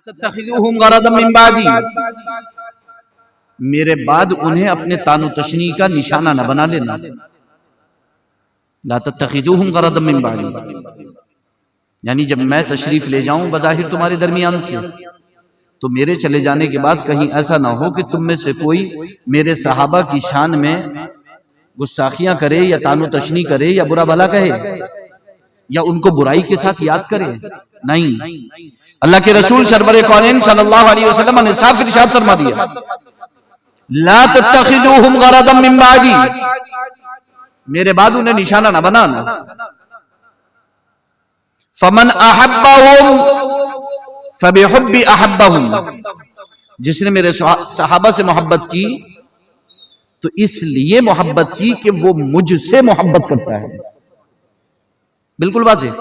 تتخذوهم غرضا من بعدی، میرے بعد انہیں اپنے تان و تشنیع کا نشانہ نہ بنا لینا. لا تتخذوهم غرضا من بعدی، یعنی جب میں تشریف لے جاؤں بظاہر تمہارے درمیان سے، تو میرے چلے جانے کے بعد کہیں ایسا نہ ہو کہ تم میں سے کوئی میرے صحابہ کی شان میں گستاخیاں کرے یا تان و تشنیع کرے یا برا بھلا کہے یا ان کو برائی کے ساتھ یاد کرے. نہیں، اللہ کے رسول سرور کونین صلی اللہ علیہ وسلم نے صاف ارشاد فرما دیا لا تتخذوهم غرضا من بعدی، میرے بعد انہیں نشانہ نہ بنانا. فمن احبهم فبحب احبهم، جس نے میرے صحابہ سے محبت کی تو اس لیے محبت کی کہ وہ مجھ سے محبت کرتا ہے. بالکل واضح،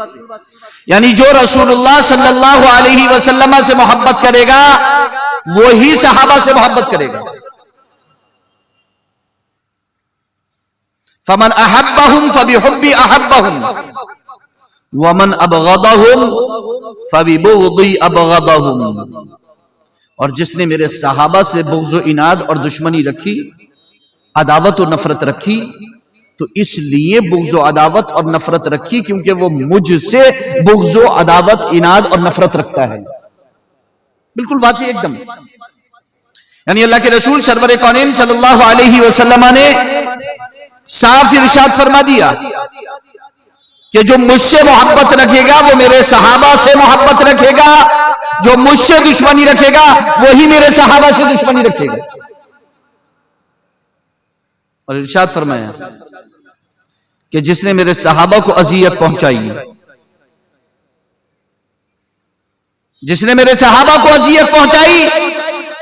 یعنی جو رسول اللہ صلی اللہ علیہ وسلم سے محبت کرے گا وہی صحابہ سے محبت کرے گا. فمن احبهم فبحب احبهم ومن ابغضهم فببغض ابغضهم، اور جس نے میرے صحابہ سے بغض و عناد اور دشمنی رکھی، عداوت و نفرت رکھی، تو اس لیے بغض و عداوت اور نفرت رکھی کیونکہ وہ مجھ سے بغض و عداوت عناد اور نفرت رکھتا ہے. بالکل واضح ایک دم. یعنی اللہ کے رسول سرور کونین صلی اللہ علیہ وسلم نے صاف ارشاد فرما دیا کہ جو مجھ سے محبت رکھے گا وہ میرے صحابہ سے محبت رکھے گا، جو مجھ سے دشمنی رکھے گا وہی میرے صحابہ سے دشمنی رکھے گا. اور ارشاد فرمایا کہ جس نے میرے صحابہ کو اذیت پہنچائی، جس نے میرے صحابہ کو اذیت پہنچائی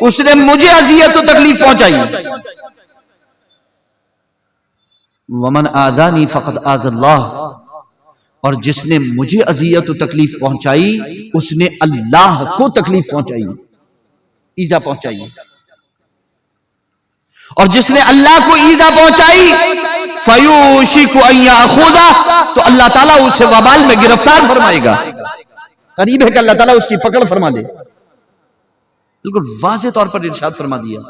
اس نے مجھے اذیت و تکلیف پہنچائی. ومن آذانی فقد آذ اللہ، اور جس نے مجھے اذیت و تکلیف پہنچائی اس نے اللہ کو تکلیف پہنچائی، ایذا پہنچائی. اور جس نے اللہ کو ایذا پہنچائی فیوشک ان یاخذہ، تو اللہ تعالیٰ اسے وبال میں گرفتار فرمائے گا. قریب ہے کہ اللہ تعالیٰ اس کی پکڑ فرما لے. بالکل واضح طور پر ارشاد فرما دیا.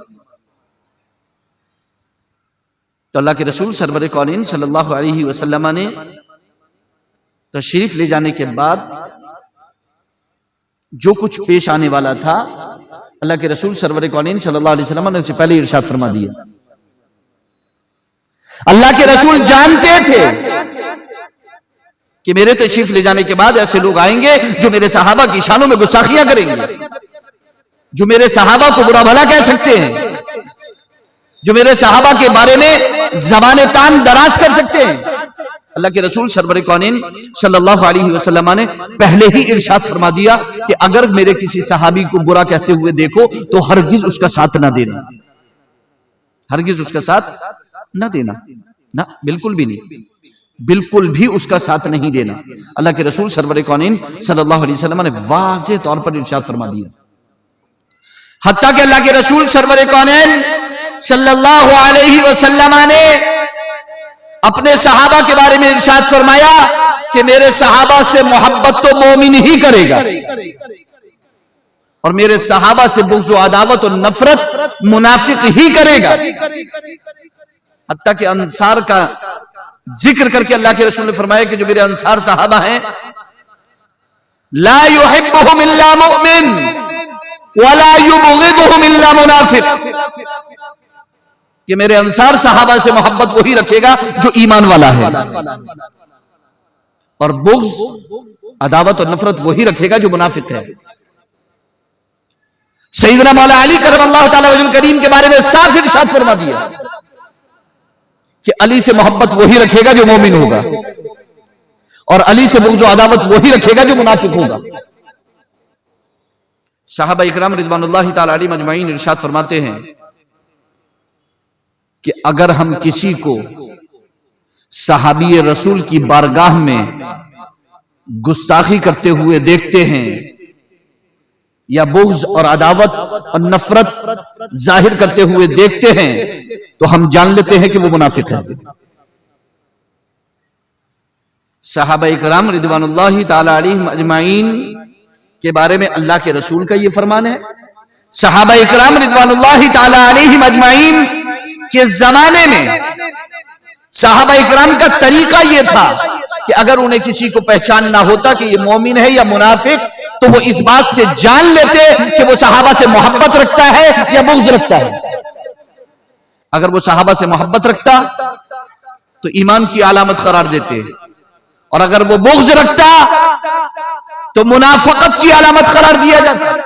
تو اللہ کے رسول سرور کونین صلی اللہ علیہ وسلم نے تشریف لے جانے کے بعد جو کچھ پیش آنے والا تھا اللہ کے رسول سرور کونین صلی اللہ علیہ وسلم نے اسے پہلے ارشاد فرما دیا. اللہ کے رسول جانتے تھے کہ میرے تشریف لے جانے کے بعد ایسے لوگ آئیں گے جو میرے صحابہ کی شانوں میں گستاخیاں کریں گے، جو میرے صحابہ کو برا بھلا کہہ سکتے ہیں، جو میرے صحابہ کے بارے میں زبان تان دراز کر سکتے ہیں. اللہ کے رسول سرور کونین صلی اللہ علیہ وسلم نے پہلے ہی ارشاد فرما دیا کہ اگر میرے کسی صحابی کو برا کہتے ہوئے دیکھو تو ہرگز اس کا ساتھ نہ دینا، ہرگز اس کا ساتھ نہ دینا، نہ بالکل بھی نہیں، بالکل بھی اس کا ساتھ نہیں دینا. اللہ کے رسول سرور کونین صلی اللہ علیہ وسلم نے واضح طور پر ارشاد فرما دیا. حتیٰ کہ اللہ کے رسول سرور کونین صلی اللہ علیہ وسلم نے اپنے صحابہ کے بارے میں ارشاد فرمایا کہ میرے صحابہ سے محبت تو مومن ہی کرے گا اور میرے صحابہ سے بغض و عداوت و نفرت منافق ہی کرے گا. حتیٰ کہ انصار کا ذکر کر کے اللہ کے رسول نے فرمایا کہ جو میرے انصار صحابہ ہیں لا يحبهم الا مؤمن ولا يبغضهم الا منافق، کہ میرے انصار صحابہ سے محبت وہی رکھے گا جو ایمان والا ہے، اور بغض عداوت اور نفرت وہی رکھے گا جو منافق ہے. سیدنا مولا علی کرم اللہ تعالی وجہ کریم کے بارے میں صاف ارشاد فرما دیا کہ علی سے محبت وہی رکھے گا جو مومن ہوگا، اور علی سے بغض و عداوت وہی رکھے گا جو منافق ہوگا. صحابہ اکرام رضوان اللہ تعالی علیہم اجمعین ارشاد فرماتے ہیں کہ اگر ہم کسی کو صحابی رسول کی بارگاہ میں گستاخی کرتے ہوئے دیکھتے ہیں یا بغض اور عداوت اور نفرت ظاہر کرتے ہوئے دیکھتے ہیں تو ہم جان لیتے ہیں کہ وہ منافق ہے. صحابہ کرام رضوان اللہ تعالی علیہم اجمعین کے بارے میں اللہ کے رسول کا یہ فرمان ہے. صحابہ اکرام رضوان اللہ تعالی علیہم اجمعین کے زمانے میں صحابہ اکرام کا طریقہ یہ تھا کہ اگر انہیں کسی کو پہچاننا ہوتا کہ یہ مومن ہے یا منافق تو وہ اس بات سے جان لیتے کہ وہ صحابہ سے محبت رکھتا ہے یا بغض رکھتا ہے. اگر وہ صحابہ سے محبت رکھتا تو ایمان کی علامت قرار دیتے, اور اگر وہ بغض رکھتا تو منافقت کی علامت قرار دیا جاتا.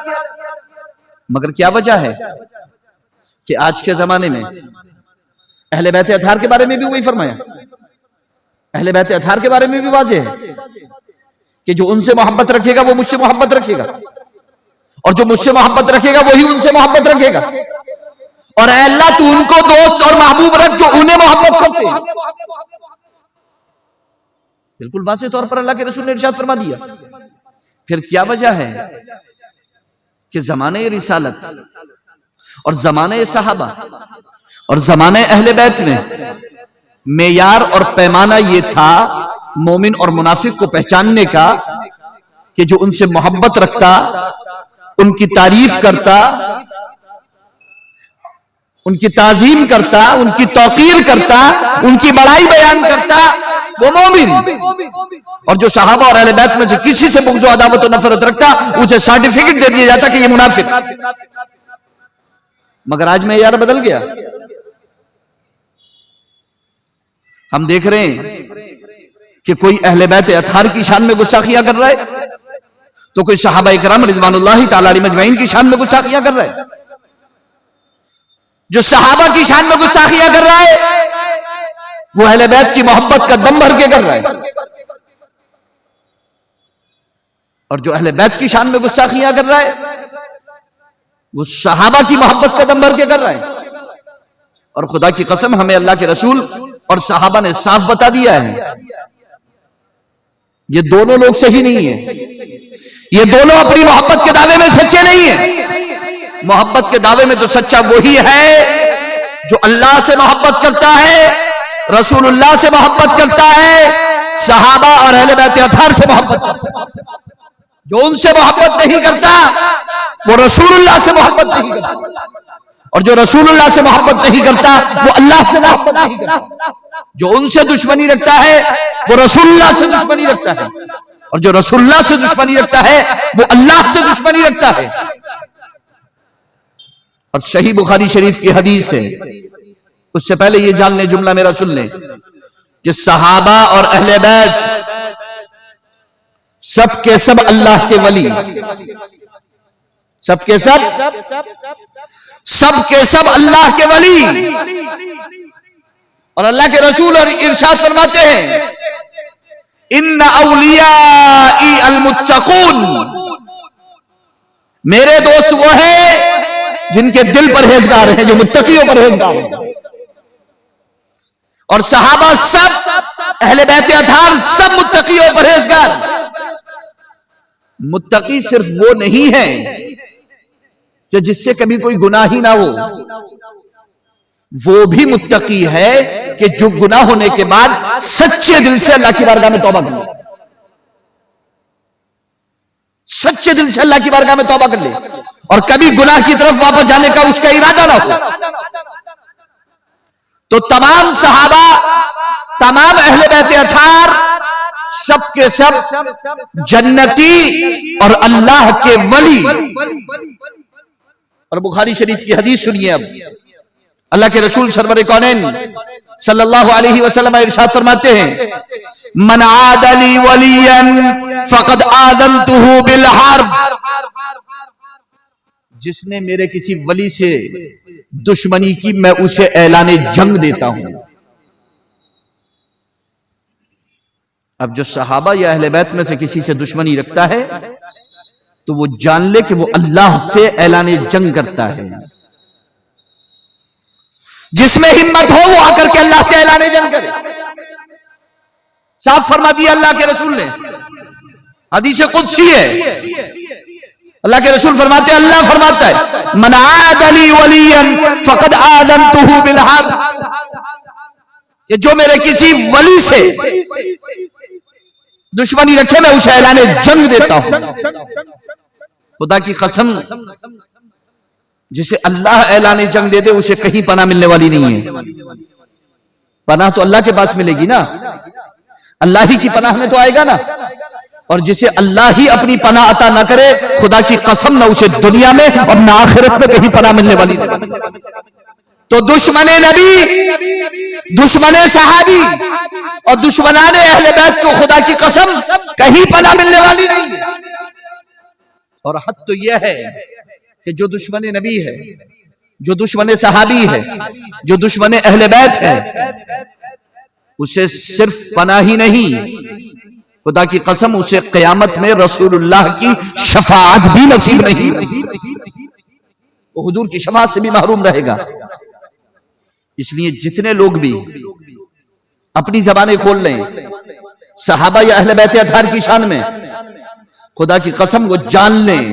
مگر کیا وجہ ہے کہ آج کے زمانے میں اہل بیت اطہار کے بارے میں بھی وہی فرمایا, اہل بیت اطہار کے بارے میں بھی واضح ہے کہ جو ان سے محبت رکھے گا وہ مجھ سے محبت رکھے گا, اور جو مجھ سے محبت رکھے گا وہی ان سے محبت رکھے گا. اور اے اللہ تو ان کو دوست اور محبوب رکھ جو انہیں محبت کرتے ہیں. بالکل واضح طور پر اللہ کے رسول نے ارشاد فرما دیا. پھر کیا وجہ ہے کہ زمانے رسالت اور زمانے صحابہ اور زمانے اہل بیت میں معیار اور پیمانہ یہ تھا مومن اور منافق کو پہچاننے کا کہ جو ان سے محبت رکھتا, ان کی تعریف کرتا, ان کی تعظیم کرتا, ان کی توقیر کرتا, ان کی بڑائی بیان کرتا, وہ مومن. اور جو صحابہ اور اہل بیت میں سے کسی سے بغض و عداوت و نفرت رکھتا اسے سرٹیفکیٹ دے دیا جاتا کہ یہ منافق. مگر آج معیار بدل گیا. ہم دیکھ رہے ہیں کہ کوئی اہل بیت اطہار کی شان میں گستاخیاں کر رہا ہے تو کوئی صحابہ اکرام رضوان اللہ تعالی علیہم اجمعین کی شان میں گستاخیاں کر رہا ہے. جو صحابہ کی شان میں گستاخیاں کر رہا ہے وہ اہل بیت کی محبت کا دم بھر کے کر رہا ہے, اور جو اہل بیت کی شان میں گستاخیاں کر رہا ہے وہ صحابہ کی محبت کا دم بھر کے کر رہا ہے. اور خدا کی قسم ہمیں اللہ کے رسول اور صحابہ نے صاف بتا دیا ہے یہ دونوں لوگ صحیح نہیں ہیں, یہ دونوں اپنی محبت کے دعوے میں سچے نہیں ہیں. محبت کے دعوے میں تو سچا وہی ہے جو اللہ سے محبت کرتا ہے, رسول اللہ سے محبت کرتا ہے, صحابہ اور اہل بیت اطہار سے محبت کرتا ہے. جو ان سے محبت نہیں کرتا وہ رسول اللہ سے محبت نہیں کرتا, اور جو رسول اللہ سے محبت نہیں کرتا وہ اللہ سے محبت نہیں کرتا. جو ان سے دشمنی رکھتا ہے وہ رسول اللہ سے دشمنی رکھتا ہے, اور جو رسول اللہ سے دشمنی رکھتا ہے وہ اللہ سے دشمنی رکھتا ہے. اور صحیح بخاری شریف کی حدیث ہے, اس سے پہلے یہ جان لیں, جملہ میرا سن لیں کہ صحابہ اور اہل بیت سب کے سب اللہ کے ولی, سب کے سب اللہ کے ولی. اور اللہ کے رسول اور ارشاد فرماتے ہیں ان اولیائی المتقون, میرے دوست وہ ہیں جن کے دل پرہیزگار ہیں, جو متقی و پرہیزگار ہیں. اور صحابہ سب, اہل بیت اطہار سب متقی و پرہیزگار. متقی صرف وہ نہیں ہے کہ جس سے کبھی کوئی گناہ ہی نہ ہو, وہ بھی متقی ہے کہ جو گناہ ہونے کے بعد سچے دل سے اللہ کی بارگاہ میں توبہ کر لے, سچے دل سے اللہ کی بارگاہ میں توبہ کر لے, اور کبھی گناہ کی طرف واپس جانے کا اس کا ارادہ نہ ہو. تو تمام صحابہ, تمام اہل بیت اطہار سب کے سب جنتی اور اللہ کے ولی. اور بخاری شریف کی حدیث سنیے. اب اللہ کے رسول سرور کونین صلی اللہ علیہ وسلم ارشاد فرماتے ہیں من عاد لی ولیا فقد آذنتہ بالحرب, جس نے میرے کسی ولی سے دشمنی کی میں اسے اعلان جنگ دیتا ہوں. اب جو صحابہ یا اہل بیت میں سے کسی سے دشمنی رکھتا ہے تو وہ جان لے کہ وہ اللہ سے اعلان جنگ کرتا ہے. جس میں ہمت ہو وہ آ کر کے اللہ سے اعلان جنگ کرے. صاف فرما دیا اللہ کے رسول نے, حدیث قدسی ہے. اللہ کے رسول فرماتے ہیں, اللہ فرماتا ہے من عاد لی ولیا فقد آذنتہ بالحرب, کہ جو میرے کسی ولی سے دشمنی رکھے میں اسے اعلان جنگ دیتا ہوں. خدا کی قسم جسے اللہ اعلان جنگ دے دے اسے کہیں پناہ ملنے والی نہیں ہے. پناہ تو اللہ کے پاس ملے گی نا, اللہ ہی کی پناہ میں تو آئے گا نا. اور جسے اللہ ہی اپنی پناہ عطا نہ کرے خدا کی قسم نہ اسے دنیا میں اور نہ آخرت میں کہیں پناہ ملنے والی نہیں. تو دشمن نبی, دشمن صحابی اور دشمنان اہل بیت کو خدا کی قسم کہیں پناہ ملنے والی نہیں. اور حد تو یہ ہے کہ جو دشمن نبی ہے, جو دشمن صحابی ہے, جو دشمن اہل بیت ہے, اسے صرف پناہ ہی نہیں, خدا کی قسم اسے قیامت میں رسول اللہ کی شفاعت بھی نصیب نہیں, وہ حضور کی شفاعت سے بھی محروم رہے گا. اس لیے جتنے لوگ بھی اپنی زبانیں کھول لیں صحابہ یا اہل بیت اطہار کی شان میں, خدا کی قسم وہ جان لیں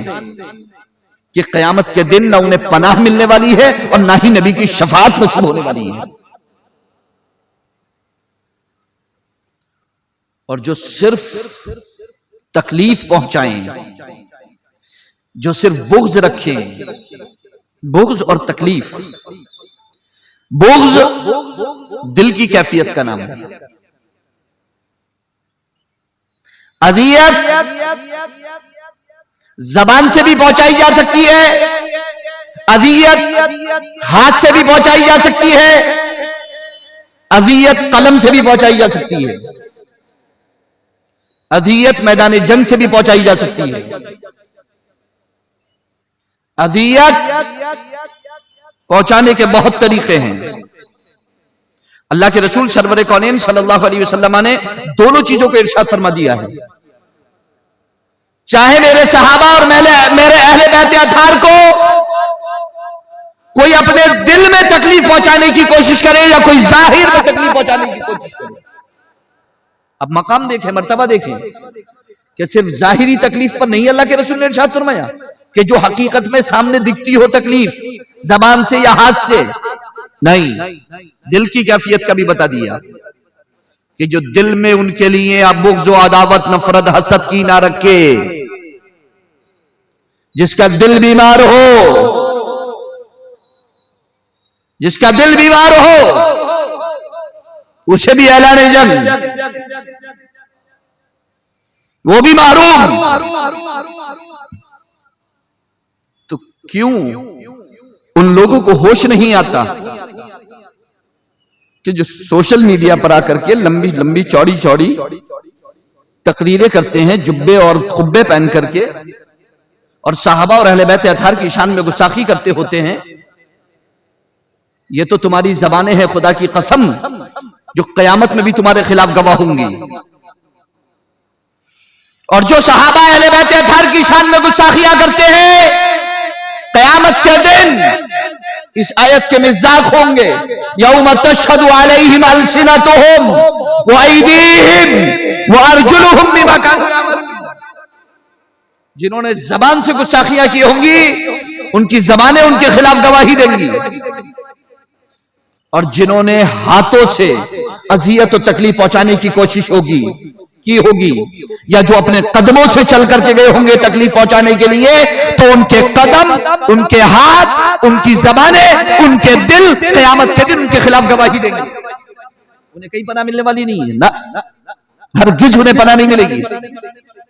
کہ قیامت کے دن نہ انہیں پناہ ملنے والی ہے اور نہ ہی نبی کی شفاعت نصیب ہونے والی ہے. اور جو صرف تکلیف پہنچائیں, جو صرف بغض رکھیں, بغض اور تکلیف, بغض دل کی کیفیت کا نام ہے, اذیت زبان سے بھی پہنچائی جا سکتی ہے, اذیت ہاتھ سے بھی پہنچائی جا سکتی ہے, اذیت قلم سے بھی پہنچائی جا سکتی ہے, اذیت میدان جنگ سے بھی پہنچائی جا سکتی ہے. اذیت پہنچانے کے بہت طریقے ہیں. اللہ کے رسول سرور کونین صلی اللہ علیہ وسلم نے دونوں چیزوں کو ارشاد فرما دیا ہے. چاہے میرے صحابہ اور میرے اہل بیت اطہار کو کوئی اپنے دل میں تکلیف پہنچانے کی کوشش کرے یا کوئی ظاہر میں تکلیف پہنچانے کی کوشش کرے. اب مقام دیکھیں, مرتبہ دیکھیں کہ صرف ظاہری تکلیف پر نہیں اللہ کے رسول نے ارشاد فرمایا کہ جو حقیقت میں سامنے دکھتی ہو تکلیف زبان سے یا ہاتھ سے نہیں, دل کی کیفیت کا بھی بتا دیا کہ جو دل میں ان کے لیے اب بغض و عداوت نفرت حسد کی نہ رکھے, جس کا دل بیمار ہو, جس کا دل بیمار ہو اسے بھی اعلان جنگ, وہ بھی محروم. تو کیوں ان لوگوں کو ہوش نہیں آتا کہ جو سوشل میڈیا پر آ کر کے لمبی لمبی چوڑی چوڑی تقریریں کرتے ہیں جبے اور خبے پہن کر کے, اور صحابہ اور اہل بیت اطہار کی شان میں گستاخی کرتے ہوتے ہیں. یہ تو تمہاری زبانیں ہیں خدا کی قسم جو قیامت میں بھی تمہارے خلاف گواہ ہوں گی. اور جو صحابہ اہل بیت اطہار کی شان میں گستاخیاں کرتے ہیں قیامت کے دن اس آیت کے مزاق ہوں گے, یوم تشہد علیہم السنتہم وایدیہم وارجلہم بما کانوا یعملون. جنہوں نے زبان سے گستاخیاں کی ہوں گی ان کی زبانیں ان کے خلاف گواہی دیں گی, اور جنہوں نے ہاتھوں سے اذیت و تکلیف پہنچانے کی کوشش ہوگی یا جو اپنے قدموں سے چل کر کے گئے ہوں گے تکلیف پہنچانے کے لیے, تو ان کے قدم, ان کے ہاتھ, ان کی زبانیں, ان کے دل قیامت کے دن ان کے خلاف گواہی دیں گے. انہیں کہیں پناہ ملنے والی نہیں ہے, نہ ہرگز انہیں پناہ نہیں ملے گی.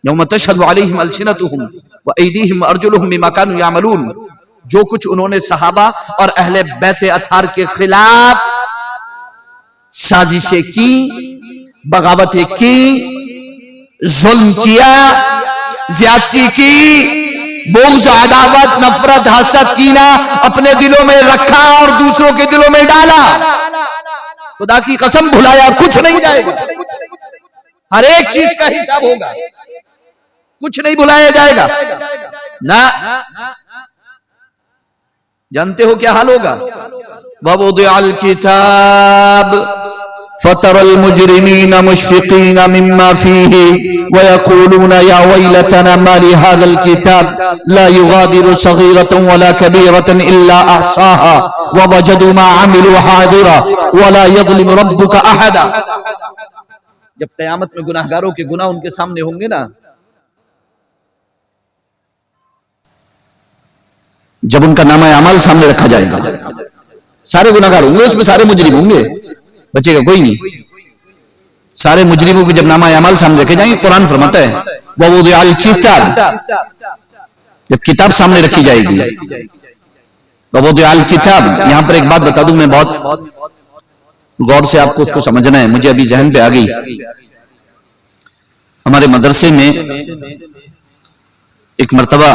یوم تشہد علیہم السنتہم وایدیہم وارجلہم بما کانوا یعملون. جو کچھ انہوں نے صحابہ اور اہل بیت اطہار کے خلاف سازشیں کی, بغاوتیں کی, ظلم کیا, زیادتی کی, بغض عداوت نفرت حسد کینہ اپنے دلوں میں رکھا اور دوسروں کے دلوں میں ڈالا, خدا کی قسم بھلایا کچھ نہیں جائے گا. ہر ایک چیز کا حساب ہوگا, کچھ نہیں بھلایا جائے گا. نہ جانتے ہو کیا حال ہوگا؟ وَوُضِعَ الْكِتَابُ فَتَرَى الْمُجْرِمِينَ مُشْفِقِينَ مِمَّا فِيهِ وَيَقُولُونَ يَا وَيْلَتَنَا مَا لِهَذَا الْكِتَابِ لَا يُغَادِرُ صَغِيرَةً وَلَا كَبِيرَةً إِلَّا أَحْصَاهَا وَوَجَدُوا مَا عَمِلُوا حَاضِرًا وَلَا يَظْلِمُ رَبُّكَ أَحَدًا. جب قیامت میں گناہگاروں کے گناہ ان کے سامنے ہوں گے نا, جب ان کا نامہ اعمال سامنے رکھا جائے گا، سارے گناہگار ہوں گے اس میں، سارے مجرم ہوں گے، بچے گا کوئی نہیں. سارے مجرموں کے جب نامہ اعمال سامنے رکھے جائیں گے، قرآن فرماتا ہے وَوُضِعَ الْكِتَابُ، جب کتاب سامنے رکھی جائے گی. وَوُضِعَ الْكِتَابُ، یہاں پر ایک بات بتا دوں، میں بہت غور سے آپ کو اس کو سمجھنا ہے، مجھے ابھی ذہن پہ آ گئی. ہمارے مدرسے میں ایک مرتبہ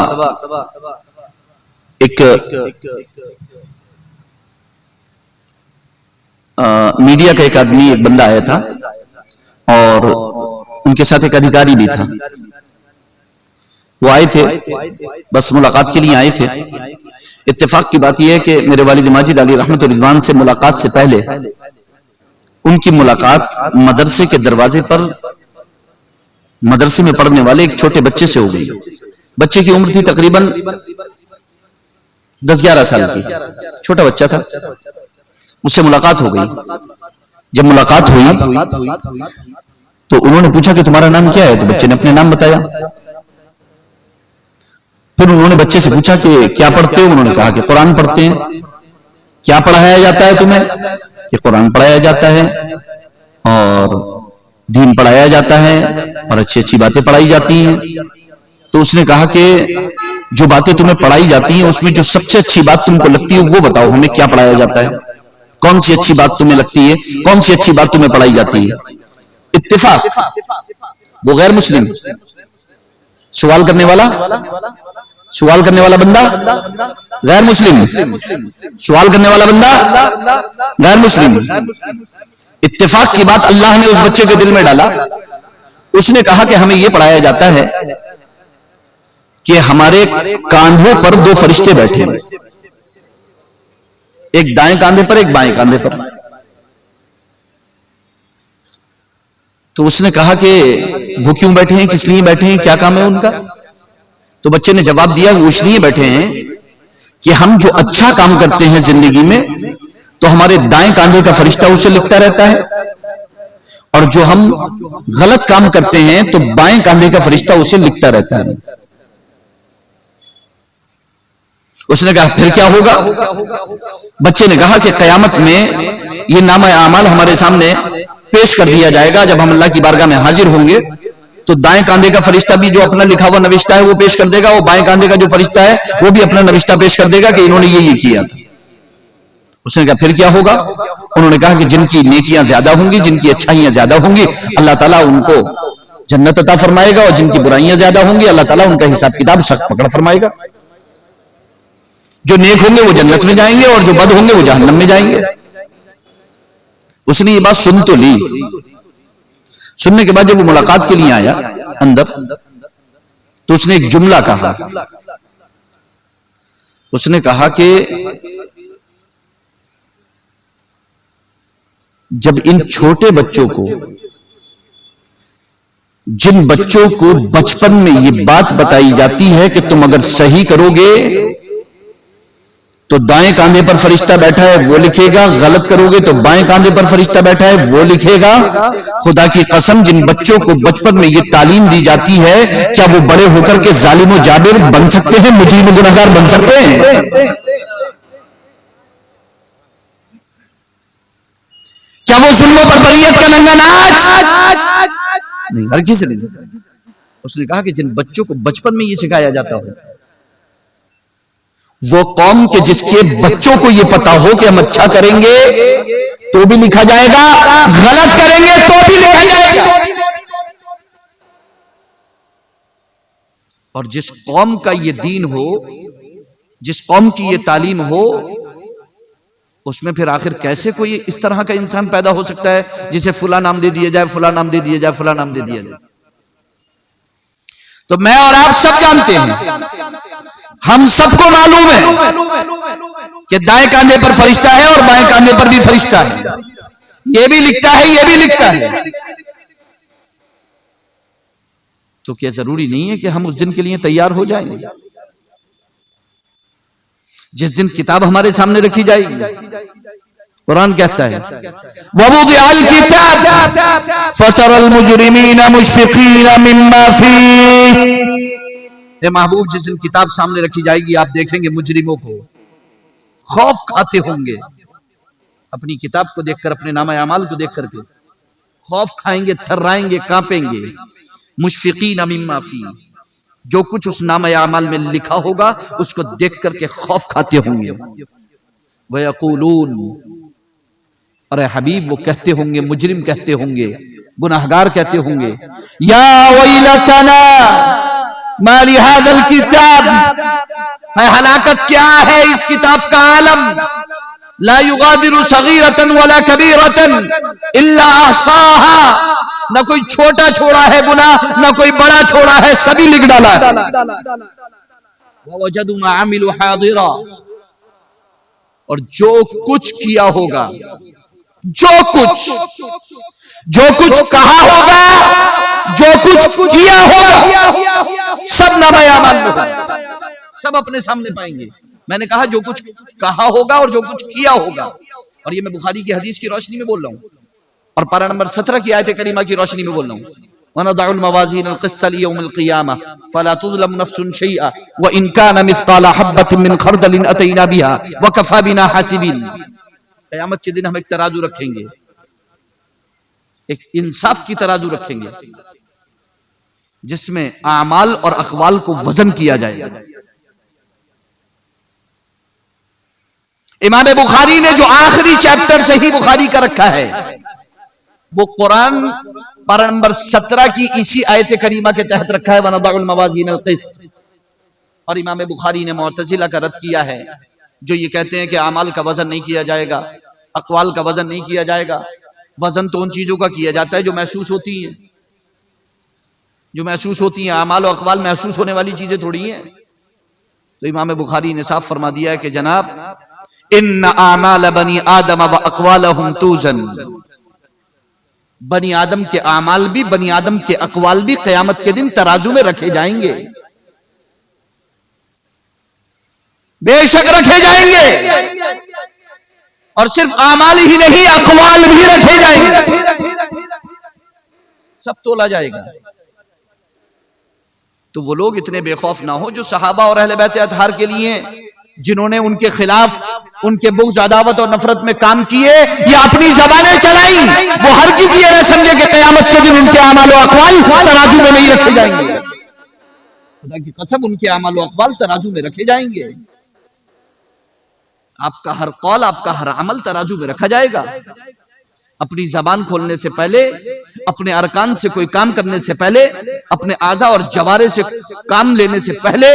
ایک میڈیا کا ایک آدمی، ایک بندہ آیا تھا اور ان کے ساتھ ایک ادھیکاری بھی تھا. وہ آئے تھے بس ملاقات کے لیے آئے تھے. اتفاق کی بات یہ ہے کہ میرے والد ماجد علی رحمت رضوان سے ملاقات سے پہلے ان کی ملاقات مدرسے کے دروازے پر مدرسے میں پڑھنے والے ایک چھوٹے بچے سے ہو گئی. بچے کی عمر تھی تقریباً 10-11 سال کی، چھوٹا بچہ تھا. اس سے ملاقات ہو گئی. جب ملاقات ہوئی تو انہوں نے پوچھا کہ تمہارا نام کیا ہے؟ تو بچے نے اپنے نام بتایا. پھر انہوں نے بچے سے پوچھا کہ کیا پڑھتے ہو؟ انہوں نے کہا کہ قرآن پڑھتے ہیں. کیا پڑھایا جاتا ہے تمہیں؟ کہ قرآن پڑھایا جاتا ہے اور دین پڑھایا جاتا ہے اور اچھی اچھی باتیں پڑھائی جاتی ہیں. تو اس نے کہا کہ جو باتیں تمہیں پڑھائی جاتی ہیں اس میں جو سب سے اچھی بات تم کو لگتی ہے وہ بتاؤ، ہمیں کیا پڑھایا جاتا ہے؟ کون سی اچھی بات تمہیں لگتی ہے؟ کون سی اچھی بات تمہیں پڑھائی جاتی ہے؟ اتفاق وہ غیر مسلم سوال کرنے والا بندہ غیر مسلم، سوال کرنے والا بندہ غیر مسلم. اتفاق کی بات اللہ نے اس بچے کے دل میں ڈالا. اس نے کہا کہ ہمیں یہ پڑھایا جاتا ہے کہ ہمارے کاندھوں پر 2 فرشتے بیٹھے ہیں، ایک دائیں کاندھے پر ایک بائیں کاندھے پر. تو اس نے کہا کہ وہ کیوں بیٹھے ہیں، کس لیے بیٹھے ہیں، کیا کام ہے ان کا؟ تو بچے نے جواب دیا وہ اس لیے بیٹھے ہیں کہ ہم جو اچھا کام کرتے ہیں زندگی میں تو ہمارے دائیں کاندھے کا فرشتہ اسے لکھتا رہتا ہے، اور جو ہم غلط کام کرتے ہیں تو بائیں کاندھے کا فرشتہ اسے لکھتا رہتا ہے. اس نے کہا پھر کیا ہوگا؟ بچے نے کہا کہ قیامت میں یہ نامہ اعمال ہمارے سامنے پیش کر دیا جائے گا. جب ہم اللہ کی بارگاہ میں حاضر ہوں گے تو دائیں کاندھے کا فرشتہ بھی جو اپنا لکھا ہوا نوشتہ ہے وہ پیش کر دے گا، وہ بائیں کاندھے کا جو فرشتہ ہے وہ بھی اپنا نوشتہ پیش کر دے گا کہ انہوں نے یہ کیا تھا. اس نے کہا پھر کیا ہوگا؟ انہوں نے کہا کہ جن کی نیکیاں زیادہ ہوں گی، جن کی اچھائیاں زیادہ ہوں گی، اللہ تعالیٰ ان کو جنت عطا فرمائے گا، اور جن کی برائیاں زیادہ ہوں گی اللہ تعالیٰ ان کا حساب کتاب سخت پکڑ فرمائے گا. جو نیک ہوں گے وہ جنت میں جائیں گے اور جو بد ہوں گے وہ جہنم میں جائیں گے. اس نے یہ بات سن تو لی. سننے کے بعد جب وہ ملاقات کے لیے آیا اندر تو اس نے ایک جملہ کہا. اس نے کہا کہ جب ان چھوٹے بچوں کو، جن بچوں کو بچپن میں یہ بات بتائی جاتی ہے کہ تم اگر صحیح کرو گے تو دائیں کاندھے پر فرشتہ بیٹھا ہے وہ لکھے گا، غلط کرو گے تو بائیں کاندھے پر فرشتہ بیٹھا ہے وہ لکھے گا. خدا کی قسم جن بچوں کو بچپن میں یہ تعلیم دی جاتی ہے کیا وہ بڑے ہو کر کے ظالم و جابر بن سکتے ہیں، مجرم و گنہگار بن سکتے ہیں؟ کیا وہ ظلموں پر بغیت کا ننگا ناچ؟ نہیں، ہرگز نہیں. اس نے کہا کہ جن بچوں کو بچپن میں یہ سکھایا جاتا ہو، وہ قوم کے جس کے بچوں کو یہ پتا ہو کہ ہم اچھا کریں گے تو بھی لکھا جائے گا، غلط کریں گے تو بھی لکھا جائے گا. اور جس قوم کا یہ دین ہو، جس قوم کی یہ تعلیم ہو، اس میں پھر آخر کیسے کوئی اس طرح کا انسان پیدا ہو سکتا ہے جسے فلاں نام دے دیا جائے، فلاں نام دے دیا جائے، فلاں نام دے دیا جائے. تو میں اور آپ سب جانتے ہیں، ہم سب کو معلوم ہے کہ دائیں کاندھے پر فرشتہ ہے اور بائیں کاندھے پر بھی فرشتہ ہے. یہ بھی لکھتا ہے، یہ بھی لکھتا ہے. تو کیا ضروری نہیں ہے کہ ہم اس دن کے لیے تیار ہو جائیں گے جس دن کتاب ہمارے سامنے رکھی جائے گی؟ قرآن کہتا ہے وَوُضِعَ الْكِتَابُ فَتَرَى الْمُجْرِمِينَ مُشْفِقِينَ مِمَّا فِيهِ اے محبوب جس دن کتاب سامنے رکھی جائے گی آپ دیکھیں گے مجرموں کو خوف کھاتے ہوں گے، اپنی کتاب کو دیکھ کر، اپنے نامہ اعمال کو دیکھ کر کے خوف کھائیں گے، تھرائیں گے، کانپیں گے. مشفقین مما فی، جو کچھ اس نامہ اعمال میں لکھا ہوگا اس کو دیکھ کر کے خوف کھاتے ہوں گے. وَيَقُولُونَ، اور اے حبیب وہ کہتے ہوں گے، مجرم کہتے ہوں گے، گناہگار کہتے ہوں گے، یا ویلتنا ما لهذا الكتاب، اے ہلاکت کیا ہے اس کتاب کا عالم، لا یغادر صغیرۃ ولا کبیرۃ الا احصاها، نہ کوئی چھوٹا چھوڑا ہے گناہ، نہ کوئی بڑا چھوڑا ہے، سبھی لکھ ڈالا ہے. ووجدوا ما عملوا حاضرا، اور جو کچھ کیا ہوگا، جو کچھ کہا ہوگا، جو کچھ کیا ہوگا، سب نامہ اعمال میں ہوگا، سب اپنے سامنے پائیں گے. میں نے کہا جو کچھ کہا ہوگا اور جو کچھ کیا ہوگا، اور یہ میں بخاری کی حدیث کی روشنی میں بول رہا ہوں اور پارہ نمبر 17 کی آیت کریمہ کی روشنی میں بول رہا ہوں. وَنَضَعُ الْمَوَازِينَ الْقِسْطَ لِيَوْمِ الْقِيَامَةِ فَلَا تُظْلَمُ نَفْسٌ شَيْئًا وَإِنْ كَانَ مِثْقَالَ حَبَّةٍ مِّنْ خَرْدَلٍ أَتَيْنَا بِهَا وَكَفَىٰ بِنَا حَاسِبِينَ. قیامت کے دن ہم ایک ترازو رکھیں گے، ایک انصاف کی ترازو رکھیں گے جس میں اعمال اور اقوال کو وزن کیا جائے گا. امام بخاری نے جو آخری چیپٹر صحیح بخاری کا رکھا ہے وہ قرآن پارہ نمبر 17 کی اسی آیت کریمہ کے تحت رکھا ہے، وَنَضَعُ الْمَوَازِينَ الْقِسْطَ. اور امام بخاری نے معتزلہ کا رد کیا ہے جو یہ کہتے ہیں کہ اعمال کا وزن نہیں کیا جائے گا، اقوال کا وزن نہیں کیا جائے گا. وزن تو ان چیزوں کا کیا جاتا ہے جو محسوس ہوتی ہیں، جو محسوس ہوتی ہیں. اعمال و اقوال محسوس ہونے والی چیزیں تھوڑی ہیں. تو امام بخاری نے صاف فرما دیا ہے کہ جناب ان اعمال بنی آدم و اقوالہم توزن، بنی آدم کے اعمال بھی، بنی آدم کے اقوال بھی قیامت کے دن ترازو میں رکھے جائیں گے، بے شک رکھے جائیں گے. اور صرف اعمال ہی نہیں، اقوال بھی رکھے جائیں گے، سب تولا جائے گا. تو وہ لوگ اتنے بے خوف نہ ہو جو صحابہ اور اہل بیت اطہار کے لیے، جنہوں نے ان کے خلاف، ان کے بغض، عداوت اور نفرت میں کام کیے یا اپنی زبانیں چلائیں، وہ ہرگز یہ نہ سمجھے کہ قیامت کے دن ان کے اعمال و اقوال ترازو میں نہیں رکھے جائیں گے. خدا کی قسم ان کے اعمال و اقوال ترازو میں رکھے جائیں گے. آپ کا ہر قول، آپ کا ہر عمل ترازو میں رکھا جائے گا. اپنی زبان کھولنے سے پہلے، اپنے ارکان سے کوئی کام کرنے سے پہلے، اپنے اعضاء اور جوارے سے کام لینے سے پہلے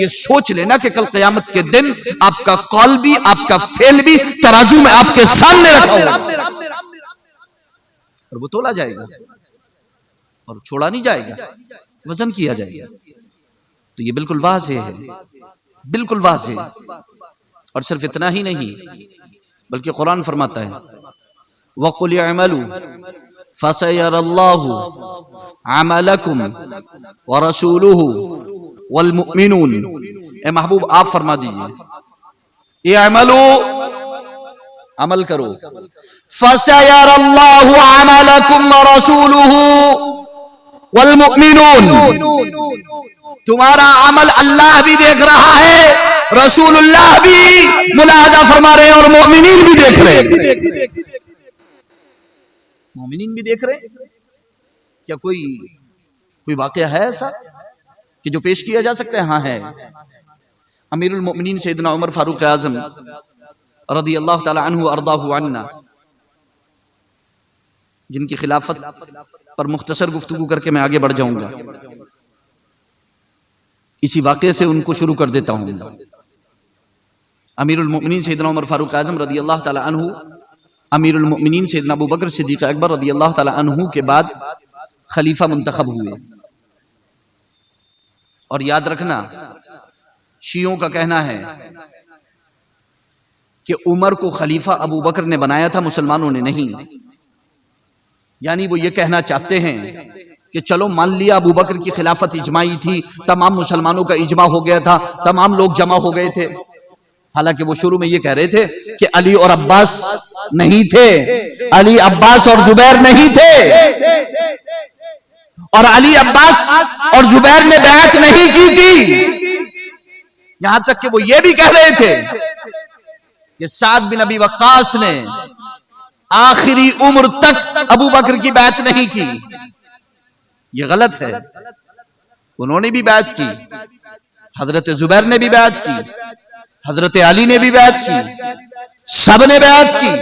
یہ سوچ لینا کہ کل قیامت کے دن آپ کا قول بھی، آپ کا فعل بھی ترازو میں آپ کے سامنے رکھا ہوگا اور وہ تولا جائے گا اور چھوڑا نہیں جائے گا، وزن کیا جائے گا. تو یہ بالکل واضح ہے، بالکل واضح. اور صرف اتنا ہی نہیں بلکہ قرآن فرماتا ہے وَقُلْ اعْمَلُوا فَسَيَرَى اللَّهُ عَمَلَكُمْ وَرَسُولُهُ وَالْمُؤْمِنُونَ. اے محبوب آپ فرما دیجئے اعملوا، عمل کرو، فَسَيَرَى اللَّهُ عَمَلَكُمْ وَرَسُولُهُ وَالْمُؤْمِنُونَ. تمہارا عمل اللہ بھی دیکھ رہا ہے، رسول اللہ بھی ملاحظہ فرما رہے ہیں، اور مومنین بھی دیکھ رہے ہیں. مومنین بھی دیکھ رہے ہیں. کیا کوئی واقعہ ہے ایسا کہ جو پیش کیا جا سکتا ہے؟ ہاں ہے. امیر المؤمنین سیدنا عمر فاروق اعظم رضی اللہ تعالی عنہ ارضاہ عنا، جن کی خلافت پر مختصر گفتگو کر کے میں آگے بڑھ جاؤں گا، اسی واقعے سے ان کو شروع کر دیتا ہوں. امیر المؤمنین سیدنا عمر فاروق اعظم رضی اللہ تعالی عنہ، امیر المؤمنین سیدنا ابو بکر صدیق اکبر رضی اللہ تعالی عنہ کے بعد خلیفہ منتخب ہوئے. اور یاد رکھنا، شیعوں کا کہنا ہے کہ عمر کو خلیفہ ابو بکر نے بنایا تھا، مسلمانوں نے نہیں. یعنی وہ یہ کہنا چاہتے ہیں کہ چلو مان لیا ابو بکر کی خلافت اجماعی تھی، تمام مسلمانوں کا اجماع ہو گیا تھا، تمام لوگ جمع ہو گئے تھے. حالانکہ وہ شروع میں یہ کہہ رہے تھے کہ علی اور عباس نہیں تھے، علی، عباس اور زبیر نہیں تھے. اور علی عباس اور زبیر نے بیعت نہیں کی تھی، یہاں تک کہ وہ یہ بھی کہہ رہے تھے کہ سعد بن ابی وقاص نے آخری عمر تک ابو بکر کی بیعت نہیں کی. یہ غلط ہے، انہوں نے بھی بیعت کی، حضرت زبیر نے بھی بیعت کی، حضرت علی نے بھی بیعت کی، سب نے بیعت کی،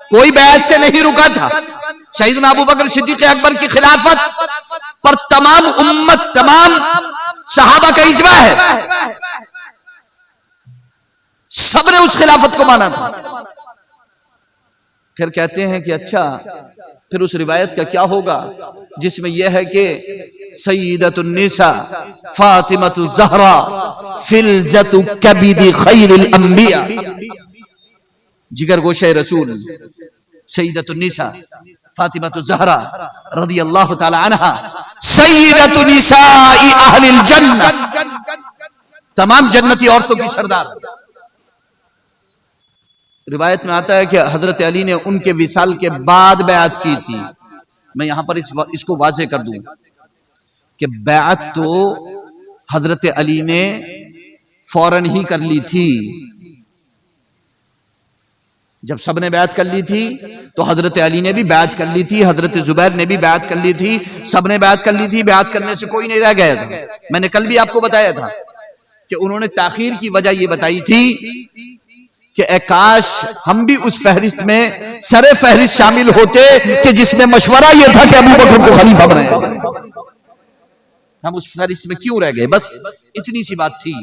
کوئی بیعت سے نہیں رکا تھا. سیدنا ابو بکر صدیق اکبر کی خلافت پر تمام امت، تمام صحابہ کا اجماع ہے، سب نے اس خلافت کو مانا تھا. پھر کہتے ہیں کہ اچھا پھر اس روایت کا کیا ہوگا جس میں یہ ہے کہ سیدۃ النساء فاطمۃ الزہرا فلذۃ کبد خیر الانبیاء، جگر گوشہ رسول سیدۃ النساء فاطمۃ الزہرا رضی اللہ تعالی عنہا سیدۃ نساء اہل الجنہ، تمام جنتی عورتوں کی سردار. روایت میں آتا ہے کہ حضرت علی نے ان کے وصال کے بعد بیعت کی تھی. میں یہاں پر اس کو واضح کر دوں کہ بیعت تو حضرت علی نے فوراً ہی کر لی تھی. جب سب نے بیعت کر لی تھی تو حضرت علی نے بھی بیعت کر لی تھی، حضرت زبیر نے بھی بیعت کر لی تھی، سب نے بیعت کر لی تھی. بیعت کرنے سے کوئی نہیں رہ گیا تھا. میں نے کل بھی آپ کو بتایا تھا کہ انہوں نے تاخیر کی وجہ یہ بتائی تھی کہ اے کاش ہم بھی اس فہرست میں سر فہرست شامل ہوتے کہ جس میں مشورہ یہ تھا کہ ابو بکر کو خلیفہ بنائے. ہم اس فہرست میں کیوں رہ گئے؟ بس اتنی سی بات تھی.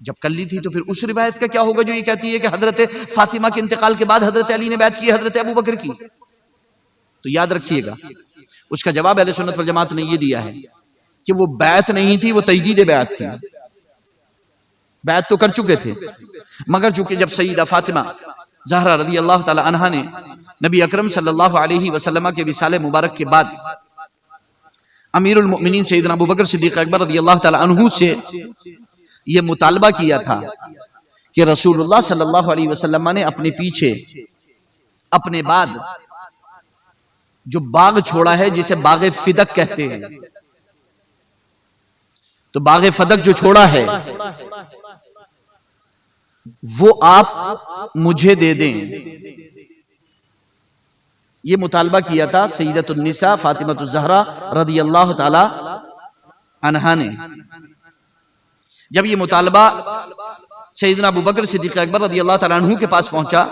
جب کر لی تھی تو پھر اس روایت کا کیا ہوگا جو یہ کہتی ہے کہ حضرت فاطمہ کے انتقال کے بعد حضرت علی نے بیعت کی حضرت ابو بکر کی؟ تو یاد رکھیے گا اس کا جواب اہل سنت والجماعت نے یہ دیا ہے کہ وہ بیعت نہیں تھی، وہ تجدید بیعت تھی. بیعت تو کر چکے تھے، مگر چونکہ جب سیدہ فاطمہ زہرا رضی اللہ تعالی عنہا نے نبی اکرم صلی اللہ علیہ وسلم کے وصال مبارک کے بعد امیر المؤمنین سیدنا ابو بکر صدیق اکبر رضی اللہ تعالی عنہ سے یہ مطالبہ کیا تھا کہ رسول اللہ صلی اللہ علیہ وسلم نے اپنے پیچھے اپنے بعد جو باغ چھوڑا ہے جسے باغ فدق کہتے ہیں، تو باغ فدق جو چھوڑا ہے وہ آپ مجھے دے دیں. یہ مطالبہ کیا تھا سیدۃ النساء فاطمۃ الزہرا رضی اللہ تعالی عنہا نے. جب یہ مطالبہ سیدنا ابو بکر صدیق اکبر رضی اللہ تعالی عنہ کے پاس پہنچا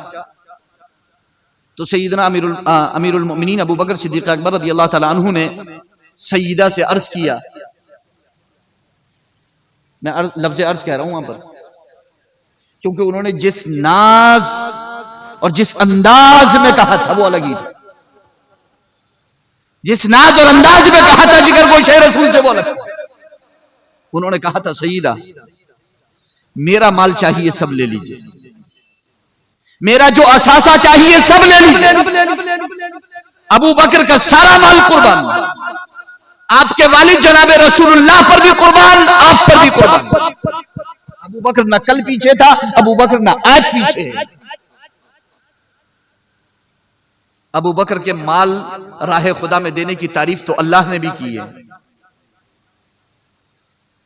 تو سیدنا امیر المؤمنین ابو بکر صدیق اکبر رضی اللہ تعالی عنہ نے سیدہ سے عرض کیا، میں لفظ عرض کہہ رہا ہوں وہاں پر کیونکہ انہوں نے جس ناز اور جس انداز میں کہا تھا وہ الگ ہی تھا. جس ناز اور انداز میں کہا تھا جگر گوشہ رسول سے وہ الگ تھا. انہوں نے کہا تھا سیدہ میرا مال چاہیے سب لے لیجئے، میرا جو اثاثہ چاہیے سب لے لیجئے، ابو بکر کا سارا مال قربان، آپ کے والد جناب رسول اللہ پر بھی قربان، آپ پر بھی قربان. ابو بکر نہ کل پیچھے تھا، ابو بکر نہ آج پیچھے ہے. ابو بکر کے مال راہ خدا میں دینے کی تعریف تو اللہ نے بھی کی ہے.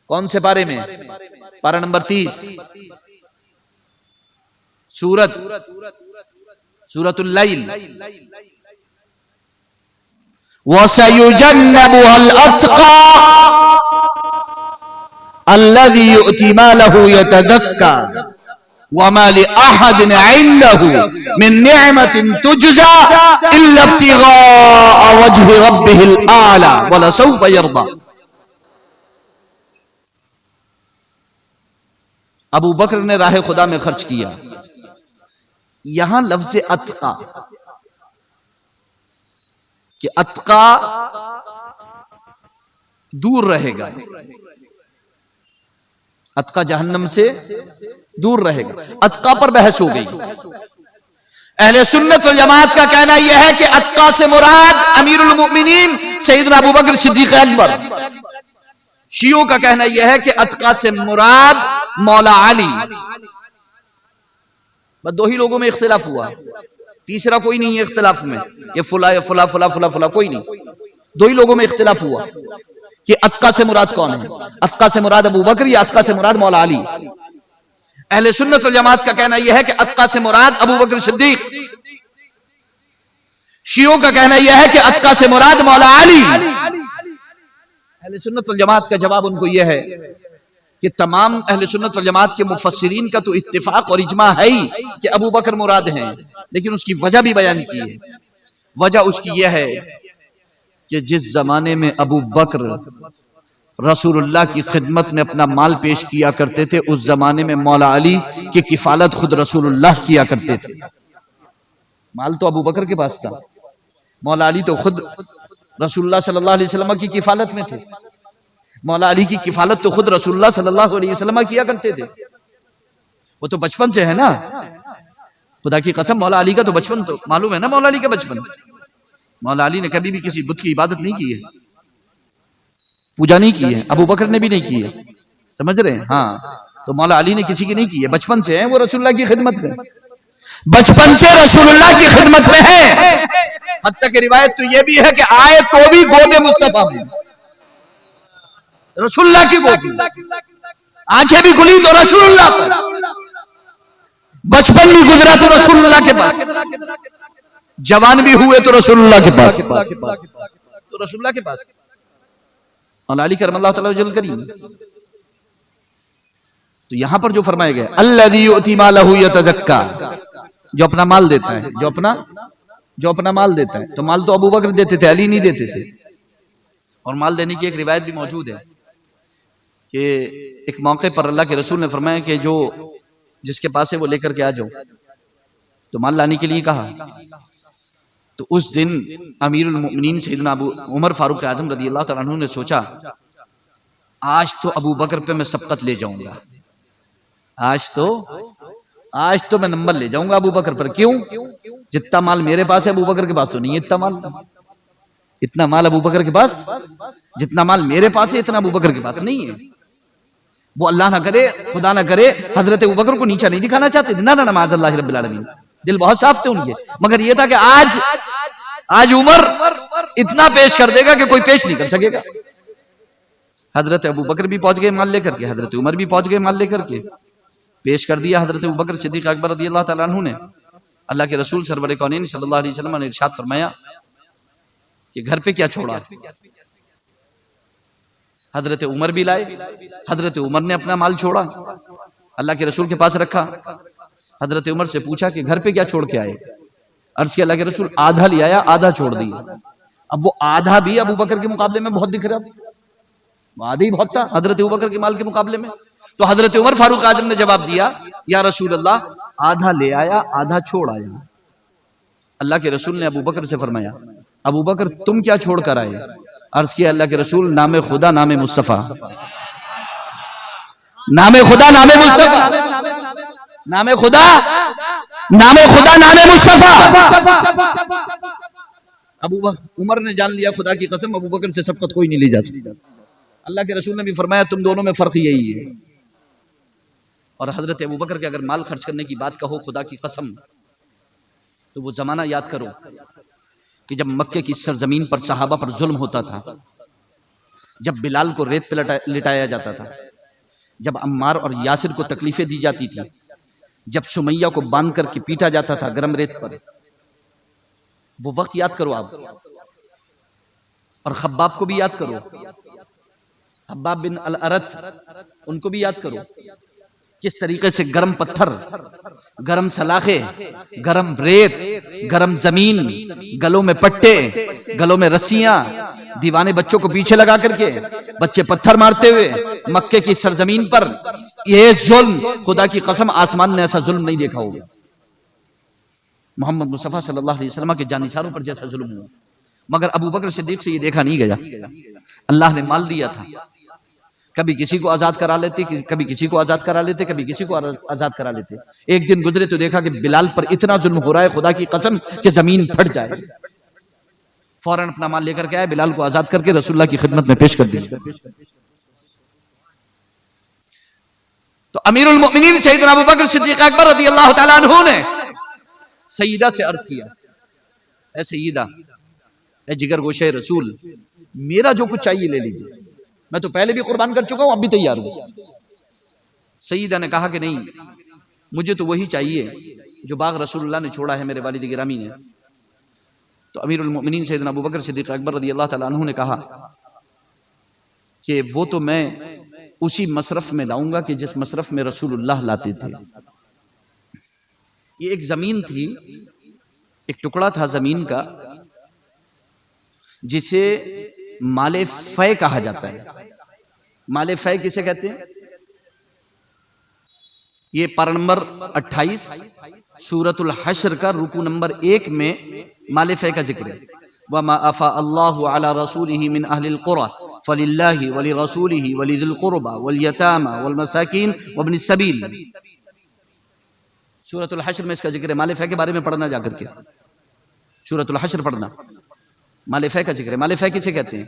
کون سے پارے میں؟ پارہ نمبر 30 سورۃ اللیل. وَسَيُجَنَّبُهَا الْأَتْقَى الَّذِي يُؤْتِي مَالَهُ يَتَزَكَّى وَمَا لِأَحَدٍ عِندَهُ مِن نِّعْمَةٍ تُجْزَى إِلَّا ابْتِغَاءَ وَجْهِ رَبِّهِ الْأَعْلَى وَلَسَوْفَ يَرْضَى. ابو بکر نے راہ خدا میں خرچ کیا. یہاں لفظ اتقا کہ اتقا دور رہے گا، اتقا جہنم سے دور رہے گا. اتقا پر بحث ہو گئی. اہل سنت والجماعت کا کہنا یہ ہے کہ اتقا سے مراد امیر المؤمنین سیدنا ابو بکر صدیق اکبر. شیعوں کا کہنا یہ ہے کہ اتقا سے مراد مولا علی. بس دو ہی لوگوں میں اختلاف ہوا، تیسرا کوئی نہیں ہے اختلاف میں، یہ فلا یا فلا فلا فلا فلا کوئی نہیں. دو ہی لوگوں میں اختلاف ہوا کہ اتقا سے مراد کون ہے، اتقا سے مراد ابو بکر یا اتقا سے مراد مولا علی۔ اہل سنت والجماعت کا کہنا یہ ہے کہ اتقا سے مراد ابو بکر صدیق، شیعوں کا کہنا یہ ہے کہ اتقا سے مراد مولا علی۔ اہل سنت والجماعت کا جواب ان کو یہ ہے کہ تمام اہل سنت والجماعت کے مفسرین کا تو اتفاق اور اجماع ہے ہی کہ ابو بکر مراد ہیں، لیکن اس کی وجہ بھی بیان کی ہے۔ وجہ اس کی یہ ہے کہ جس زمانے میں ابو بکر رسول اللہ کی خدمت میں اپنا مال پیش کیا کرتے تھے، اس زمانے میں مولا علی کی کفالت خود رسول اللہ کیا کرتے تھے۔ مال تو ابو بکر کے پاس تھا، مولا علی تو خود رسول اللہ صلی اللہ علیہ وسلم کی کفالت میں تھے۔ مولا علی کی کفالت تو خود رسول اللہ صلی اللہ علیہ وسلم کیا کرتے تھے، وہ تو بچپن سے ہے نا، خدا کی قسم مولا علی کا تو بچپن تو معلوم ہے نا، مولا علی کا بچپن، مولا علی نے کبھی بھی کسی بت کی عبادت نہیں کی ہے، پوجا نہیں کی ہے، ابو بکر نے بھی نہیں کی ہے، سمجھ رہے ہیں؟ ہاں، تو مولا علی نے کسی کی نہیں کی ہے، بچپن سے ہیں وہ رسول اللہ کی خدمت میں، بچپن سے رسول اللہ کی خدمت میں ہیں۔ حتیٰ کہ روایت تو یہ بھی ہے کہ آئے تو بھی گود مصطفیٰ میں، رسول اللہ کی گود میں، آنکھیں بھی کھلی تو رسول اللہ پر، بچپن بھی گزرا تو رسول اللہ کے پاس، جوان بھی ہوئے تو رسول اللہ کے پاس، تو رسول اللہ کے پاس مولا علی کرم اللہ تعالی وجل کریم۔ تو یہاں پر جو فرمایا گیا الذی یؤتی مالہ یتزکا، جو اپنا مال دیتا ہے، جو اپنا مال دیتا ہے، تو مال تو ابو بکر دیتے تھے، علی نہیں دیتے تھے۔ اور مال دینے کی ایک روایت بھی موجود ہے کہ ایک موقع پر اللہ کے رسول نے فرمایا کہ جو جس کے پاس ہے وہ لے کر کے آ جاؤ، تو مال لانے کے لیے کہا۔ تو اس دن امیر المؤمنین سیدنا ابو عمر فاروق اعظم رضی اللہ تعالیٰ عنہ نے سوچا آج تو ابو بکر پہ میں سبقت لے جاؤں گا، آج تو میں نمبر لے جاؤں گا ابو بکر پر۔ کیوں؟ جتنا مال میرے پاس ہے ابو بکر کے پاس تو نہیں ہے اتنا مال ابو بکر کے پاس، جتنا مال میرے پاس ہے اتنا ابو بکر کے پاس نہیں ہے۔ وہ اللہ نہ کرے، خدا نہ کرے، حضرت ابو بکر کو نیچا نہیں دکھانا چاہتے تھے، نہ معاذ اللہ رب العالمین، دل بہت صاف تھے ان کے، مگر یہ تھا کہ آج عمر اتنا پیش کر دے گا کہ کوئی پیش نہیں کر سکے گا۔ حضرت ابو بکر بھی پہنچ گئے مال لے کر کے، حضرت عمر بھی پہنچ گئے مال لے کر کے، پیش کر دیا حضرت ابو بکر صدیق اکبر رضی اللہ تعالیٰ عنہ نے۔ اللہ کے رسول سرور کونین صلی اللہ علیہ وسلم نے ارشاد فرمایا کہ گھر پہ کیا چھوڑا؟ حضرت عمر بھی لائے، حضرت عمر نے اپنا مال چھوڑا، اللہ کے رسول کے پاس رکھا۔ حضرت عمر سے پوچھا کہ گھر پہ کیا چھوڑ کے آئے؟ عرض کیا اللہ کے رسول آدھا لے آیا، آدھا چھوڑ دیا۔ اب وہ آدھا بھی ابو بکر کے مقابلے میں بہت دکھ رہا، وہ آدھا ہی بہت تھا حضرت ابو بکر کے مال کے مقابلے میں۔ تو حضرت عمر فاروق اعظم نے جواب دیا یا رسول اللہ آدھا لے آیا، آدھا چھوڑ آیا۔ اللہ کے رسول نے ابو بکر سے فرمایا ابو بکر تم کیا چھوڑ کر آئے؟ عرض کیا اللہ کے رسول نام خدا نام مصطفیٰ، نام خدا نام مصطفیٰ، نام خدا نام مصطفیٰ۔ عمر نے جان لیا خدا کی قسم ابو بکر سے سبقت کوئی نہیں لی جا سکتا۔ اللہ کے رسول نے بھی فرمایا تم دونوں میں فرق یہی ہے۔ اور حضرت ابو بکر کے اگر مال خرچ کرنے کی بات کہو خدا کی قسم تو وہ زمانہ یاد کرو کہ جب مکے کی سرزمین پر صحابہ پر ظلم ہوتا تھا، جب بلال کو ریت پہ لٹایا جاتا تھا، جب عمار اور یاسر کو تکلیفیں دی جاتی تھی، جب سمیہ کو باندھ کر کے پیٹا جاتا تھا گرم ریت پر، وہ وقت یاد کرو آپ، اور خباب کو بھی یاد کرو، خباب بن الارت ان کو بھی یاد کرو، کس طریقے سے گرم پتھر، گرم سلاخے، گرم ریت، گرم زمین، گلوں میں پٹے، گلوں میں رسیاں، دیوانے بچوں کو پیچھے لگا کر کے بچے پتھر مارتے ہوئے مکے کی سرزمین پر، یہ ظلم خدا کی قسم آسمان نے ایسا ظلم نہیں دیکھا ہوگا، محمد مصطفیٰ صلی اللہ علیہ وسلم کے جانثاروں پر جیسا ظلم ہوا۔ مگر ابو بکر صدیق سے یہ دیکھا نہیں گیا، اللہ نے مال دیا تھا، کبھی کسی کو آزاد کرا لیتے، کبھی کسی کو آزاد کرا لیتے، کبھی کسی کو آزاد کرا لیتے۔ ایک دن گزرے تو دیکھا کہ بلال پر اتنا ظلم ہو رہا ہے خدا کی قسم کہ زمین پھٹ جائے، فوراً اپنا مال لے کر کے آئے، بلال کو آزاد کر کے رسول اللہ کی خدمت میں پیش کر دیا۔ تو امیر المؤمنین سیدنا ابو بکر صدیق اکبر رضی اللہ تعالیٰ عنہ نے سیدہ سے عرض کیا اے سیدہ اے جگر گوشے رسول میرا جو کچھ چاہیے لے لیجیے، میں تو پہلے بھی قربان کر چکا ہوں، اب بھی تیار ہوں۔ سیدہ نے کہا کہ نہیں، مجھے تو وہی چاہیے جو باغ رسول اللہ نے چھوڑا ہے میرے والد گرامی نے۔ تو امیر المؤمنین سیدنا ابوبکر صدیق اکبر رضی اللہ تعالیٰ عنہ نے کہا کہ وہ تو میں اسی مصرف میں لاؤں گا کہ جس مصرف میں رسول اللہ لاتے تھے۔ یہ ایک زمین تھی، ایک ٹکڑا تھا زمین کا جسے مال فے کہا جاتا ہے۔ مال فے کسے کہتے ہیں؟ یہ پارہ نمبر 28 سورۃ الحشر کا رکوع نمبر 1 میں مال فے کا ذکر ہے۔ وَمَا أَفَاءَ اللَّهُ عَلَى رَسُولِهِ مِنْ أَهْلِ الْقُرَى فَلِلَّهِ وَلِرَسُولِهِ وَلِذِي الْقُرْبَى وَالْيَتَامَى وَالْمَسَاكِينِ وَابْنِ السَّبِيلِ۔ سورۃ الحشر میں اس کا ذکر ہے۔ مال فے کے بارے میں پڑھنا جا کر کے، سورۃ الحشر پڑھنا، مال فے کا ذکر ہے۔ مال فے کسے کہتے ہیں؟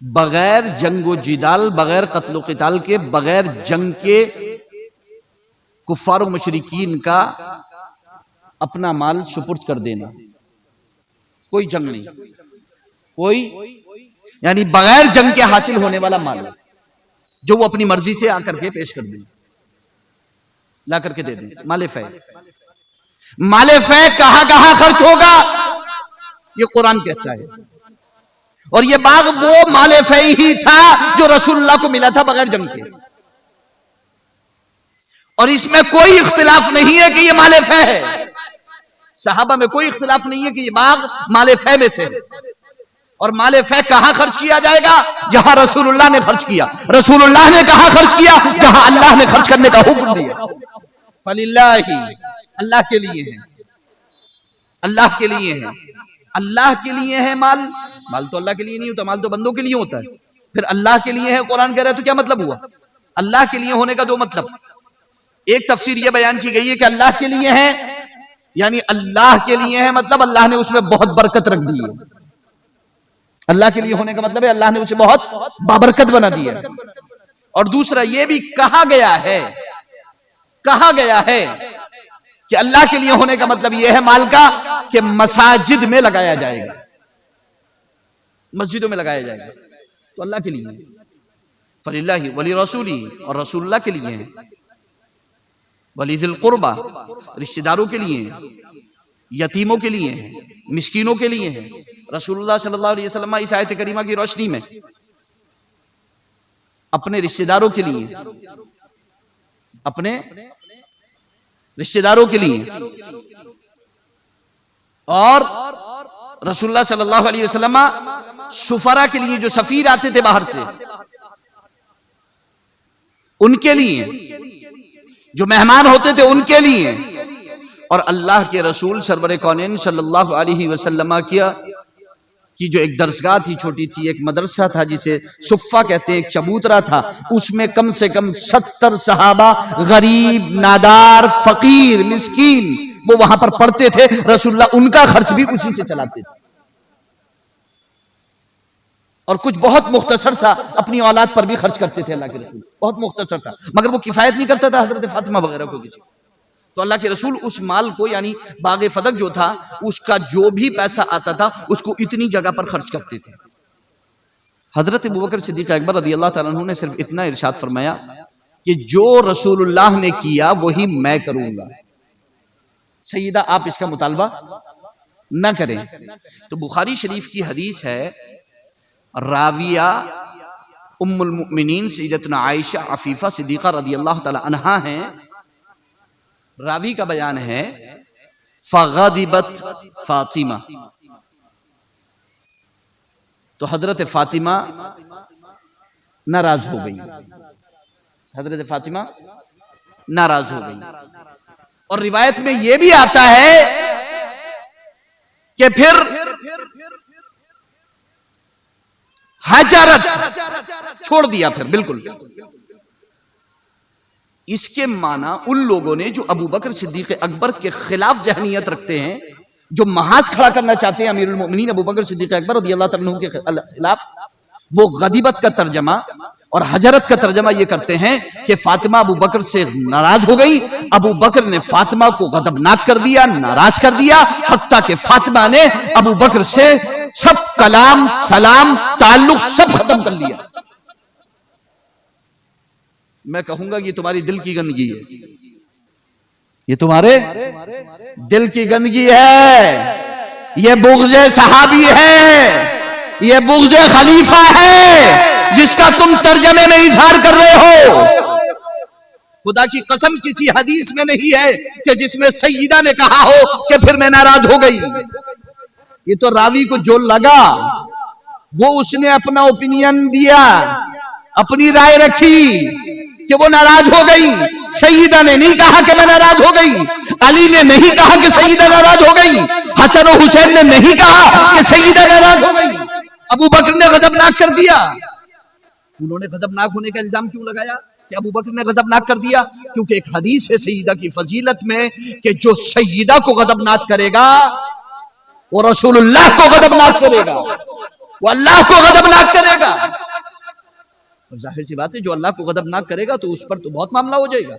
بغیر جنگ و جدال، بغیر قتل و قتال کے، بغیر جنگ کے کفار و مشرکین کا اپنا مال سپرد کر دینا، کوئی جنگ نہیں، کوئی یعنی بغیر جنگ کے حاصل ہونے والا مال جو وہ اپنی مرضی سے آ کر کے پیش کر دیں، لا کر کے دے دیں، مال فے۔ مال فے کہاں کہاں خرچ ہوگا یہ قرآن کہتا ہے، اور یہ باغ وہ مال فے ہی تھا جو رسول اللہ کو ملا تھا بغیر جنگ کے، اور اس میں کوئی اختلاف نہیں ہے کہ یہ مال فے ہے۔ صحابہ میں کوئی اختلاف نہیں ہے کہ یہ باغ مال فے میں سے ہے، اور مال فے کہاں خرچ کیا جائے گا؟ جہاں رسول اللہ نے خرچ کیا۔ رسول اللہ نے کہاں خرچ کیا؟ جہاں اللہ نے خرچ کرنے کا حکم دیا۔ فللہ، اللہ کے لیے ہے، اللہ کے لیے ہے، اللہ کے لیے ہے مال۔ مال تو اللہ کے لیے نہیں ہوتا، مال تو بندوں کے لیے ہوتا ہے۔ پھر اللہ کے لیے ہے قرآن کہہ رہا ہے تو کیا مطلب ہوا؟ اللہ کے لیے ہونے کا دو مطلب، ایک تفسیر یہ بیان کی گئی ہے کہ اللہ کے لیے ہے یعنی اللہ کے لیے ہے مطلب اللہ نے اس میں بہت برکت رکھ دی ہے۔ اللہ کے لیے ہونے کا مطلب ہے اللہ نے اسے بہت بابرکت بنا دی ہے۔ اور دوسرا یہ بھی کہا گیا ہے کہ اللہ کے لیے ہونے کا مطلب یہ ہے مال کا کہ مساجد میں لگایا جائے گا، مسجدوں میں لگایا جائے گا، تو اللہ کے لیے ہے۔ فللہ وَلِرَسُولِهِ، اور رسول اللہ کے لیے ہے۔ وَلِذِي الْقُرْبَى، رشتہ داروں کے لیے ہے، یتیموں کے لیے ہے، مسکینوں کے لیے ہے۔ رسول اللہ صلی اللہ علیہ وسلم اس آیت کریمہ کی روشنی میں اپنے رشتہ داروں کے لیے، اپنے رشتہ داروں کے لیے، اور رسول اللہ صلی اللہ علیہ وسلم سفرا کے لیے، جو سفیر آتے تھے باہر سے ان کے لیے، جو مہمان ہوتے تھے ان کے لیے، اور اللہ کے رسول سرور کونین صلی اللہ علیہ وسلم کی جو ایک درسگاہ تھی، چھوٹی تھی، ایک مدرسہ تھا جسے صفہ کہتے ہیں، ایک چبوترا تھا، اس میں کم سے کم 70 صحابہ، غریب، نادار، فقیر، مسکین، وہ وہاں پر پڑھتے تھے۔ رسول اللہ ان کا خرچ بھی اسی سے چلاتے تھے، اور کچھ بہت مختصر سا اپنی اولاد پر بھی خرچ کرتے تھے اللہ کے رسول، بہت مختصر تھا، مگر وہ کفایت نہیں کرتا تھا حضرت فاطمہ وغیرہ کو کسی۔ تو اللہ کے رسول اس مال کو، یعنی باغ فدق جو تھا، اس کا جو بھی پیسہ آتا تھا اس کو اتنی جگہ پر خرچ کرتے تھے۔ حضرت ابوبکر صدیق اکبر رضی اللہ تعالیٰ عنہ نے صرف اتنا ارشاد فرمایا کہ جو رسول اللہ نے کیا وہی میں کروں گا، سیدہ آپ اس کا مطالبہ نہ کریں۔ تو بخاری شریف کی حدیث ہے، راویہ ام المؤمنین سیدتنا عائشہ عفیفہ صدیقہ رضی اللہ تعالی عنہا ہیں، راوی کا بیان ہے، فغضبت فاطمہ، تو حضرت فاطمہ ناراض ہو گئی، حضرت فاطمہ ناراض ہو گئی۔ اور روایت میں یہ بھی آتا ہے کہ پھر ہجرت، چھوڑ دیا پھر بالکل۔ اس کے معنی ان لوگوں نے جو ابو بکر صدیق اکبر کے خلاف ذہنیت رکھتے ہیں، جو محاذ کھڑا کرنا چاہتے ہیں امیر المؤمنین ابو بکر صدیق اکبر رضی اللہ تعالیٰ عنہ کے خلاف، وہ غضبت کا ترجمہ اور حجرت کا ترجمہ یہ کرتے ہیں کہ فاطمہ ابو بکر سے ناراض ہو گئی، ابو بکر نے فاطمہ کو غضبناک کر دیا، ناراض کر دیا، حتیٰ کہ فاطمہ نے ابو بکر سے سب کلام، سلام، تعلق سب ختم کر لیا۔ میں کہوں گا یہ تمہاری دل کی گندگی ہے، یہ تمہارے دل کی گندگی ہے، یہ بغض صحابی ہے، یہ بغض خلیفہ ہے جس کا تم ترجمے میں اظہار کر رہے ہو۔ خدا کی قسم کسی حدیث میں نہیں ہے کہ جس میں سیدہ نے کہا ہو کہ پھر میں ناراض ہو گئی۔ یہ تو راوی کو جو لگا وہ اس نے اپنا اوپینین دیا، اپنی رائے رکھی کہ وہ ناراض ہو گئی۔ سیدہ نے نہیں کہا کہ میں ناراض ہو گئی، علی نے نہیں کہا کہ سیدہ ناراض ہو گئی، حسن و حسین نے نہیں کہا کہ سیدہ ناراض ہو گئی۔ ابو بکر نے غضبناک کر دیا۔ انہوں نے غضبناک ہونے کا الزام کیوں لگایا کہ ابو بکر نے غضبناک کر دیا؟ کیونکہ ایک حدیث ہے سیدہ کی فضیلت میں کہ جو سیدہ کو غضبناک کرے گا وہ رسول اللہ کو غضبناک کرے گا، وہ اللہ کو غضبناک کرے گا۔ اور ظاہر سی بات ہے جو اللہ کو غضبناک کرے گا تو اس پر تو بہت معاملہ ہو جائے گا۔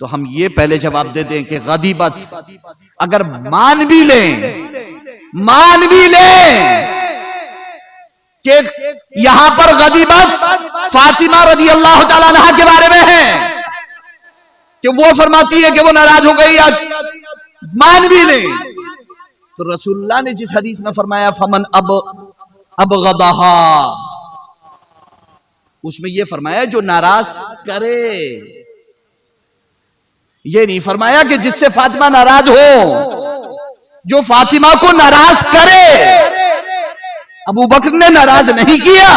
تو ہم یہ پہلے جواب دے دیں کہ غضبت اگر مان بھی لیں کہ یہاں پر غضبت فاطمہ رضی اللہ تعالیٰ عنہا کے بارے میں ہے کہ وہ فرماتی ہے کہ وہ ناراض ہو گئی، مان بھی لیں تو رسول اللہ نے جس حدیث میں فرمایا فمن ابغضھا، اس میں یہ فرمایا جو ناراض کرے، یہ نہیں فرمایا کہ جس سے فاطمہ ناراض ہو، جو فاطمہ کو ناراض کرے۔ ابو بکر نے ناراض نہیں کیا۔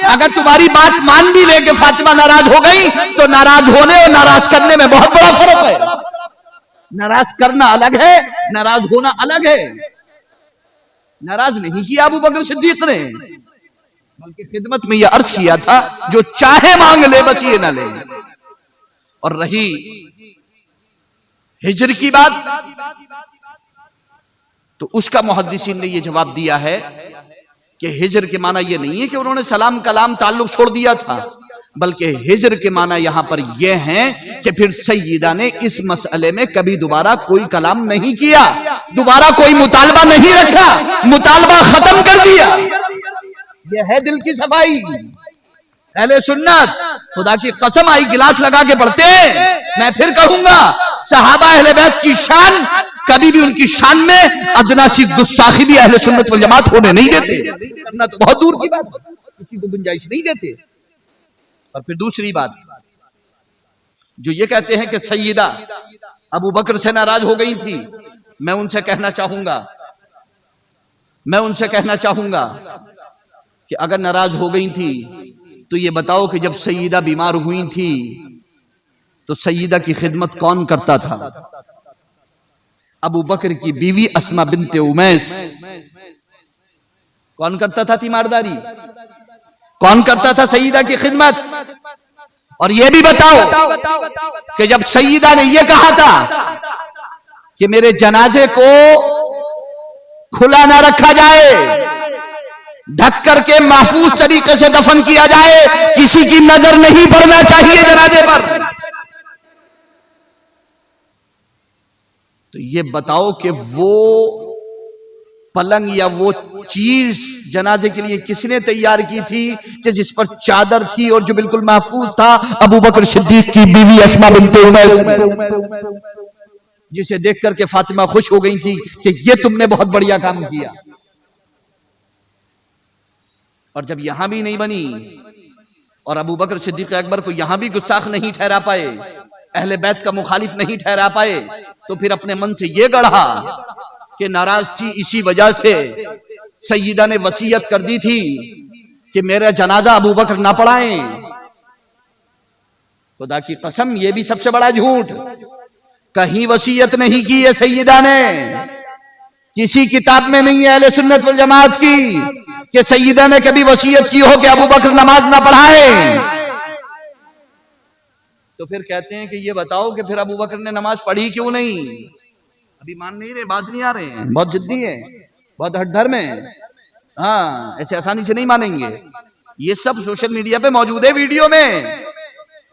اگر تمہاری بات مان بھی لے کہ فاطمہ ناراض ہو گئی تو ناراض ہونے اور ناراض کرنے میں بہت بڑا فرق ہے۔ ناراض کرنا الگ ہے، ناراض ہونا الگ ہے۔ ناراض نہیں کیا ابو بکر صدیق نے، بلکہ خدمت میں یہ عرض کیا تھا جو چاہے مانگ لے بس یہ نہ لے۔ اور رہی ہجر کی بات تو اس کا محدثین نے یہ جواب دیا ہے کہ ہجر کے معنی یہ نہیں ہے کہ انہوں نے سلام کلام تعلق چھوڑ دیا تھا، بلکہ ہجر کے معنی یہاں پر یہ ہیں کہ پھر سیدہ نے اس مسئلے میں کبھی دوبارہ کوئی کلام نہیں کیا، دوبارہ کوئی مطالبہ نہیں رکھا، مطالبہ ختم کر دیا۔ یہ ہے دل کی صفائی۔ اہل سنت خدا کی قسم آئی گلاس لگا کے پڑھتے ہیں۔ میں پھر کہوں گا صحابہ اہل بیت کی شان کبھی بھی ان کی شان میں ادنا سی گستاخی بھی اہل سنت والجماعت ہونے نہیں دیتے، کرنا تو بہت دور کی بات ہے، کسی کو گنجائش نہیں دیتے۔ اور پھر دوسری بات جو یہ کہتے ہیں کہ سیدہ ابو بکر سے ناراض ہو گئی تھی، میں ان سے کہنا چاہوں گا کہ اگر ناراض ہو گئی تھی تو یہ بتاؤ کہ جب سیدہ بیمار ہوئی تھی تو سیدہ کی خدمت کون کرتا تھا؟ ابو بکر کی بیوی اسما بنت امیس۔ کون کرتا تھا تیمارداری؟ کون کرتا تھا سیدہ کی خدمت؟ اور یہ بھی بتاؤ کہ جب سیدہ نے یہ کہا تھا کہ میرے جنازے کو کھلا نہ رکھا جائے، ڈھک کر کے محفوظ طریقے سے دفن کیا جائے، کسی کی نظر نہیں پڑنا چاہیے جنازے پر، تو یہ بتاؤ کہ وہ پلنگ یا وہ چیز جنازے کے لیے کس نے تیار کی تھی کہ جس پر چادر تھی اور جو بالکل محفوظ تھا؟ ابو بکر صدیق کی بیوی اسما بنت امیس، جسے دیکھ کر کے فاطمہ خوش ہو گئی تھی کہ یہ تم نے بہت بڑھیا کام کیا۔ اور جب یہاں بھی نہیں بنی اور ابو بکر صدیق اکبر کو یہاں بھی گستاخ نہیں ٹھہرا پائے، اہل بیت کا مخالف نہیں ٹھہرا پائے، تو پھر اپنے من سے یہ گڑھا کہ ناراض تھی اسی وجہ سے سیدہ نے وصیت کر دی تھی کہ میرا جنازہ ابو بکر نہ پڑھائیں۔ خدا کی قسم یہ بھی سب سے بڑا جھوٹ، کہیں وصیت نہیں کی ہے سیدہ نے، کسی کتاب میں نہیں ہے اہل سنت والجماعت کی کہ سیدہ نے کبھی وصیت کی ہو کہ ابو بکر نماز نہ پڑھائیں۔ تو پھر کہتے ہیں کہ یہ بتاؤ کہ پھر ابو بکر نے نماز پڑھی کیوں نہیں؟ ابھی مان نہیں رہے، باز نہیں آ رہے ہیں، بہت جدی ہے، بہت ہٹ دھرم ہے، ہاں ایسے آسانی سے نہیں مانیں گے۔ یہ سب سوشل میڈیا پہ موجود ہے ویڈیو میں.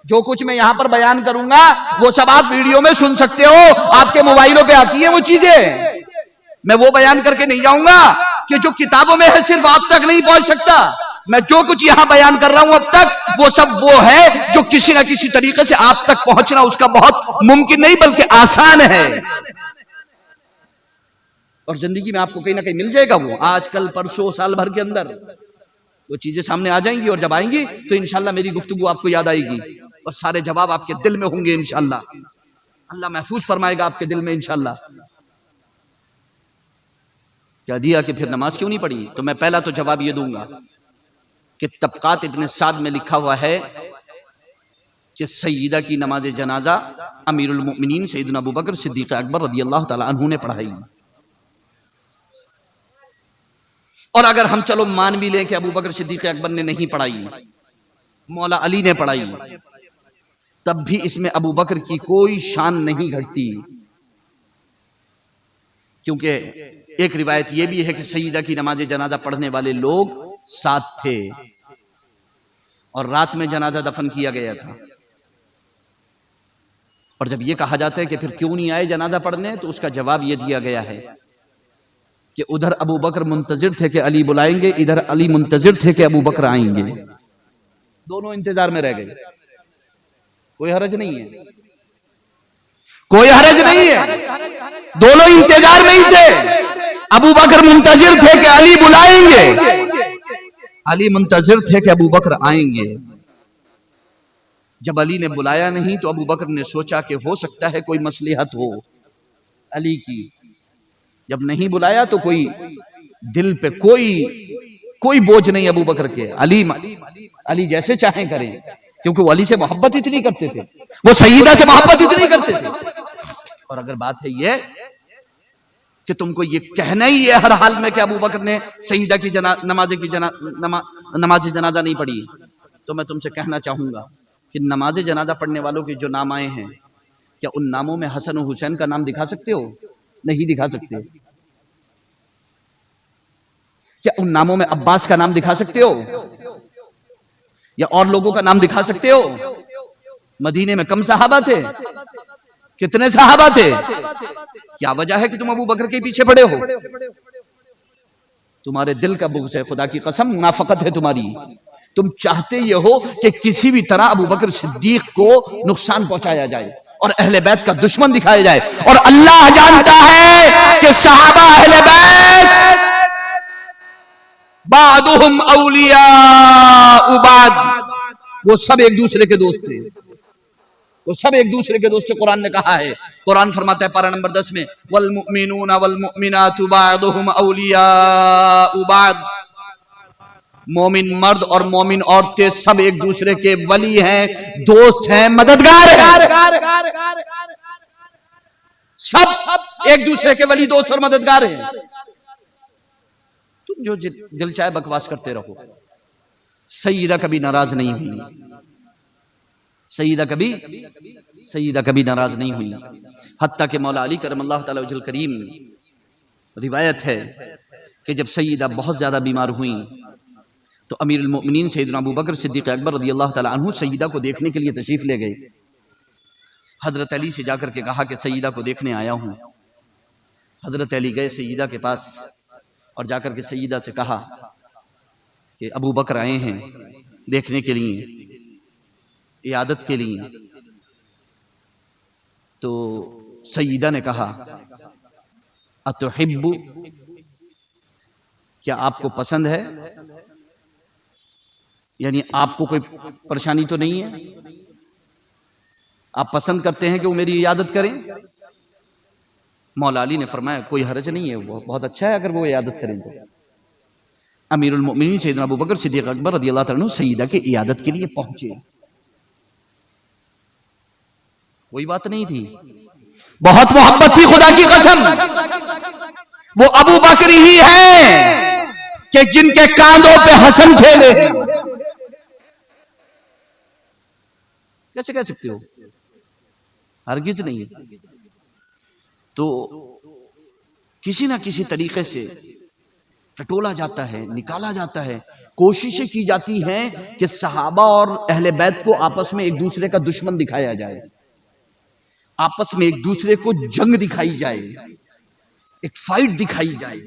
جو کچھ میں یہاں پر بیان کروں گا وہ سب آپ ویڈیو میں سن سکتے ہو, آپ کے موبائلوں پہ آتی ہیں وہ چیزیں. میں وہ بیان کر کے نہیں جاؤں گا کہ جو کتابوں میں ہے صرف آپ تک نہیں پہنچ سکتا. میں جو کچھ یہاں بیان کر رہا ہوں اب تک وہ سب وہ ہے جو کسی نہ کسی طریقے سے آپ تک پہنچنا اس کا بہت ممکن نہیں بلکہ آسان ہے. اور زندگی میں آپ کو کہیں نہ کہیں مل جائے گا وہ, آج کل پرسوں سال بھر کے اندر وہ چیزیں سامنے آ جائیں گی, اور جب آئیں گی تو انشاءاللہ میری گفتگو آپ کو یاد آئے گی اور سارے جواب آپ کے دل میں ہوں گے انشاءاللہ. اللہ محفوظ فرمائے گا آپ کے دل میں انشاءاللہ. کیا دیا کہ پھر نماز کیوں نہیں پڑھی؟ تو میں پہلا تو جواب یہ دوں گا کہ طبقات ابن سعد میں لکھا ہوا ہے کہ سیدہ کی نماز جنازہ امیر المؤمنین سیدنا ابو بکر صدیق اکبر رضی اللہ تعالی عنہ نے پڑھائی. اور اگر ہم چلو مان بھی لیں کہ ابو بکر صدیق اکبر نے نہیں پڑھائی, مولا علی نے پڑھائی, تب بھی اس میں ابو بکر کی کوئی شان نہیں گھٹتی, کیونکہ ایک روایت یہ بھی ہے کہ سیدہ کی نماز جنازہ پڑھنے والے لوگ 7 تھے اور رات میں جنازہ دفن کیا گیا تھا. اور جب یہ کہا جاتا ہے کہ پھر کیوں نہیں آئے جنازہ پڑھنے, تو اس کا جواب یہ دیا گیا ہے کہ ادھر ابو بکر منتظر تھے کہ علی بلائیں گے, ادھر علی منتظر تھے کہ ابو بکر آئیں گے, دونوں انتظار میں رہ گئے. کوئی حرج نہیں ہے, کوئی حرج نہیں ہے, دونوں انتظار میں ہی تھے. ابو بکر منتظر تھے کہ علی بلائیں گے, علی منتظر تھے کہ ابو بکر آئیں گے. جب علی نے بلایا نہیں تو ابو بکر نے سوچا کہ ہو سکتا ہے کوئی مصلحت ہو علی کی. جب نہیں بلایا تو کوئی دل پہ کوئی بوجھ نہیں ابو بکر کے, علی جیسے چاہیں کریں, کیونکہ وہ علی سے محبت اتنی کرتے تھے, وہ سیدہ سے محبت اتنی کرتے تھے. اور اگر بات ہے یہ کہ تم کو یہ کہنا ہی ہے ہر حال میں کہ ابو بکر نے سیدہ کی نماز جنازہ نہیں پڑھی, تو میں تم سے کہنا چاہوں گا کہ نماز جنازہ پڑھنے والوں کے جو نام آئے ہیں, کیا ان ناموں میں حسن و حسین کا نام دکھا سکتے ہو؟ نہیں دکھا سکتے. کیا ان ناموں میں عباس کا نام دکھا سکتے ہو یا اور لوگوں کا نام دکھا سکتے ہو؟ مدینے میں کم صحابہ تھے, کتنے صحابہ تھے؟ کیا وجہ ہے کہ تم ابو بکر کے پیچھے پڑے ہو؟ تمہارے دل کا بغض ہے, خدا کی قسم منافقت ہے تمہاری. تم چاہتے یہ ہو کہ کسی بھی طرح ابو بکر صدیق کو نقصان پہنچایا جائے اور اہل بیت کا دشمن دکھایا جائے. اور اللہ جانتا ہے کہ صحابہ اہل بیت بعضهم اولیاء بعض, وہ سب ایک دوسرے کے دوست تھے, وہ سب ایک دوسرے کے دوست. قرآن نے کہا ہے, قرآن فرماتا ہے پارہ نمبر 10 میں والمؤمنون والمؤمنات بعضهم اولیاء بعض, مومن مرد اور مومن عورتیں سب ایک دوسرے کے ولی ہیں, دوست ہیں, مددگار ہیں. سب ایک دوسرے کے ولی, دوست اور مددگار ہیں. تم جو دل چاہے بکواس کرتے رہو. سیدہ کبھی ناراض نہیں ہوئی, سیدہ کبھی ناراض نہیں ہوئی. حتیٰ کہ مولا علی کرم اللہ تعالی وجہ الکریم, روایت ہے کہ جب سیدہ بہت زیادہ بیمار ہوئیں تو امیر المؤمنین سیدنا ابو بکر صدیق اکبر رضی اللہ تعالی عنہ سیدہ کو دیکھنے کے لیے تشریف لے گئے. حضرت علی سے جا کر کے کہا کہ سیدہ کو دیکھنے آیا ہوں. حضرت علی گئے سیدہ کے پاس اور جا کر کے سیدہ سے کہا کہ ابو بکر آئے ہیں دیکھنے کے لیے, عیادت کے لیے. تو سیدہ نے کہا اتحب, کیا آپ کو پسند ہے, یعنی آپ کو کوئی پریشانی تو نہیں ہے, آپ پسند کرتے ہیں کہ وہ میری عیادت کریں؟ مولا علی نے فرمایا کوئی حرج نہیں ہے, وہ بہت اچھا ہے اگر وہ عیادت کریں تو. امیر المؤمنین سیدنا ابو بکر صدیق اکبر رضی اللہ تعالیٰ عنہ سیدہ کے عیادت کے لیے پہنچے. کوئی بات نہیں تھی, بہت محبت تھی, خدا کی قسم. وہ ابو بکر ہی ہیں کہ جن کے کاندھوں پہ حسن کھیلے ہیں. کیسے کہہ سکتے ہو؟ ہرگز نہیں. تو کسی نہ کسی طریقے سے ٹٹولا جاتا ہے، نکالا جاتا ہے، کوششیں کی جاتی ہیں کہ صحابہ اور اہل بیت کو آپس میں ایک دوسرے کا دشمن دکھایا جائے، آپس میں ایک دوسرے کو جنگ دکھائی جائے، ایک فائٹ دکھائی جائے،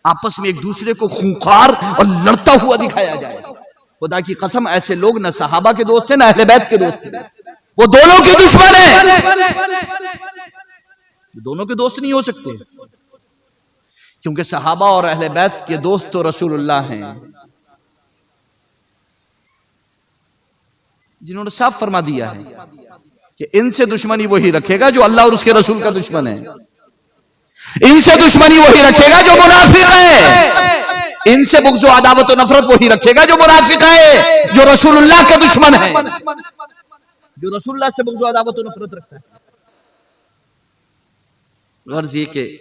آپس میں ایک دوسرے کو خونخوار اور لڑتا ہوا دکھایا جائے۔ خدا کی قسم ایسے لوگ نہ صحابہ کے دوست ہیں نہ اہل بیت کے دوست ہیں، وہ دونوں کے دشمن ہیں، دونوں کے دوست نہیں ہو سکتے، کیونکہ صحابہ اور اہل بیت کے دوست تو رسول اللہ ہیں، جنہوں نے صاف فرما دیا ہے کہ ان سے دشمنی وہی رکھے گا جو اللہ اور اس کے رسول کا دشمن ہے، ان سے دشمنی وہی رکھے گا جو منافق ہے، ان سے بغض و عداوت و نفرت وہی رکھے گا جو منافق ہے، جو رسول اللہ کا دشمن ہے، جو رسول اللہ سے بغض و عداوت و نفرت رکھتا ہے۔ غرض یہ کہ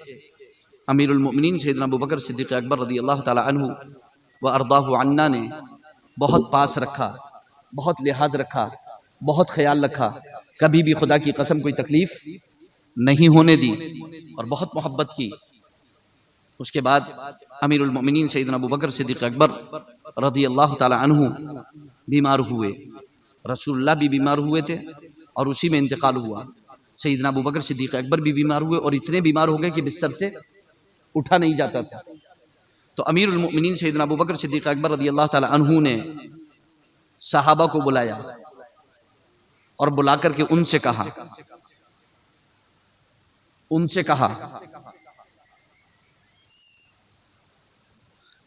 امیر المؤمنین سیدنا ابوبکر صدیق اکبر رضی اللہ تعالی عنہ و ارضاہ عنا نے بہت پاس رکھا، بہت لحاظ رکھا، بہت خیال رکھا، کبھی بھی خدا کی قسم کوئی تکلیف نہیں ہونے دی اور بہت محبت کی۔ اس کے بعد امیر المؤمنین سیدنا ابوبکر صدیق اکبر رضی اللہ تعالی عنہ بیمار ہوئے، رسول اللہ بھی بیمار ہوئے تھے اور اسی میں انتقال ہوا۔ سیدنا ابوبکر صدیق اکبر بھی بیمار ہوئے اور اتنے بیمار ہو گئے کہ بستر سے اٹھا نہیں جاتا تھا۔ تو امیر المؤمنین سیدنا ابوبکر صدیق اکبر رضی اللہ تعالی عنہ نے صحابہ کو بلایا اور بلا کر کے ان سے کہا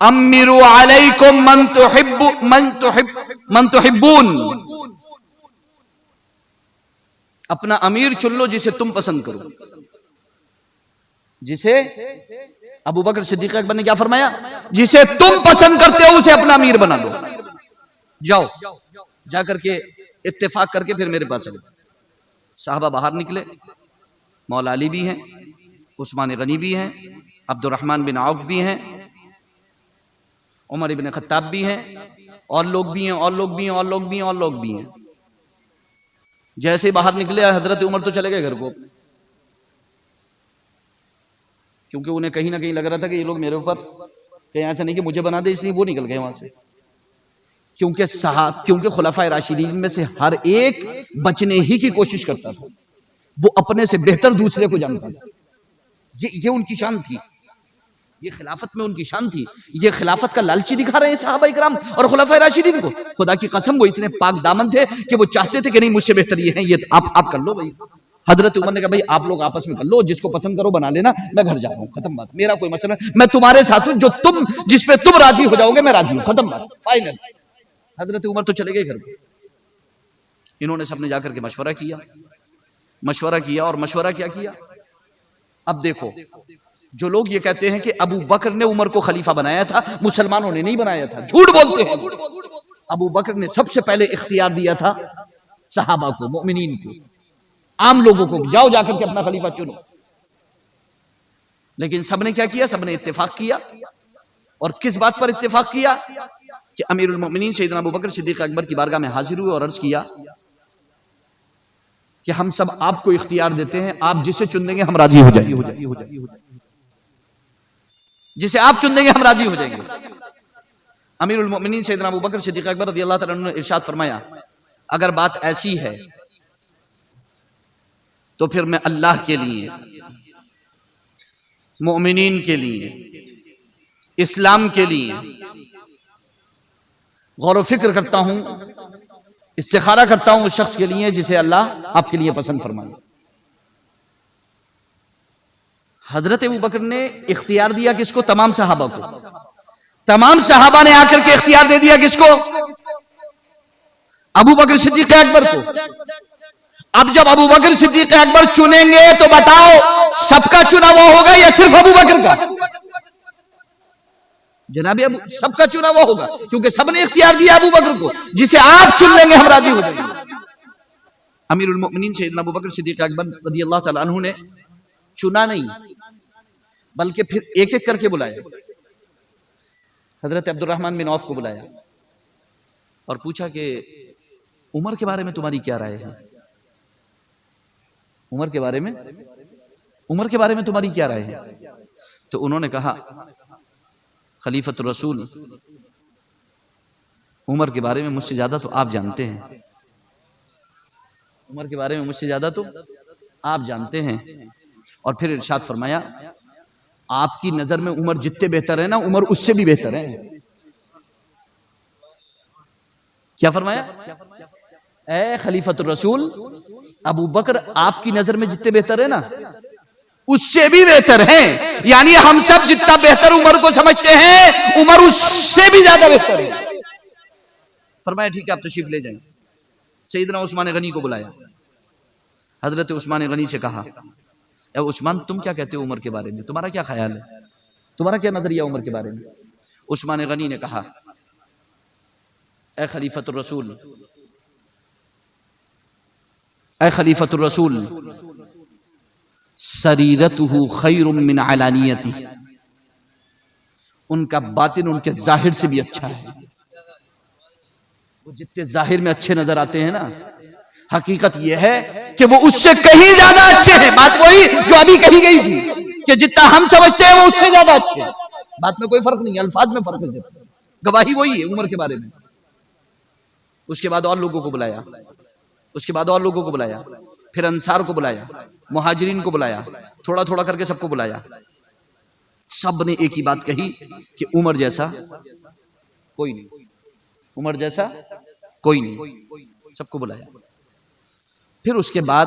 امیروا علیکم من تحبون، اپنا امیر چن لو جسے تم پسند کرو، جسے ابوبکر صدیق اکبر نے کیا فرمایا؟ جسے تم پسند کرتے ہو اسے اپنا امیر بنا لو، جاؤ جا کر کے اتفاق کر کے پھر میرے پاس آئے۔ صحابہ باہر نکلے، مولا علی بھی ہیں، عثمان غنی بھی ہیں، عبد الرحمن بن عوف بھی ہیں، عمر ابن خطاب بھی ہیں، اور لوگ بھی ہیں اور لوگ بھی ہیں اور لوگ بھی ہیں اور لوگ بھی ہیں۔ جیسے ہی باہر نکلے حضرت عمر تو چلے گئے گھر کو، کیونکہ انہیں کہیں نہ کہیں لگ رہا تھا کہ یہ لوگ میرے اوپر کہیں ایسا نہیں کہ مجھے بنا دے، اس لیے وہ نکل گئے وہاں سے، کیونکہ خلفائے راشدین میں سے ہر ایک بچنے ہی کی کوشش کرتا تھا، وہ اپنے سے بہتر دوسرے کو جانتا تھا، یہ ان کی شان تھی، یہ خلافت میں ان کی شان تھی، یہ خلافت کا لالچی دکھا رہے ہیں صحابہ اکرام اور خلفائے راشدین کو۔ خدا کی قسم وہ اتنے پاک دامن تھے کہ وہ چاہتے تھے کہ نہیں مجھ سے بہتر یہ ہیں، یہ آپ کر لو بھائی۔ حضرت عمر نے کہا بھائی آپ لوگ آپس میں کر لو، جس کو پسند کرو بنا لینا، میں گھر جا رہا ہوں، ختم بات، میرا کوئی مسئلہ نہیں، میں تمہارے ساتھ ہوں، جس پہ تم راضی ہو جاؤ گے میں راضی ہوں، ختم بات، فائنل۔ حضرت عمر تو چلے گئے گھر کو، انہوں نے سب نے جا کر کے مشورہ کیا اور مشورہ کیا کیا۔ اب دیکھو جو لوگ یہ کہتے ہیں کہ ابو بکر نے عمر کو خلیفہ بنایا تھا، مسلمانوں نے نہیں بنایا تھا، جھوٹ بولتے ہیں۔ ابو بکر نے سب سے پہلے اختیار دیا تھا صحابہ کو، مومنین کو، عام لوگوں کو، جاؤ جا کر کے اپنا خلیفہ چنو۔ لیکن سب نے کیا کیا؟ سب نے اتفاق کیا، اور کس بات پر اتفاق کیا؟ کہ امیر المؤمنین سیدنا ابوبکر صدیق اکبر کی بارگاہ میں حاضر ہوئے اور عرض کیا کہ ہم سب آپ کو اختیار دیتے ہیں، آپ جسے چن دیں گے ہم راضی ہو جائیں گے، جسے آپ چن دیں گے ہم راضی ہو جائیں گے۔ امیر المؤمنین سیدنا ابوبکر صدیق اکبر رضی اللہ تعالیٰ عنہ نے ارشاد فرمایا اگر بات ایسی ہے تو پھر میں اللہ کے لیے، مومنین کے لیے، اسلام کے لیے غور و فکر کرتا ہوں، استخارہ کرتا ہوں اس شخص کے لیے جسے اللہ آپ کے لیے پسند فرمائے۔ حضرت ابوبکر نے اختیار دیا کس کو؟ تمام صحابہ کو، تمام صحابہ نے آ کر کے اختیار دے دیا کس کو؟ ابوبکر صدیق اکبر کو۔ اب جب ابوبکر صدیق اکبر چنیں گے تو بتاؤ سب کا چنا وہ ہوگا یا صرف ابوبکر کا؟ جناب سب کا چنا وہ ہوگا، کیونکہ سب نے اختیار دیا ابوبکر کو، جسے آپ چن لیں گے ہم راضی ہو جائیں گے۔ امیر المؤمنین سیدنا ابوبکر صدیق اکبر رضی اللہ تعالیٰ عنہ نے چنا نہیں بلکہ پھر ایک ایک کر کے بلایا۔ حضرت عبد الرحمن بن عوف کو بلایا اور پوچھا کہ عمر کے بارے میں تمہاری کیا رائے ہے؟ عمر کے بارے میں تمہاری کیا رائے ہے؟ تو انہوں نے کہا خلیفۃ الرسول عمر کے بارے میں مجھ سے زیادہ تو آپ جانتے ہیں، عمر کے بارے میں مجھ سے زیادہ تو آپ جانتے ہیں. اور پھر ارشاد فرمایا آپ کی نظر میں عمر جتنے بہتر ہے نا، عمر اس سے بھی بہتر ہے. کیا فرمایا؟ اے خلیفۃ الرسول، ابو بکر آپ کی نظر میں جتنے بہتر ہے نا، اس سے بھی بہتر ہیں. یعنی ہم سب جتنا بہتر عمر کو سمجھتے ہیں، عمر اس سے بھی زیادہ بہتر ہے. فرمایا ٹھیک ہے آپ تشریف لے جائیں. سیدنا عثمان غنی کو بلایا. حضرت عثمان غنی سے کہا اے عثمان تم کیا کہتے ہو عمر کے بارے میں، تمہارا کیا خیال ہے، تمہارا کیا نظریہ عمر کے بارے میں؟ عثمان غنی نے کہا اے خلیفۃ الرسول، اے خلیفۃ الرسول، سریرتہ خیر من علانیتہ، ان کا باطن ان کے ظاہر سے بھی اچھا ہے. وہ جتنے ظاہر میں اچھے نظر آتے ہیں نا، حقیقت یہ ہے کہ وہ اس سے کہیں زیادہ اچھے ہیں. بات وہی جو ابھی کہی گئی تھی کہ جتنا ہم سمجھتے ہیں وہ اس سے زیادہ اچھے ہیں. بات میں کوئی فرق نہیں ہے، الفاظ میں فرق ہے، گواہی وہی ہے عمر کے بارے میں. اس کے بعد اور لوگوں کو بلایا، اس کے بعد اور لوگوں کو بلایا، پھر انصار کو بلایا، مہاجرین کو بلایا، تھوڑا تھوڑا کر کے سب کو بلایا. سب نے ایک ہی بات کہی کہ عمر جیسا کوئی نہیں، عمر جیسا کوئی نہیں. سب کو بلایا. پھر اس کے بعد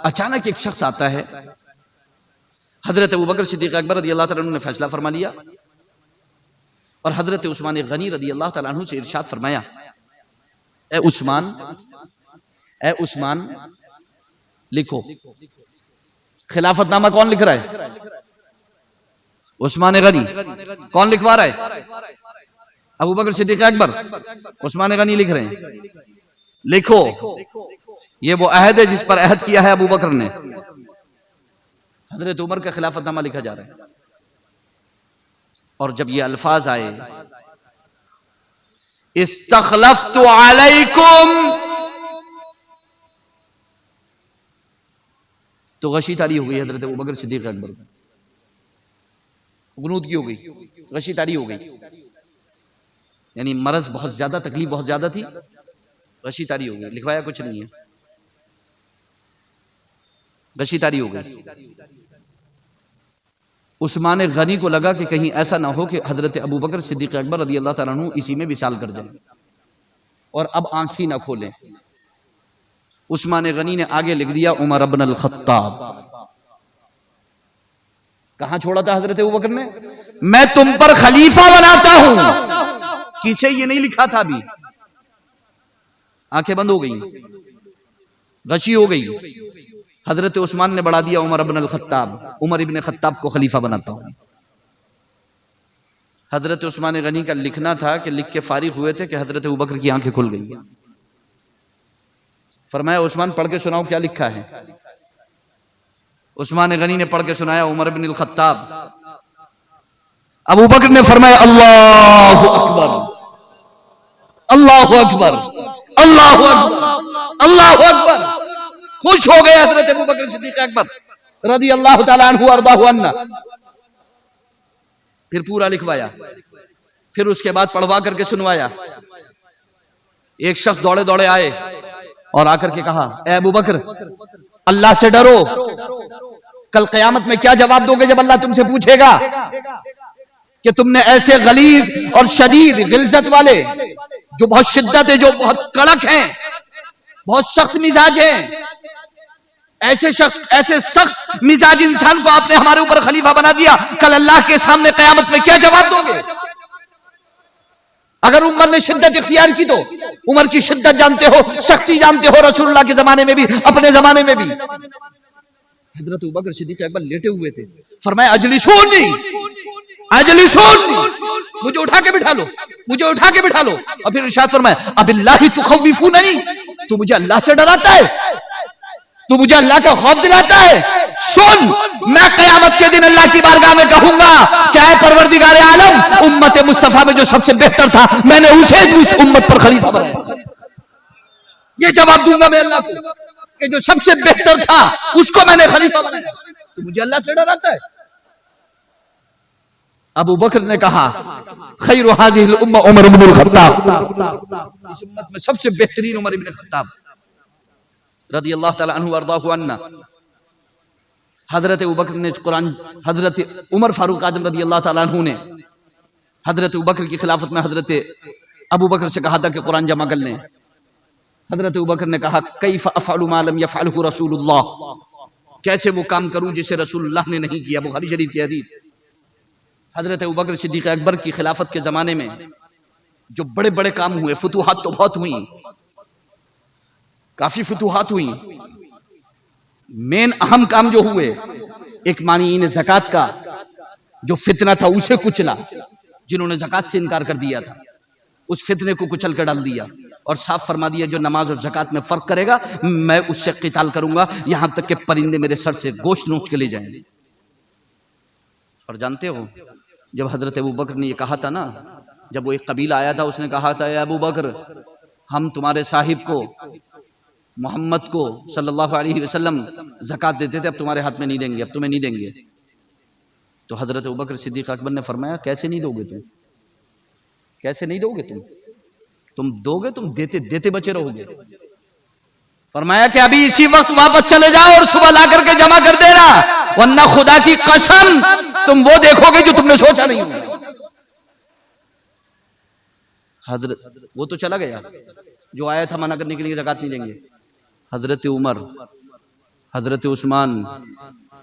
اچانک ایک شخص آتا ہے. حضرت ابوبکر صدیق اکبر رضی اللہ تعالیٰ عنہ نے فیصلہ فرما لیا اور حضرت عثمان غنی رضی اللہ تعالیٰ عنہ سے ارشاد فرمایا اے عثمان، اے عثمان لکھو. خلافت نامہ کون لکھ رہا ہے؟ عثمان غنی. کون لکھوا رہا ہے؟ ابوبکر صدیق اکبر. عثمان غنی لکھ رہے ہیں. لکھو یہ وہ عہد ہے جس پر عہد کیا ہے ابو بکر نے. حضرت عمر کا خلافت نامہ لکھا جا رہا ہے. اور جب یہ الفاظ آئے استخلفت علیکم، تو غشی تاری ہو گئی حضرت ابو بکر صدیق اکبر کو. غنود کی ہو گئی، غشی تاری ہو گئی. یعنی مرض بہت زیادہ، تکلیف بہت زیادہ تھی، غشی تاری ہو گئی. لکھوایا کچھ نہیں ہے، غشی تاری ہو گئی. عثمان غنی کو لگا کہ کہیں ایسا نہ ہو کہ حضرت ابو بکر صدیق اکبر رضی اللہ تعالیٰ عنہ اسی میں وصال کر جائیں اور اب آنکھ ہی نہ کھولیں. عثمان غنی نے آگے لکھ دیا عمر ابن الخطاب. کہاں چھوڑا تھا حضرت ابو بکر نے؟ میں تم پر خلیفہ بناتا ہوں. کسے یہ نہیں لکھا تھا ابھی. آنکھیں بند ہو گئی، غشی ہو گئی. حضرت عثمان نے بڑھا دیا عمر ابن الخطاب، عمر ابن خطاب کو خلیفہ بناتا ہوں. حضرت عثمان غنی کا لکھنا تھا کہ لکھ کے فارغ ہوئے تھے کہ حضرت ابوبکر کی آنکھیں کھل گئی. فرمایا عثمان پڑھ کے سناؤ کیا لکھا ہے. عثمان غنی نے پڑھ کے سنایا عمر ابن الخطاب. ابو بکر نے فرمایا اللہ اکبر، اللہ اکبر، اللہ اکبر، اللہ اکبر. خوش ہو گئے حضرت ابو بکر صدیق اکبر رضی اللہ تعالیٰ عنہ وارضاہ عنہ. پھر پورا لکھوایا، پھر اس کے بعد پڑھوا کر کے سنوایا. ایک شخص دوڑے دوڑے آئے اور آ کر کے کہا اے ابو بکر اللہ سے ڈرو. کل قیامت میں کیا جواب دو گے جب اللہ تم سے پوچھے گا کہ تم نے ایسے غلیظ اور شدید غلظت والے، جو بہت شدت ہے، جو بہت کڑک ہیں، بہت سخت مزاج ہیں، ایسے شخص، ایسے سخت مزاج انسان کو آپ نے ہمارے اوپر خلیفہ بنا دیا. کل اللہ کے سامنے قیامت میں کیا جواب دو گے؟ اگر عمر نے شدت اختیار کی تو عمر کی شدت جانتے ہو، سختی جانتے ہو، رسول اللہ کے زمانے میں بھی، اپنے زمانے میں بھی. حضرت ابوبکر صدیق اکبر لیٹے ہوئے تھے. فرمایا اجلسونی، اجلسونی، مجھے اٹھا کے بٹھا لو، مجھے اٹھا کے بٹھا لو. اور پھر ارشاد فرمایا اب اللہ تخوفوننی، تو مجھے اللہ سے ڈراتا ہے، تو مجھے اللہ کا خوف دلاتا ہے. سن، میں قیامت کے دن اللہ کی بارگاہ میں کہوں گا کہ اے پروردگار عالم، امت مصطفیٰ میں جو سب سے بہتر تھا میں نے اسے اس امت پر خلیفہ بنایا. یہ جواب دوں گا میں اللہ کو کہ جو سب سے بہتر تھا اس کو میں نے خلیفہ بنایا. تو مجھے اللہ سے ڈراتا ہے. ابو بکر نے کہا خیر هذه الامه عمر بن الخطاب، اس امت میں سب سے بہترین عمر بن الخطاب رضی اللہ تعالی عنہ وارضاہ عنا۔ حضرت ابو بکر نے قرآن، حضرت عمر فاروق اعظم رضی اللہ تعالی عنہ نے حضرت ابو بکر کی خلافت میں حضرت ابو بکر سے کہا تھا کہ قرآن جمع کر لیں۔ حضرت ابو بکر نے کہا کیف افعل ما لم يفعله رسول اللہ، کیسے وہ کام کروں جسے رسول اللہ نے نہیں کیا، بخاری شریف کی حدیث۔ حضرت ابو بکر صدیق اکبر کی خلافت کے زمانے میں جو بڑے بڑے کام ہوئے، فتوحات تو بہت ہوئی، کافی فتوحات ہوئی، مین اہم کام جو ہوئے، ایک مانعین زکوٰۃ کا جو فتنہ تھا اسے کچلا، جنہوں نے زکوٰۃ سے انکار کر دیا تھا اس فتنے کو کچل کر ڈال دیا، اور صاف فرما دیا جو نماز اور زکوٰۃ میں فرق کرے گا میں اس سے قتال کروں گا، یہاں تک کہ پرندے میرے سر سے گوشت نوچ کے لے جائیں گے۔ اور جانتے ہو جب حضرت ابو بکر نے یہ کہا تھا نا، جب وہ ایک قبیلہ آیا تھا اس نے کہا تھا اے ابو بکر ہم تمہارے صاحب کو محمد کو صلی اللہ علیہ وسلم زکوٰۃ دیتے تھے، اب تمہارے ہاتھ میں نہیں دیں گے، اب تمہیں نہیں دیں گے۔ تو حضرت ابوبکر صدیق اکبر نے فرمایا کیسے نہیں دو گے تم، کیسے نہیں دو گے تم دو گے، تم دیتے دیتے بچے رہو گے۔ فرمایا کہ ابھی اسی وقت واپس چلے جاؤ اور صبح لا کر کے جمع کر دینا، ورنہ خدا کی قسم تم وہ دیکھو گے جو تم نے سوچا نہیں ہوگا۔ حضرت وہ تو چلا گیا جو آیا تھا منع کرنے کے لیے زکوٰۃ نہیں دیں گے۔ حضرت عمر، حضرت عثمان،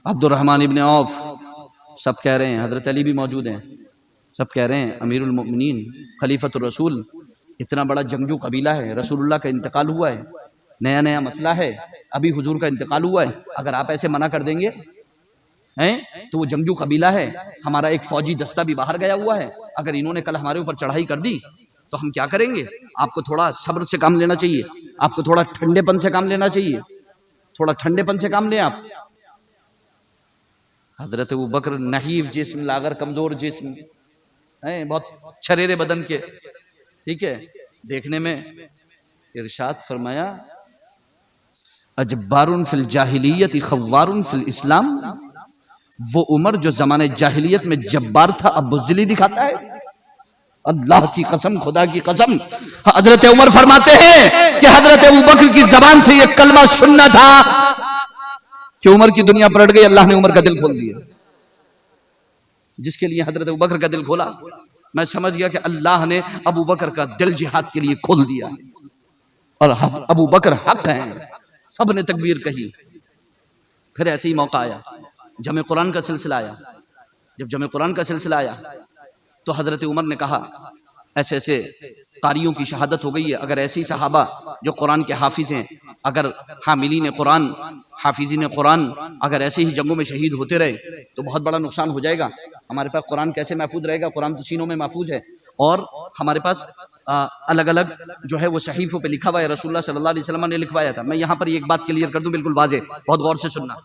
عبد الرحمن ابن عوف سب کہہ رہے ہیں، حضرت علی بھی موجود ہیں، سب کہہ رہے ہیں امیر المؤمنین خلیفۃ الرسول، اتنا بڑا جنگجو قبیلہ ہے، رسول اللہ کا انتقال ہوا ہے، نیا نیا مسئلہ ہے، ابھی حضور کا انتقال ہوا ہے، اگر آپ ایسے منع کر دیں گے تو وہ جنگجو قبیلہ ہے، ہمارا ایک فوجی دستہ بھی باہر گیا ہوا ہے، اگر انہوں نے کل ہمارے اوپر چڑھائی کر دی تو ہم کیا کریں گے؟ آپ کو تھوڑا صبر سے کام لینا چاہیے، آپ کو تھوڑا ٹھنڈے پن سے کام لینا چاہیے، تھوڑا ٹھنڈے پن سے کام لیں آپ۔ حضرت ابو بکر نحیف جسم، لاغر کمزور جسم، بہت چھریرے بدن کے، ٹھیک ہے، دیکھنے میں ارشاد فرمایا اجبار فی الجاہلیت خوار فی الاسلام، وہ عمر جو زمانے جاہلیت میں جبار تھا اب بزدلی دکھاتا ہے۔ اللہ کی قسم، خدا کی قسم، حضرت عمر فرماتے ہیں کہ حضرت ابو بکر کی زبان سے یہ کلمہ سننا تھا کہ عمر کی دنیا پلٹ گئی، اللہ نے عمر کا دل کھول دیا۔ جس کے لیے حضرت ابو بکر کا دل کھولا، میں سمجھ گیا کہ اللہ نے ابو بکر کا دل جہاد کے لیے کھول دیا، اور ابو بکر حق ہیں، سب نے تکبیر کہی۔ پھر ایسے ہی موقع آیا، جمع قرآن کا سلسلہ آیا، جب جمع قرآن کا سلسلہ آیا تو حضرت عمر نے کہا ایسے ایسے قاریوں کی شہادت ہو گئی ہے، اگر ایسی صحابہ جو قرآن کے حافظ ہیں، اگر حاملین قرآن، حافظین قرآن اگر ایسے ہی جنگوں میں شہید ہوتے رہے تو بہت بڑا نقصان ہو جائے گا، ہمارے پاس قرآن کیسے محفوظ رہے گا؟ قرآن تو سینوں میں محفوظ ہے، اور ہمارے پاس الگ الگ جو ہے وہ صحیفوں پہ لکھا ہوا ہے، رسول اللہ صلی اللہ علیہ وسلم نے لکھوایا تھا۔ میں یہاں پر ایک بات کلیئر کر دوں، بالکل واضح، بہت غور سے سننا،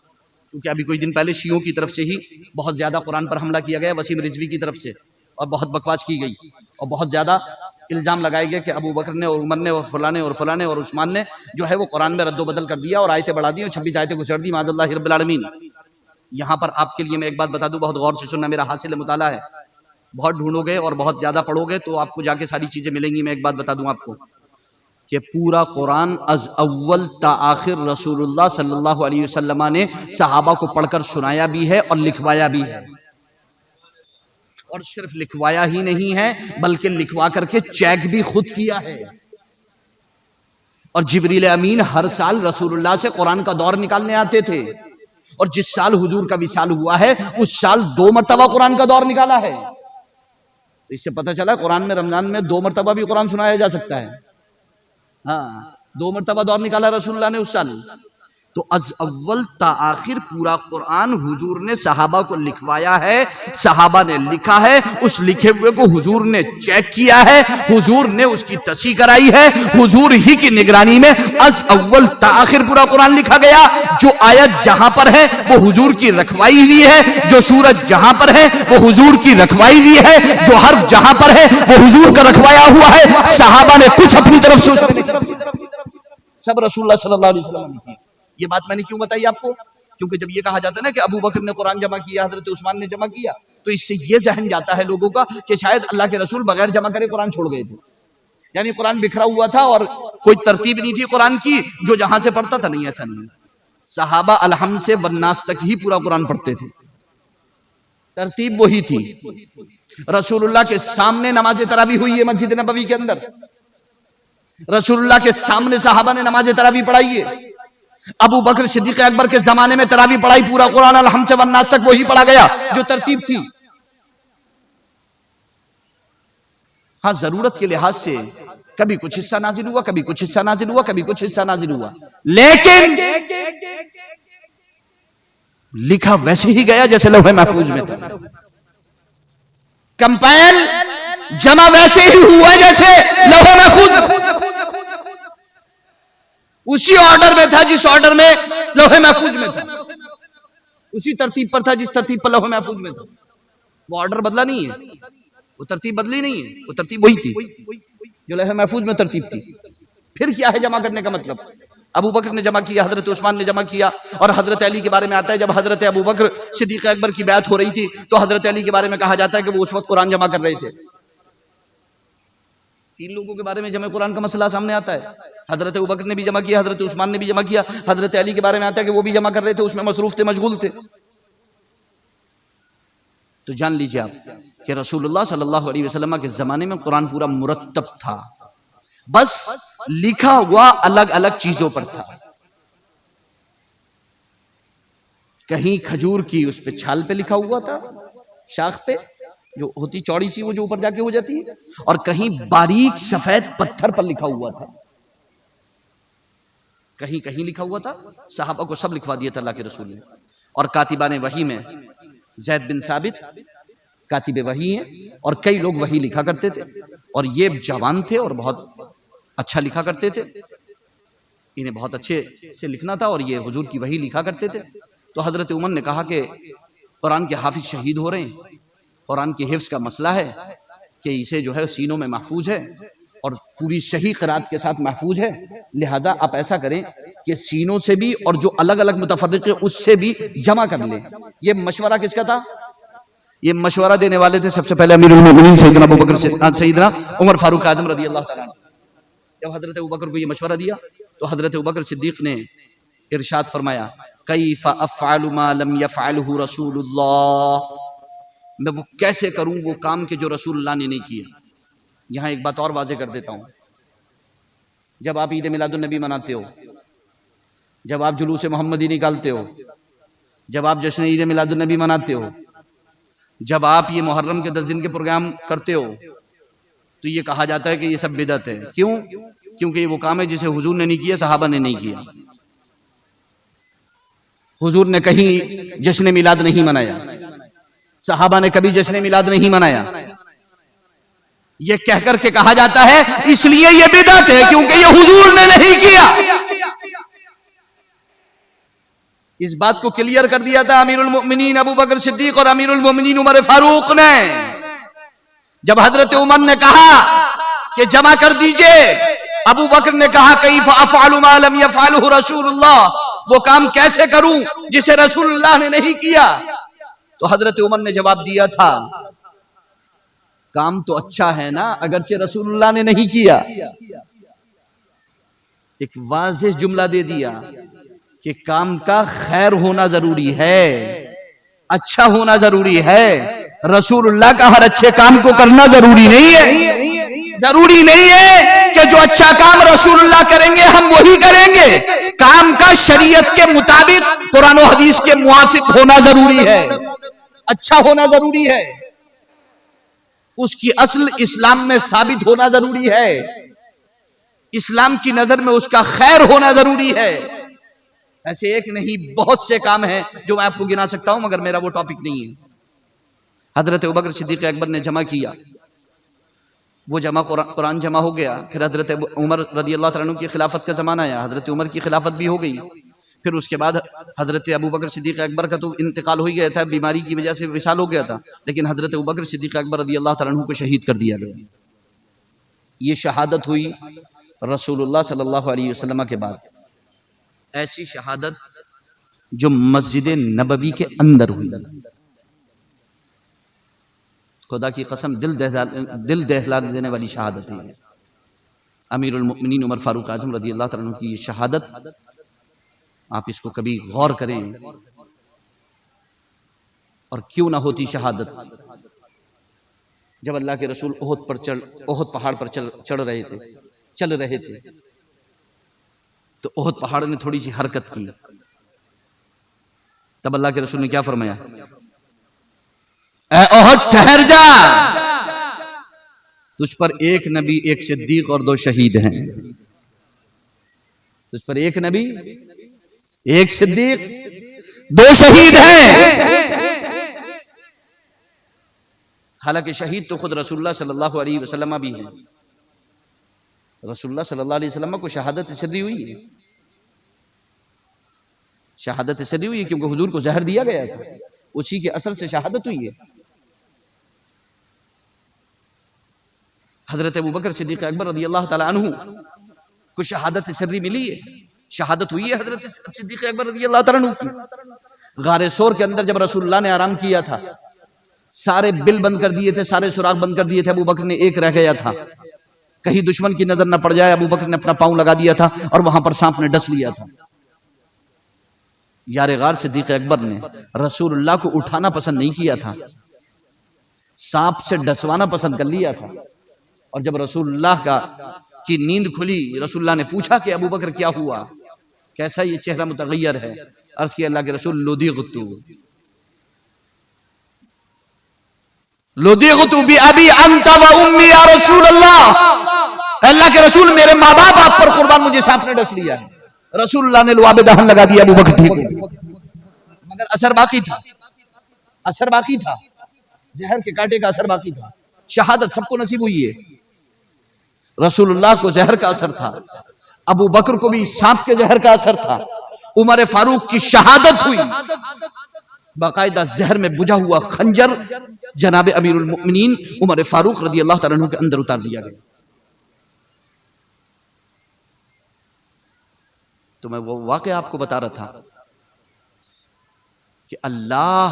کیونکہ ابھی کوئی دن پہلے شیعوں کی طرف سے ہی بہت زیادہ قرآن پر حملہ کیا گیا، وسیم رضوی کی طرف سے، اور بہت بکواس کی گئی، اور بہت زیادہ الزام لگائے گئے کہ ابو بکر نے اور عمر نے اور فلانے اور فلانے اور عثمان نے جو ہے وہ قرآن میں رد و بدل کر دیا اور آیتیں بڑھا دی اور 26 آیتیں گزر دی، معاذ اللہ رب العالمین۔ یہاں پر آپ کے لیے میں ایک بات بتا دوں، بہت غور سے سننا، میرا حاصل مطالعہ ہے، بہت ڈھونڈو گے اور بہت زیادہ پڑھو گے تو آپ کو جا کے ساری چیزیں ملیں گی۔ میں ایک بات بتا دوں آپ کو کہ پورا قرآن از اول تا آخر رسول اللہ صلی اللہ علیہ وسلم نے صحابہ کو پڑھ کر سنایا بھی ہے اور لکھوایا بھی ہے، اور صرف لکھوایا ہی نہیں ہے بلکہ لکھوا کر کے چیک بھی خود کیا ہے۔ اور جبریل امین ہر سال رسول اللہ سے قرآن کا دور نکالنے آتے تھے، اور جس سال حضور کا وصال ہوا ہے اس سال 2 مرتبہ قرآن کا دور نکالا ہے۔ اس سے پتہ چلا قرآن میں رمضان میں 2 مرتبہ بھی قرآن سنایا جا سکتا ہے، ہاں 2 مرتبہ دور نکالا رسول اللہ نے اس سال۔ تو از اول تا آخر پورا قرآن حضور نے صحابہ کو لکھوایا ہے، صحابہ نے لکھا ہے، اس لکھے ہوئے کو حضور نے چیک کیا ہے، حضور نے اس کی تصحیح کرائی ہے، حضور ہی کی نگرانی میں از اول تا آخر پورا قرآن لکھا گیا۔ جو آیت جہاں پر ہے وہ حضور کی رکھوائی ہوئی ہے، جو سورج جہاں پر ہے وہ حضور کی رکھوائی ہوئی ہے، جو حرف جہاں پر ہے وہ حضور کا رکھوایا ہوا ہے، صحابہ نے کچھ اپنی طرف سے سب رسول اللہ صلی اللہ علیہ وسلم نے کیا۔ یہ بات میں نے کیوں بتائی آپ کو؟ کیونکہ جب یہ کہا جاتا ہے نا کہ ابو بکر نے قرآن جمع کیا، حضرت عثمان نے جمع کیا، تو تو اس سے یہ ذہن جاتا ہے لوگوں کا کہ شاید اللہ کے رسول بغیر جمع کرے قرآن چھوڑ گئے تھے، یعنی قرآن بکھرا ہوا تھا اور کوئی ترتیب نہیں تھی قرآن کی، جو جہاں سے پڑھتا تھا. نہیں، ایسا نہیں. صحابہ الحمد سے والناس تک ہی پورا قرآن پڑھتے تھے، ترتیب وہی تھی. رسول اللہ کے سامنے نماز تراویح ہوئی ہے مسجد نبوی کے اندر، رسول اللہ کے سامنے صحابہ نے نماز تراویح پڑھائی ہے. ابو بکر صدیق اکبر کے زمانے میں تراویح پڑھائی، پورا قرآن الحمد سے والناس تک وہی پڑھا گیا جو ترتیب تھی. ہاں ضرورت کے لحاظ سے کبھی کچھ حصہ نازل ہوا، کبھی کچھ حصہ نازل ہوا، کبھی کچھ حصہ نازل ہوا، لیکن لکھا ویسے ہی گیا جیسے لوح محفوظ میں تھا. کمپائل جمع ویسے ہی ہوا جیسے لوح محفوظ میں، اسی آرڈر میں تھا جس آرڈر میں لوح محفوظ میں تھا، اسی ترتیب پر تھا جس ترتیب پر لوح محفوظ میں تھا. وہ آرڈر بدلا نہیں ہے، وہ ترتیب بدلی نہیں ہے، وہ ترتیب وہی تھی جو لوح محفوظ میں ترتیب تھی. پھر کیا ہے جمع کرنے کا مطلب؟ ابو بکر نے جمع کیا، حضرت عثمان نے جمع کیا، اور حضرت علی کے بارے میں آتا ہے جب حضرت ابو بکر صدیق اکبر کی بیعت ہو رہی تھی تو حضرت علی کے بارے میں کہا جاتا ہے کہ وہ اس وقت قرآن جمع کر رہے تھے. 3 لوگوں کے بارے میں جمع قرآن کا مسئلہ سامنے آتا ہے. حضرت ابو بکر نے بھی جمع کیا، حضرت عثمان نے بھی جمع کیا، حضرت علی کے بارے میں آتا ہے کہ وہ بھی جمع کر رہے تھے، اس میں مصروف تھے، مشغول تھے. تو جان لیجیے آپ کہ رسول اللہ صلی اللہ علیہ وسلم کے زمانے میں قرآن پورا مرتب تھا، بس لکھا ہوا الگ الگ چیزوں پر تھا. کہیں کھجور کی اس پہ چھال پہ لکھا ہوا تھا، شاخ پہ جو ہوتی چوڑی سی، وہ جو اوپر جا کے ہو جاتی ہے، اور کہیں باریک سفید پتھر پر لکھا ہوا تھا، کہیں کہیں لکھا ہوا تھا. صحابہ کو سب لکھوا دیا تھا اللہ کے رسول نے. اور کاتبان وحی میں زید بن ثابت کاتب وحی ہیں، اور کئی لوگ وحی لکھا کرتے تھے، اور یہ جوان تھے اور بہت اچھا لکھا کرتے تھے، انہیں بہت اچھے سے لکھنا تھا، اور یہ حضور کی وحی لکھا کرتے تھے. تو حضرت عمر نے کہا کہ قرآن کے حافظ شہید ہو رہے ہیں، قرآن کے حفظ کا مسئلہ ہے کہ اسے جو ہے سینوں میں محفوظ ہے اور پوری صحیح قرات کے ساتھ محفوظ ہے، لہذا آپ ایسا کریں کہ سینوں سے بھی اور جو الگ الگ متفرق ہے اس سے بھی جمع کر لیں. یہ مشورہ کس کا تھا؟ یہ مشورہ دینے والے تھے سب سے پہلے امیر المومنین سیدنا ابو بکر سیدنا عمر فاروق اعظم رضی اللہ تعالیٰ عنہ. جب حضرت ابو بکر کو یہ مشورہ دیا تو حضرت ابو بکر صدیق نے ارشاد فرمایا کیف افعل ما لم يفعله رسول اللہ، میں وہ کیسے کروں وہ کام کہ جو رسول اللہ نے نہیں کیا. یہاں ایک بات اور واضح کر دیتا ہوں، جب آپ عید میلاد النبی مناتے ہو، جب آپ جلوس محمدی نکالتے ہو، جب آپ جشن عید میلاد النبی مناتے ہو، جب آپ یہ محرم کے 10 دن کے پروگرام کرتے ہو، تو یہ کہا جاتا ہے کہ یہ سب بدعت ہے. کیوں؟ کیونکہ یہ وہ کام ہے جسے حضور نے نہیں کیا، صحابہ نے نہیں کیا. حضور نے کہیں جشن میلاد نہیں منایا، صحابہ نے کبھی جشن میلاد نہیں منایا. یہ کہہ کر کے کہا جاتا ہے اس لیے یہ بدعت ہے کیونکہ یہ حضور نے نہیں کیا. اس بات کو کلیئر کر دیا تھا امیر المؤمنین ابو بکر صدیق اور امیر المؤمنین عمر فاروق نے. جب حضرت عمر نے کہا کہ جمع کر دیجئے، ابو بکر نے کہا کیف افعل ما لم يفعله رسول اللہ، وہ کام کیسے کروں جسے رسول اللہ نے نہیں کیا. تو حضرت عمر نے جواب دیا تھا کام تو اچھا ہے نا اگرچہ رسول اللہ نے نہیں کیا. ایک واضح جملہ دے دیا کہ کام کا خیر ہونا ضروری ہے، اچھا ہونا ضروری ہے، رسول اللہ کا ہر اچھے کام کو کرنا ضروری نہیں ہے. ضروری نہیں ہے کہ جو اچھا کام رسول اللہ کریں گے ہم وہی کریں گے. کام کا شریعت کے مطابق قرآن و حدیث کے موافق ہونا ضروری ہے، اچھا ہونا ضروری ہے، اس کی اصل اسلام میں ثابت ہونا ضروری ہے، اسلام کی نظر میں اس کا خیر ہونا ضروری ہے. ایسے ایک نہیں بہت سے کام ہیں جو میں آپ کو گنا سکتا ہوں مگر میرا وہ ٹاپک نہیں ہے. حضرت ابوبکر صدیق اکبر نے جمع کیا، وہ جمع قرآن جمع ہو گیا. پھر حضرت عمر رضی اللہ تعالیٰ عنہ کی خلافت کا زمانہ آیا، حضرت عمر کی خلافت بھی ہو گئی. پھر اس کے بعد حضرت ابوبکر صدیق اکبر کا تو انتقال ہو ہی گیا تھا، بیماری کی وجہ سے وصال ہو گیا تھا، لیکن حضرت ابوبکر صدیق اکبر رضی اللہ تعالیٰ عنہ کو شہید کر دیا گیا. یہ شہادت ہوئی رسول اللہ صلی اللہ علیہ وسلم کے بعد، ایسی شہادت جو مسجد نبوی کے اندر ہوئی. خدا کی قسم دل دہلا دینے والی شہادت ہے امیر المؤمنین عمر فاروق اعظم رضی اللہ تعالیٰ عنہ کی یہ شہادت. آپ اس کو کبھی غور کریں. اور کیوں نہ ہوتی شہادت جب اللہ کے رسول احد پہاڑ پر چل رہے تھے تو احد پہاڑ نے تھوڑی سی حرکت کی. تب اللہ کے رسول نے کیا فرمایا؟ اے احد ٹھہر جا، تجھ پر ایک نبی، ایک صدیق اور 2 شہید ہیں. تجھ پر ایک نبی، ایک صدیق، 2 شہید ہیں. حالانکہ شہید تو خود رسول اللہ صلی اللہ علیہ وسلم بھی ہیں. رسول اللہ صلی اللہ علیہ وسلم کو شہادت سری ہوئی ہے. شہادت سری ہوئی ہے کیونکہ حضور کو زہر دیا گیا تھا، اسی کے اثر سے شہادت ہوئی ہے. حضرت ابوبکر صدیق اکبر رضی اللہ تعالی عنہ کو شہادت سری ملی ہے، شہادت ہوئی ہے حضرت صدیق اکبر رضی اللہ تعالی عنہ کی. غار ثور کے اندر جب رسول اللہ نے آرام کیا تھا، سارے بل بند کر دیے تھے، سارے سوراخ بند کر دیے تھے، ابوبکر نے ایک رہ گیا تھا، کہیں دشمن کی نظر نہ پڑ جائے. ابوبکر نے اپنا پاؤں لگا دیا تھا اور وہاں پر سانپ نے ڈس لیا تھا. یار غار صدیق اکبر نے رسول اللہ کو اٹھانا پسند نہیں کیا تھا، سانپ سے ڈسوانا پسند کر لیا تھا. اور جب رسول اللہ کی نیند کھلی، رسول اللہ نے پوچھا کہ ابوبکر کیا ہوا، کیسا یہ چہرہ متغیر ہے؟ عرض کیا اللہ کے رسول لدغت بأبی انت و امی یا رسول اللہ، اللہ کے رسول میرے ماں باپ آپ پر قربان، مجھے سانپ نے ڈس لیا ہے. رسول اللہ نے لعاب دہن لگا دیا ابوبکر کو، مگر اثر باقی تھا، اثر باقی تھا، زہر کے کانٹے کا اثر باقی تھا. شہادت سب کو نصیب ہوئی ہے. رسول اللہ کو زہر کا اثر تھا، ابو بکر کو بھی سانپ کے زہر کا اثر تھا، عمر فاروق کی شہادت ہوئی. باقاعدہ زہر میں بجھا ہوا خنجر جناب امیر المؤمنین عمر فاروق رضی اللہ تعالیٰ عنہ کے اندر اتار دیا گیا. تو میں وہ واقعہ آپ کو بتا رہا تھا کہ اللہ،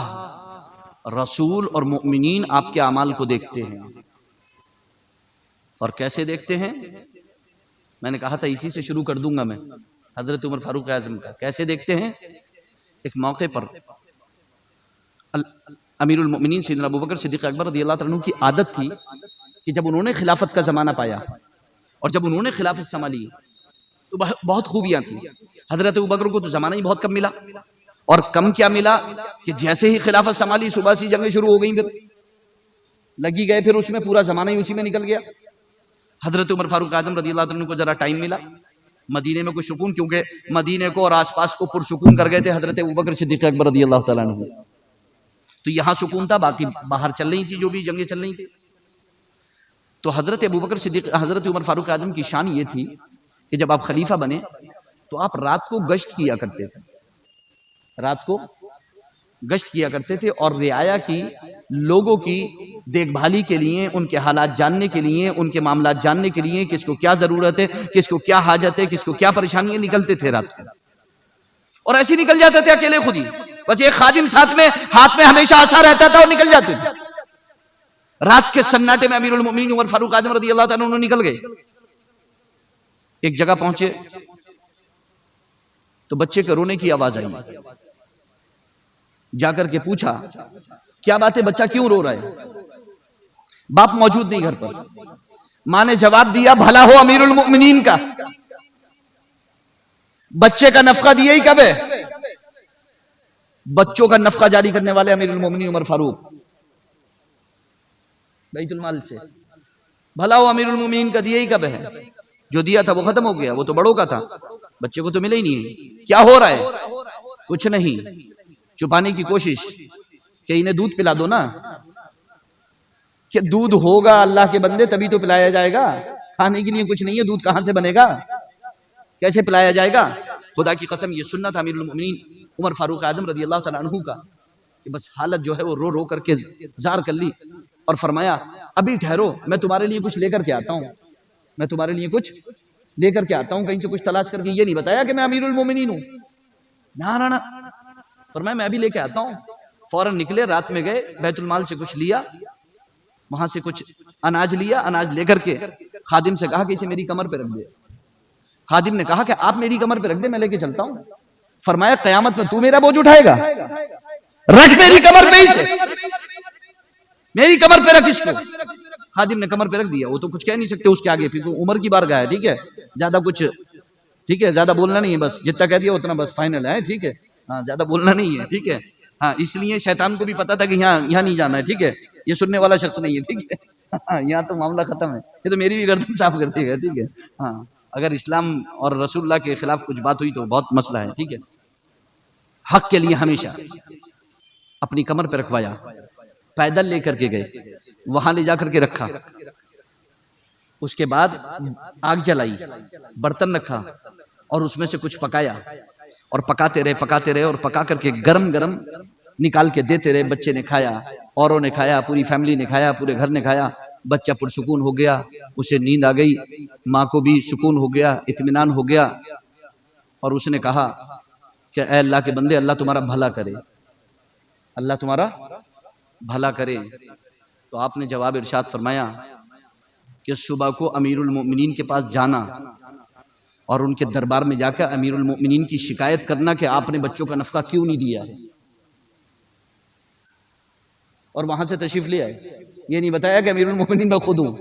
رسول اور مؤمنین آپ کے اعمال کو دیکھتے ہیں. اور کیسے دیکھتے ہیں؟ میں نے کہا تھا اسی سے شروع کر دوں گا میں، حضرت عمر فاروق اعظم کا. کیسے دیکھتے ہیں؟ ایک موقع پر امیر المؤمنین سیدنا ابوبکر صدیق اکبر رضی اللہ عنہ کی عادت تھی کہ جب انہوں نے خلافت کا زمانہ پایا اور جب انہوں نے خلافت سنبھالی تو بہت خوبیاں تھیں. حضرت ابوبکر کو تو زمانہ ہی بہت کم ملا، اور کم کیا ملا کہ جیسے ہی خلافت سنبھالی صبح سی جنگیں شروع ہو گئیں، پھر لگی گئے، پھر اس میں پورا زمانہ ہی اسی میں نکل گیا. حضرت عمر فاروق اعظم رضی اللہ عنہ کو ذرا ٹائم ملا مدینے میں کوئی سکون، کیونکہ مدینے کو اور آس پاس کو پرسکون کر گئے تھے حضرت ابوبکر صدیق اکبر رضی اللہ تعالیٰ عنہ. تو یہاں سکون تھا، باقی باہر چل رہی تھی جو بھی جنگیں چل رہی تھی. تو حضرت ابوبکر صدیق، حضرت عمر فاروق اعظم کی شان یہ تھی کہ جب آپ خلیفہ بنے تو آپ رات کو گشت کیا کرتے تھے، رات کو گشت کیا کرتے تھے اور رعایا کی، لوگوں کی دیکھ بھالی کے لیے، ان کے حالات جاننے کے لیے، ان کے معاملات جاننے کے لیے، کس کو کیا ضرورت ہے، کس کو کیا حاجت ہے، کس کو کیا پریشانی ہے، نکلتے تھے رات کو. اور ایسے نکل جاتے تھے اکیلے خود ہی، بس ایک خادم ساتھ میں، ہاتھ میں ہمیشہ عصا رہتا تھا اور نکل جاتے تھے. رات کے سناٹے میں امیر المؤمنین عمر فاروق اعظم رضی اللہ تعالیٰ عنہ نکل گئے. ایک جگہ پہنچے تو بچے کے رونے کی آواز آئی. جا کر کے پوچھا کیا بات ہے، بچہ کیوں رو رہا ہے؟ باپ موجود نہیں گھر پر. ماں نے جواب دیا بھلا ہو امیر المؤمنین کا، بچے کا نفقہ دیا ہی کب ہے؟ بچوں کا نفقہ جاری کرنے والے امیر المؤمنین عمر فاروق، بیت المال سے. بھلا ہو امیر المؤمنین کا دیا ہی کب ہے؟ جو دیا تھا وہ ختم ہو گیا، وہ تو بڑوں کا تھا، بچے کو تو ملے ہی نہیں. کیا ہو رہا ہے؟ کچھ نہیں. چھپانے کی کوشش کہ انہیں دودھ پلا دو نا، کہ دودھ ہوگا اللہ کے بندے تبھی تو پلایا جائے گا، کھانے کے لیے کچھ نہیں ہے، دودھ کہاں سے بنے گا، کیسے پلایا جائے گا؟ خدا کی قسم یہ سننا تھا امیر المؤمنین عمر فاروق اعظم رضی اللہ تعالیٰ عنہ کا کہ بس حالت جو ہے وہ رو رو کر کے زار کر لی اور فرمایا ابھی ٹھہرو، میں تمہارے لیے کچھ لے کر کے آتا ہوں، میں تمہارے لیے کچھ لے کر کے آتا ہوں، کہیں سے کچھ تلاش کر کے. یہ نہیں بتایا کہ میں امیر المؤمنین ہوں، نہ فرمایا میں ابھی لے کے آتا ہوں. فوراً نکلے، رات میں گئے، بیت المال سے کچھ لیا وہاں سے کچھ اناج لیا، اناج لے کر کے خادم سے کہا کہ اسے میری کمر پہ رکھ دے۔ خادم نے کہا کہ آپ میری کمر پہ رکھ دے، میں لے کے چلتا ہوں۔ فرمایا قیامت میں تو میرا بوجھ اٹھائے گا، رکھ میری کمر پہ اسے، میری کمر پہ رکھ اس کو۔ خادم نے کمر پہ رکھ دیا۔ وہ تو کچھ کہہ نہیں سکتے اس کے آگے، پھر تو عمر کی بارگاہ ہے، ٹھیک ہے، زیادہ کچھ، ٹھیک ہے، زیادہ بولنا نہیں ہے، بس جتنا کہہ دیا اتنا بس فائنل ہے، ٹھیک ہے، ہاں زیادہ بولنا نہیں ہے، ٹھیک ہے، ہاں اس لیے شیطان کو بھی پتا تھا کہ یہاں نہیں جانا ہے، ٹھیک ہے، یہ سننے والا شخص نہیں ہے، ٹھیک ہے، ہاں یہاں تو معاملہ ختم ہے، یہ تو میری بھی گردن صاف کر دے گا، ٹھیک ہے، ہاں اگر اسلام اور رسول اللہ کے خلاف کچھ بات ہوئی تو بہت مسئلہ ہے، ٹھیک ہے۔ حق کے لیے ہمیشہ اپنی کمر پہ رکھوایا، پیدل لے کر کے گئے، وہاں لے جا کر کے رکھا، اس کے بعد آگ جلائی، برتن رکھا اور اس میں سے کچھ پکایا، اور پکاتے رہے اور پکا کر کے گرم گرم نکال کے دیتے رہے۔ بچے نے کھایا، اوروں نے کھایا، پوری فیملی نے کھایا، پورے گھر نے کھایا، بچہ پرسکون ہو گیا، اسے نیند آ گئی، ماں کو بھی سکون ہو گیا، اطمینان ہو گیا، اور اس نے کہا کہ اے اللہ کے بندے، اللہ تمہارا بھلا کرے، اللہ تمہارا بھلا کرے۔ تو آپ نے جواب ارشاد فرمایا کہ صبح کو امیر المؤمنین کے پاس جانا اور ان کے دربار میں جا کر امیر المؤمنین کی شکایت کرنا کہ آپ نے بچوں کا نفقہ کیوں نہیں دیا ہے، اور وہاں سے تشریف لے آئے۔ یہ نہیں بتایا کہ امیر المؤمنین میں خود ہوں،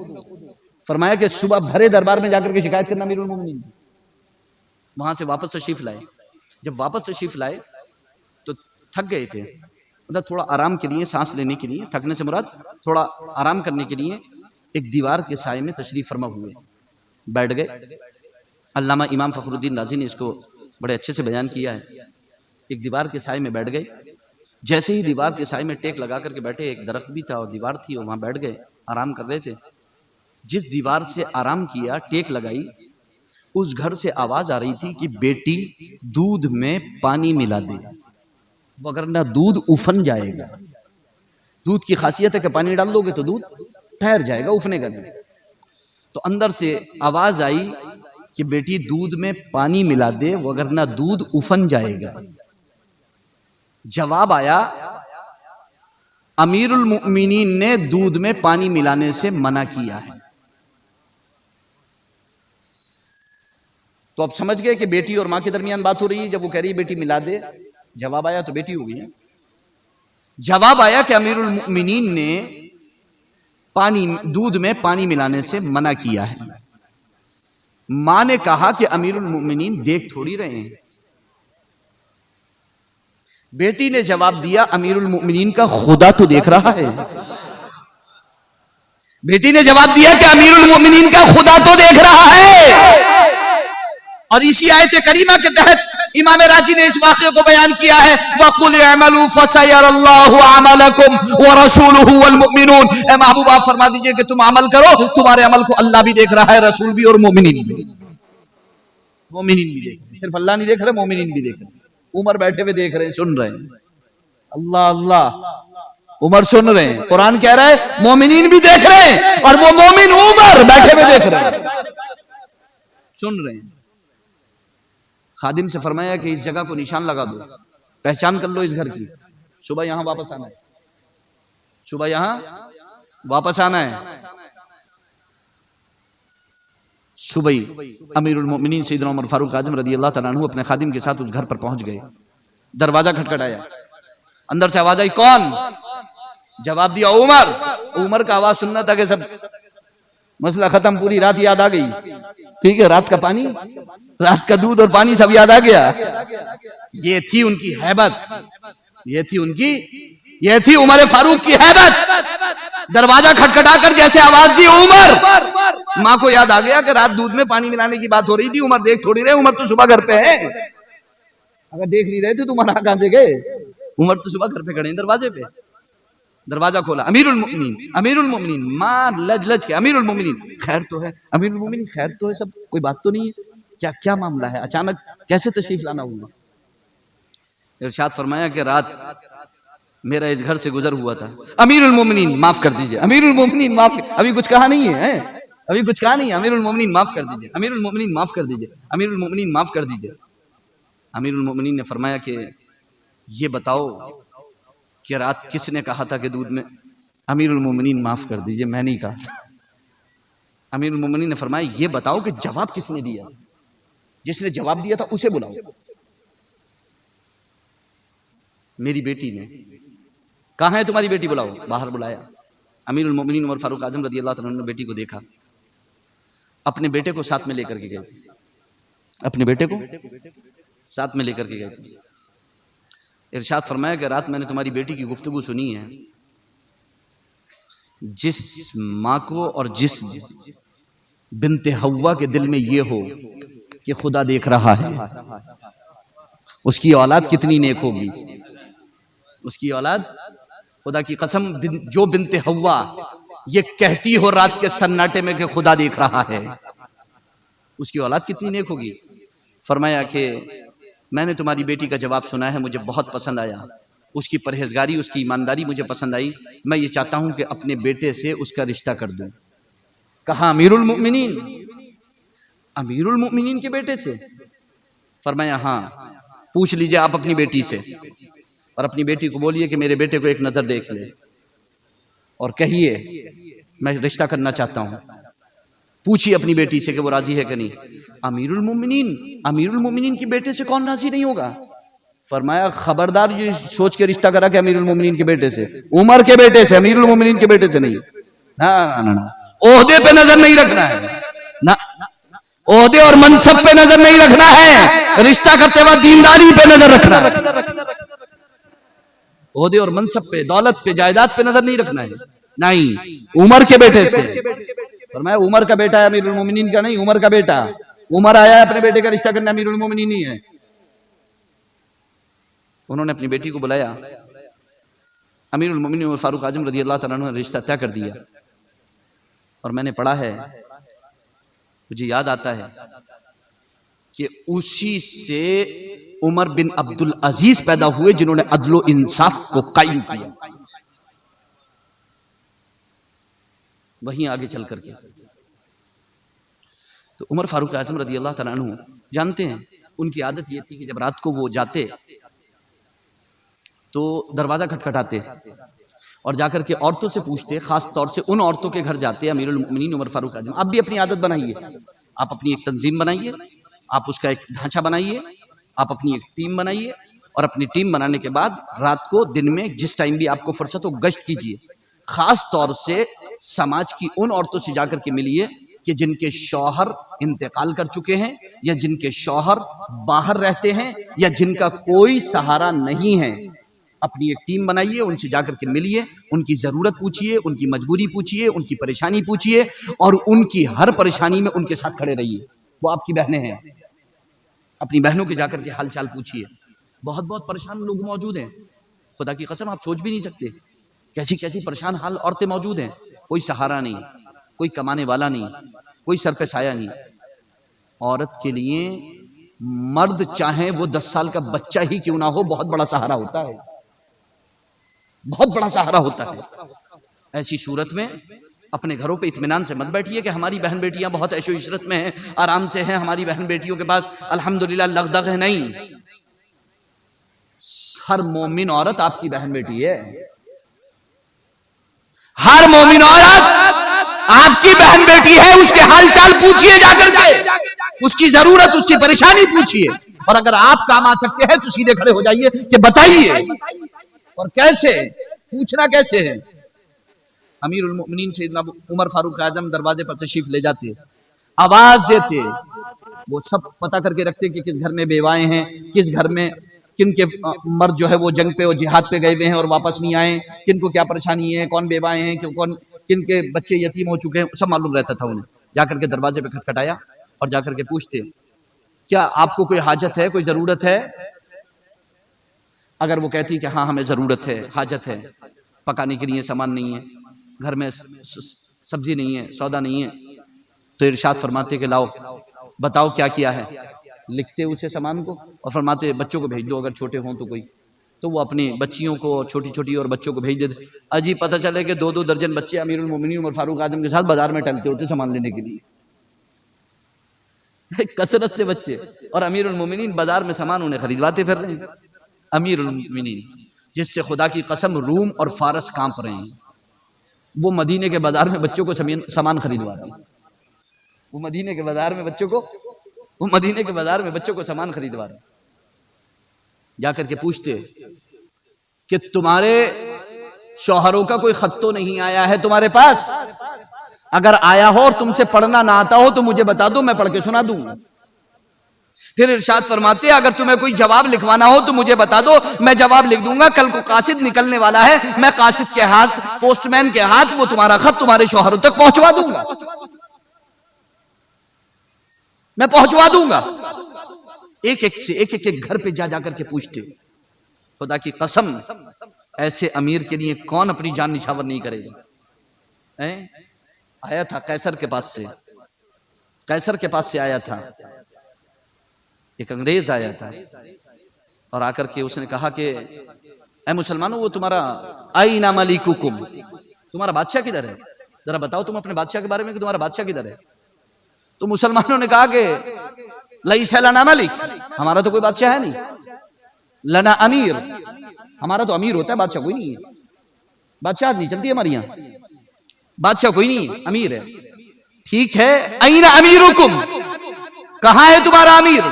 فرمایا کہ صبح بھرے دربار میں جا کر کے شکایت کرنا امیر المؤمنین۔ وہاں سے واپس تشریف لائے، جب واپس تشریف لائے تو تھک گئے تھے، مطلب تھوڑا آرام کے لیے، سانس لینے کے لیے، تھکنے سے مراد تھوڑا آرام کرنے کے لیے ایک دیوار کے سائے میں تشریف فرما ہوئے، بیٹھ گئے۔ علامہ امام فخر الدین رازی نے اس کو بڑے اچھے سے بیان کیا ہے۔ ایک دیوار کے سائے میں بیٹھ گئے، جیسے ہی دیوار کے سائے میں ٹیک لگا کر کے بیٹھے، ایک درخت بھی تھا اور دیوار تھی، اور وہاں بیٹھ گئے، آرام کر رہے تھے۔ جس دیوار سے آرام کیا، ٹیک لگائی، اس گھر سے آواز آ رہی تھی کہ بیٹی دودھ میں پانی ملا دے وگرنہ دودھ افن جائے گا۔ دودھ کی خاصیت ہے کہ پانی ڈال دو گے تو دودھ ٹھہر جائے گا، افنے گا نہیں۔ تو اندر سے آواز آئی کہ بیٹی دودھ میں پانی ملا دے وگرنہ دودھ افن جائے گا۔ جواب آیا امیر المؤمنین نے دودھ میں پانی ملانے سے منع کیا ہے۔ تو اب سمجھ گئے کہ بیٹی اور ماں کے درمیان بات ہو رہی ہے۔ جب وہ کہہ رہی ہے بیٹی ملا دے، جواب آیا تو بیٹی ہو گئی ہے۔ جواب آیا کہ امیر المؤمنین نے دودھ میں پانی ملانے سے منع کیا ہے۔ ماں نے کہا کہ امیر المؤمنین دیکھ تھوڑی رہے ہیں۔ بیٹی نے جواب دیا امیر المؤمنین کا خدا تو دیکھ رہا ہے۔ بیٹی نے جواب دیا کہ امیر المؤمنین کا خدا تو دیکھ رہا ہے۔ اور اسی آیت کریمہ کے تحت امام راضی نے اس واقعے کو بیان کیا ہے، وَقُلِ اعْمَلُوا فَسَيَرَى اللَّهُ عَمَلَكُمْ وَرَسُولُهُ وَالْمُؤْمِنُونَ۔ اے محبوب آپ فرما دیجئے کہ تم عمل کرو، تمہارے عمل کو اللہ بھی دیکھ رہا ہے، رسول بھی اور مومنین بھی۔ مومنین بھی دیکھ رہے، صرف اللہ نہیں دیکھ رہے، مومنین بھی دیکھ رہے۔ عمر بیٹھے ہوئے دیکھ رہے ہیں، سن رہے ہیں، اللہ اللہ، عمر سن رہے ہیں، قرآن کہہ رہا ہے مومنین بھی دیکھ رہے ہیں، اور وہ مومن عمر بیٹھے ہوئے دیکھ رہے ہیں، سن رہے ہیں۔ خادم سے فرمایا کہ اس جگہ کو نشان لگا دو، پہچان کر لو اس گھر کی، صبح یہاں واپس آنا ہے، صبح یہاں واپس آنا ہے۔ صبح امیر المؤمنین سیدنا عمر فاروق اعظم رضی اللہ تعالیٰ عنہ اپنے خادم کے ساتھ اس گھر پر پہنچ گئے۔ دروازہ کھٹکھٹایا، اندر سے آواز آئی، کون؟ جواب دیا عمر۔ عمر کا آواز سننا تھا کہ سب مسئلہ ختم، پوری رات یاد آ گئی، ٹھیک ہے، رات کا پانی، رات کا دودھ اور پانی سب یاد آ گیا۔ یہ تھی ان کی ہیبت، یہ تھی عمر فاروق کی ہیبت۔ دروازہ کھٹکھٹا کر جیسے آواز دی عمر، ماں کو یاد آ گیا کہ رات دودھ میں پانی ملانے کی بات ہو رہی تھی، عمر دیکھ تھوڑی رہے، عمر تو صبح گھر پہ ہے، اگر دیکھ نہیں رہے تھے تو منع کہاں سے گئے؟ عمر تو صبح گھر پہ کھڑے ہیں دروازے پہ۔ دروازہ کھولا، امیر المؤمنین ماں لج کے، امیر المؤمنین خیر تو ہے، امیر المؤمنین خیر تو ہے، سب کوئی بات تو نہیں ہے، کیا معاملہ ہے، اچانک کیسے تشریف لانا ہوا؟ ارشاد فرمایا کہ رات میرا اس گھر سے گزر ہوا تھا، امیر المؤمنین معاف کر دیجئے، امیر المؤمنین معاف، ابھی کچھ کہا نہیں ہے، ابھی کچھ کہا نہیں ہے، امیر المؤمنین معاف کر دیجئے، امیر المؤمنین معاف کر دیجئے، امیر المؤمنین معاف کر دیجئے۔ امیر المؤمنین نے فرمایا کہ یہ بتاؤ کہ رات کس نے کہا تھا کہ دودھ میں امیر المومنین معاف کر دیجئے، میں نہیں کہا. امیر المومنین نے فرمایا یہ بتاؤ کہ جواب کس نے دیا؟ جس نے جواب دیا تھا اسے بلاؤ. میری بیٹی نے. کہاں ہے تمہاری بیٹی؟ بلاؤ. باہر بلایا. امیر المومنین عمر فاروق اعظم رضی اللہ تعالیٰ عنہ نے بیٹی کو دیکھا، اپنے بیٹے کو ساتھ میں لے کر کے گئے تھے. اپنے بیٹے کو ساتھ میں لے کر کے گئے تھے. ارشاد فرمایا کہ رات میں نے تمہاری بیٹی کی گفتگو سنی ہے. جس ماں کو اور جس بنت حوا کے دل میں یہ ہو کہ خدا دیکھ رہا ہے، اس کی اولاد کتنی نیک ہوگی. اس کی اولاد، خدا کی قسم، جو بنت حوا یہ کہتی ہو رات کے سناٹے میں کہ خدا دیکھ رہا ہے، اس کی اولاد کتنی نیک ہوگی. فرمایا کہ میں نے تمہاری بیٹی کا جواب سنا ہے، مجھے بہت پسند آیا. اس کی پرہیزگاری، اس کی ایمانداری مجھے پسند آئی. میں یہ چاہتا ہوں کہ اپنے بیٹے سے اس کا رشتہ کر دوں. کہا امیر المؤمنین، امیر المؤمنین کے بیٹے سے؟ فرمایا ہاں. پوچھ لیجئے آپ اپنی بیٹی سے، اور اپنی بیٹی کو بولیے کہ میرے بیٹے کو ایک نظر دیکھ لے، اور کہیے میں رشتہ کرنا چاہتا ہوں. پوچھیے اپنی بیٹی سے کہ وہ راضی ہے کہ نہیں. امیر المومنین، امیر المومنین کے بیٹے سے کون راضی نہیں ہوگا؟ فرمایا خبردار یہ سوچ کے رشتہ کرا کہ امیر المومنین کے بیٹے سے، عمر کے بیٹے سے، امیر المومنین کے بیٹے سے نہیں. عہدے پہ نظر نہیں رکھنا ہے، عہدے اور منصب پہ نظر نہیں رکھنا ہے، رشتہ کرتے وقت دینداری پہ نظر رکھنا ہے. عہدے اور منصب پہ، دولت پہ، جائیداد پہ نظر نہیں رکھنا ہے. نہیں، عمر کے بیٹے سے. فرمایا عمر کا بیٹا ہے، امیر المومنین کا نہیں. عمر کا بیٹا، عمر آیا ہے اپنے بیٹے کا رشتہ کرنا، امیر المومنین نہیں ہے. انہوں نے اپنی بیٹی کو بلایا. امیر المومنین عمر فاروق اعظم رضی اللہ تعالیٰ عنہ نے رشتہ طے کر دیا. اور میں نے پڑھا ہے، مجھے یاد آتا ہے کہ اسی سے عمر بن عبد العزیز پیدا ہوئے جنہوں نے عدل و انصاف کو قائم کیا. وہیں آگے چل کر کے تو عمر فاروق اعظم رضی اللہ تعالیٰ عنہ جانتے ہیں، ان کی عادت یہ تھی کہ جب رات کو وہ جاتے تو دروازہ کھٹکھٹاتے اور جا کر کے عورتوں سے پوچھتے، خاص طور سے ان عورتوں کے گھر جاتے. امیر المؤمنین عمر فاروق اعظم، آپ بھی اپنی عادت بنائیے، آپ اپنی ایک تنظیم بنائیے، آپ اس کا ایک ڈھانچہ بنائیے، آپ اپنی ایک ٹیم بنائیے، اور اپنی ٹیم بنانے کے بعد رات کو، دن میں، جس ٹائم بھی آپ کو فرصت ہو گشت کیجیے. خاص طور سے سماج کی ان عورتوں سے جا کر کے ملیے کہ جن کے شوہر انتقال کر چکے ہیں، یا جن کے شوہر باہر رہتے ہیں، یا جن کا کوئی سہارا نہیں ہے. اپنی ایک ٹیم بنائیے، ان سے جا کر کے ملیے، ان کی ضرورت پوچھیے، ان کی مجبوری پوچھیے، ان کی پریشانی پوچھیے، اور ان کی ہر پریشانی میں ان کے ساتھ کھڑے رہیے. وہ آپ کی بہنیں ہیں، اپنی بہنوں کے جا کر کے حال چال پوچھیے. بہت بہت پریشان لوگ موجود ہیں، خدا کی قسم آپ سوچ بھی نہیں سکتے کیسی کیسی پریشان حال عورتیں موجود ہیں. کوئی سہارا نہیں، کوئی کمانے والا نہیں، کوئی سر پہ سایہ نہیں. عورت کے لیے مرد چاہے وہ 10 سال کا بچہ ہی کیوں نہ ہو، بہت بڑا سہارا ہوتا ہے، بہت بڑا سہارا ہوتا ہے. ایسی صورت میں اپنے گھروں پہ اطمینان سے مت بیٹھیے کہ ہماری بہن بیٹیاں بہت عیش و عشرت میں ہیں، آرام سے ہیں، ہماری بہن بیٹیوں کے پاس الحمدللہ لغدغ ہے. نہیں، ہر مومن عورت آپ کی بہن بیٹی ہے. ہر مومن عورت آپ کی بہن بیٹی ہے. اس کے حال چال پوچھیے جا کر کے، اس کی ضرورت، اس کی پریشانی پوچھیے. اور اگر آپ کام آ سکتے ہیں تو سیدھے کھڑے ہو جائیے کہ بتائیے. اور کیسے پوچھنا کیسے ہے. امیر المؤمنین سیدنا عمر فاروق اعظم دروازے پر تشریف لے جاتے، آواز دیتے. وہ سب پتہ کر کے رکھتے کہ کس گھر میں بیوائیں ہیں، کس گھر میں کن کے مرد جو ہے وہ جنگ پہ اور جہاد پہ گئے ہوئے ہیں اور واپس نہیں آئے، کن کو کیا پریشانی ہے، کون بیوائیں ہیں، کن کے بچے یتیم ہو چکے ہیں، سب معلوم رہتا تھا انہیں. جا کر کے دروازے پہ کھٹکھٹایا اور جا کر کے پوچھتے، کیا آپ کو کوئی حاجت ہے، کوئی ضرورت ہے؟ اگر وہ کہتی کہ ہاں ہمیں ضرورت ہے، حاجت ہے، پکانے کے لیے سامان نہیں ہے، گھر میں سبزی نہیں ہے، سودا نہیں ہے، تو ارشاد فرماتے کہ لاؤ بتاؤ کیا کیا ہے. لکھتے اسے سامان کو اور فرماتے بچوں کو بھیج دو اگر چھوٹے ہوں تو کوئی. تو وہ اپنی بچیوں کو، چھوٹی چھوٹی اور بچوں کو بھیج دیتے. اجی پتہ چلے کہ 2-2 درجن بچے امیر المومنین عمر فاروق اعظم کے ساتھ بازار میں ٹہلتے ہوتے سامان لینے کے لیے. کثرت سے بچے، اور امیر المومنین بازار میں سامان انہیں خریدواتے پھر رہے ہیں. امیر المومنین جس سے خدا کی قسم روم اور فارس کانپ رہے ہیں. وہ مدینے کے بازار میں بچوں کو سامان خریدوا رہے ہیں، وہ مدینے کے بازار میں بچوں کو سامان خریدوا رہے ہیں. جا کر کے پوچھتے کہ تمہارے شوہروں کا کوئی خط تو نہیں آیا ہے تمہارے پاس؟ اگر آیا ہو اور تم سے پڑھنا نہ آتا ہو تو مجھے بتا دو، میں پڑھ کے سنا دوں گا. پھر ارشاد فرماتے اگر تمہیں کوئی جواب لکھوانا ہو تو مجھے بتا دو، میں جواب لکھ دوں گا. کل کو قاصد نکلنے والا ہے، میں قاصد کے ہاتھ، پوسٹ مین کے ہاتھ وہ تمہارا خط تمہارے شوہروں تک پہنچوا دوں گا، میں پہنچوا دوں گا. ایک ایک گھر پہ جا کر کے پوچھتے. خدا کی قسم ایسے امیر کے لیے کون اپنی جان نچھاور نہیں کرے گا. آیا تھا قیصر کے پاس سے آیا تھا ایک انگریز آیا تھا، اور آ کر کے اس نے کہا کہ اے مسلمانوں، وہ تمہارا اینا ملککم، تمہارا بادشاہ کدھر ہے؟ ذرا بتاؤ تم اپنے بادشاہ کے بارے میں کہ تمہارا بادشاہ کدھر ہے. تو مسلمانوں نے کہا کہ لیس لنا ملک، ہمارا تو کوئی بادشاہ ہے نہیں. لنا امیر، ہمارا تو امیر ہوتا ہے، بادشاہ کوئی نہیں ہے. بادشاہ نہیں چلتی ہمارے یہاں، بادشاہ کوئی نہیں ہے، امیر ہے. ٹھیک ہے، اینا امیرکم، کہاں ہے تمہارا امیر؟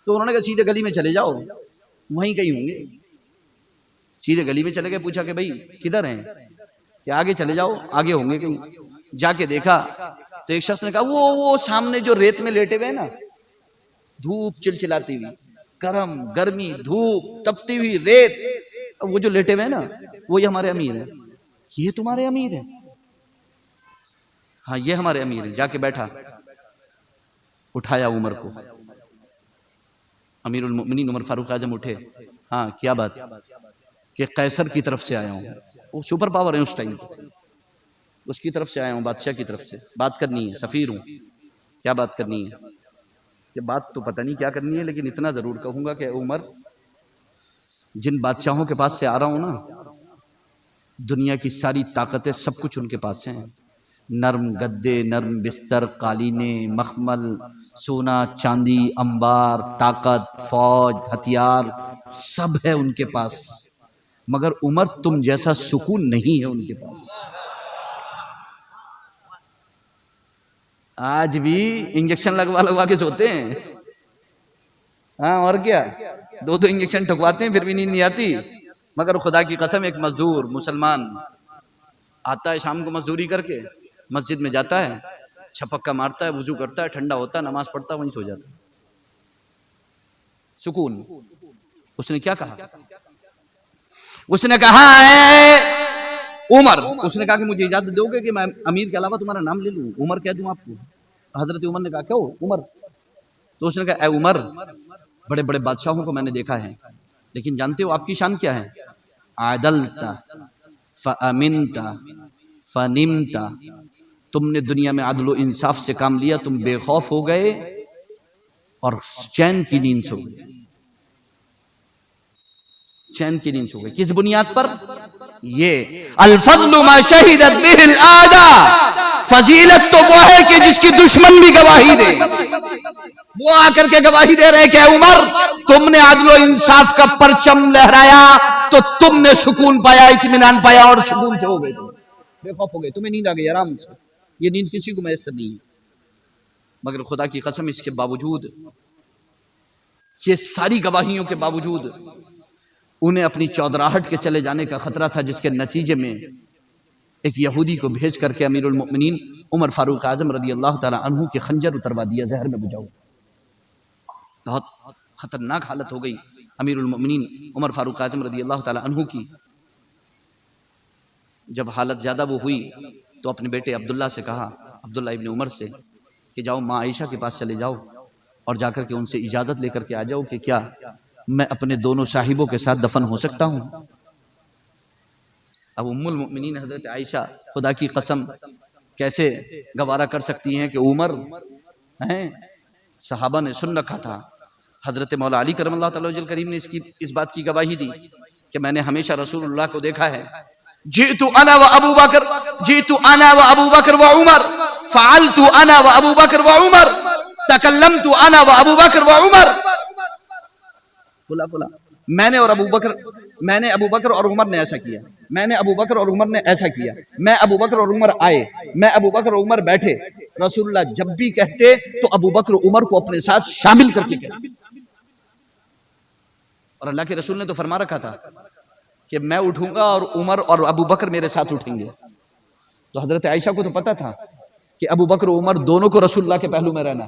تو انہوں نے کہا سیدھے گلی میں چلے جاؤ، وہیں کہیں ہوں گے. سیدھے گلی میں چلے گئے، پوچھا کہ بھائی کدھر ہیں؟ کہ آگے چلے جاؤ، آگے ہوں گے کہیں. جا کے دیکھا تو ایک شخص نے کہا وہ سامنے جو ریت میں لیٹے ہوئے نا، دھوپ چلچلاتی ہوئی، گرمی، دھوپ تپتی ہوئی ریت، وہ جو لیٹے ہوئے نا وہی ہمارے امیر ہیں. یہ تمہارے امیر ہیں؟ ہاں یہ ہمارے امیر ہیں. جا کے بیٹھا، اٹھایا عمر کو. امیر المؤمنین عمر فاروق اعظم اٹھے. ہاں کیا بات؟ کہ قیصر کی طرف سے آیا ہوں، وہ سپر پاور ہے اس ٹائم، اس کی طرف سے آیا ہوں، بادشاہ کی طرف سے بات کرنی ہے، سفیر ہوں. کیا بات کرنی ہے؟ کہ بات تو پتہ نہیں کیا کرنی ہے، لیکن اتنا ضرور کہوں گا کہ عمر، جن بادشاہوں کے پاس سے آ رہا ہوں نا، دنیا کی ساری طاقتیں سب کچھ ان کے پاس ہیں. نرم گدے، نرم بستر، قالینیں، مخمل، سونا چاندی، انبار، طاقت، فوج، ہتھیار، سب ہے ان کے پاس. مگر عمر تم جیسا سکون نہیں ہے ان کے پاس. آج بھی انجیکشن لگوا کے سوتے ہیں. ہاں اور کیا، 2 انجیکشن ٹھکواتے ہیں پھر بھی نیند نہیں آتی. مگر خدا کی قسم ایک مزدور مسلمان آتا ہے شام کو مزدوری کر کے، مسجد میں جاتا ہے، چھپکا مارتا ہے، وضو کرتا ہے، ٹھنڈا ہوتا ہے، نماز پڑھتا ہے، وہیں سو جاتا ہے. سکون. اس نے کیا کہا؟ اس نے کہا اے عمر، اس نے کہا کہ مجھے اجازت دو گے کہ میں امیر کے علاوہ تمہارا نام لے لوں، عمر کہہ دوں آپ کو؟ حضرت عمر نے کہا کیوں عمر؟ تو اس نے کہا اے عمر، بڑے بڑے بادشاہوں کو میں نے دیکھا ہے، لیکن جانتے ہو آپ کی شان کیا ہے؟ عدلت فامنت فنمت، تم نے دنیا میں عدل و انصاف سے کام لیا، تم بے خوف ہو گئے اور چین کی نیند سو گئے. چین کی نیند سو گئے. کس بنیاد پر؟ یہ الفضل ما شہدت بہ الاعداء، فضیلت تو وہ ہے کہ جس کی دشمن بھی گواہی دے. وہ آ کر کے گواہی دے رہے کہ عمر تم نے عدل و انصاف کا پرچم لہرایا تو تم نے سکون پایا، اطمینان پایا اور سکون سے ہو گئے، بے خوف ہو گئے، تمہیں نیند آ گئی آرام سے. یہ نیند کسی کو میسر نہیں ہے. مگر خدا کی قسم اس کے باوجود، یہ ساری گواہیوں کے باوجود، انہیں اپنی چودراہٹ کے چلے جانے کا خطرہ تھا، جس کے نتیجے میں ایک یہودی کو بھیج کر کے امیر المؤمنین عمر فاروق اعظم رضی اللہ تعالی عنہ کے خنجر اتروا دیا، زہر میں بجھاؤ. بہت خطرناک حالت ہو گئی امیر المؤمنین عمر فاروق اعظم رضی اللہ تعالی عنہ کی. جب حالت زیادہ وہ ہوئی تو اپنے بیٹے عبداللہ سے کہا، عبداللہ ابن عمر سے، کہ جاؤ ماں عائشہ کے پاس چلے جاؤ اور جا کر کے ان سے اجازت لے کر کے آ جاؤ کہ کیا میں اپنے دونوں صاحبوں کے ساتھ دفن ہو سکتا ہوں. اب ام المؤمنین حضرت عائشہ خدا کی قسم کیسے گوارا کر سکتی ہیں کہ عمر ہیں؟ صحابہ نے سن رکھا تھا. حضرت مولا علی کرم اللہ تعالی وجل کریم نے اس بات کی گواہی دی کہ میں نے ہمیشہ رسول اللہ کو دیکھا ہے. جئت انا و ابو بکر و عمر، فعلت انا و ابو بکر و عمر، تکلمت انا و ابو بکر و عمر. فلا فلا میں نے ابو بکر اور عمر نے ایسا کیا، میں نے ابو بکر اور عمر نے ایسا کیا، میں ابو بکر اور عمر آئے، میں ابو بکر اور عمر بیٹھے۔ رسول اللہ جب بھی کہتے تو ابو بکر عمر کو اپنے ساتھ شامل کر کے کہتے۔ اور اللہ کے رسول نے تو فرما رکھا تھا کہ میں اٹھوں گا اور عمر اور ابو بکر میرے ساتھ اٹھیں گے۔ تو حضرت عائشہ کو تو پتا تھا کہ ابو بکر و عمر دونوں کو رسول اللہ کے پہلو میں رہنا،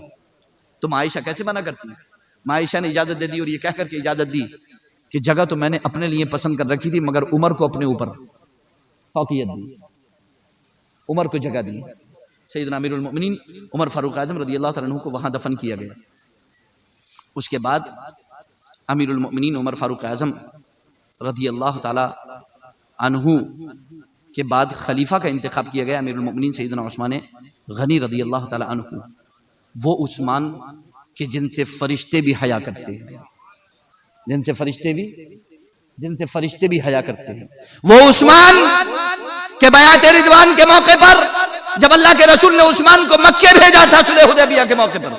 تو ماں عائشہ کیسے منع کرتی ہیں؟ ماں عائشہ نے اجازت دے دی، اور یہ کہہ کر کے اجازت دی کہ جگہ تو میں نے اپنے لیے پسند کر رکھی تھی، مگر عمر کو اپنے اوپر فوقیت دی، عمر کو جگہ دی۔ سیدنا امیر المؤمنین عمر فاروق اعظم رضی اللہ تعالیٰ عنہ کو وہاں دفن کیا گیا۔ اس کے بعد امیر المؤمنین عمر فاروق اعظم رضی اللہ تعالیٰ عنہ کے بعد خلیفہ کا انتخاب کیا گیا امیر المؤمنین سیدنا عثمان غنی رضی اللہ تعالیٰ عنہ، وہ عثمان کہ جن سے فرشتے بھی حیا کرتے ہیں، جن سے فرشتے بھی حیا کرتے ہیں، وہ عثمان کہ بیعت رضوان کے موقع پر جب اللہ کے رسول نے عثمان کو مکے بھیجا تھا صلح حدیبیہ کے موقع پر،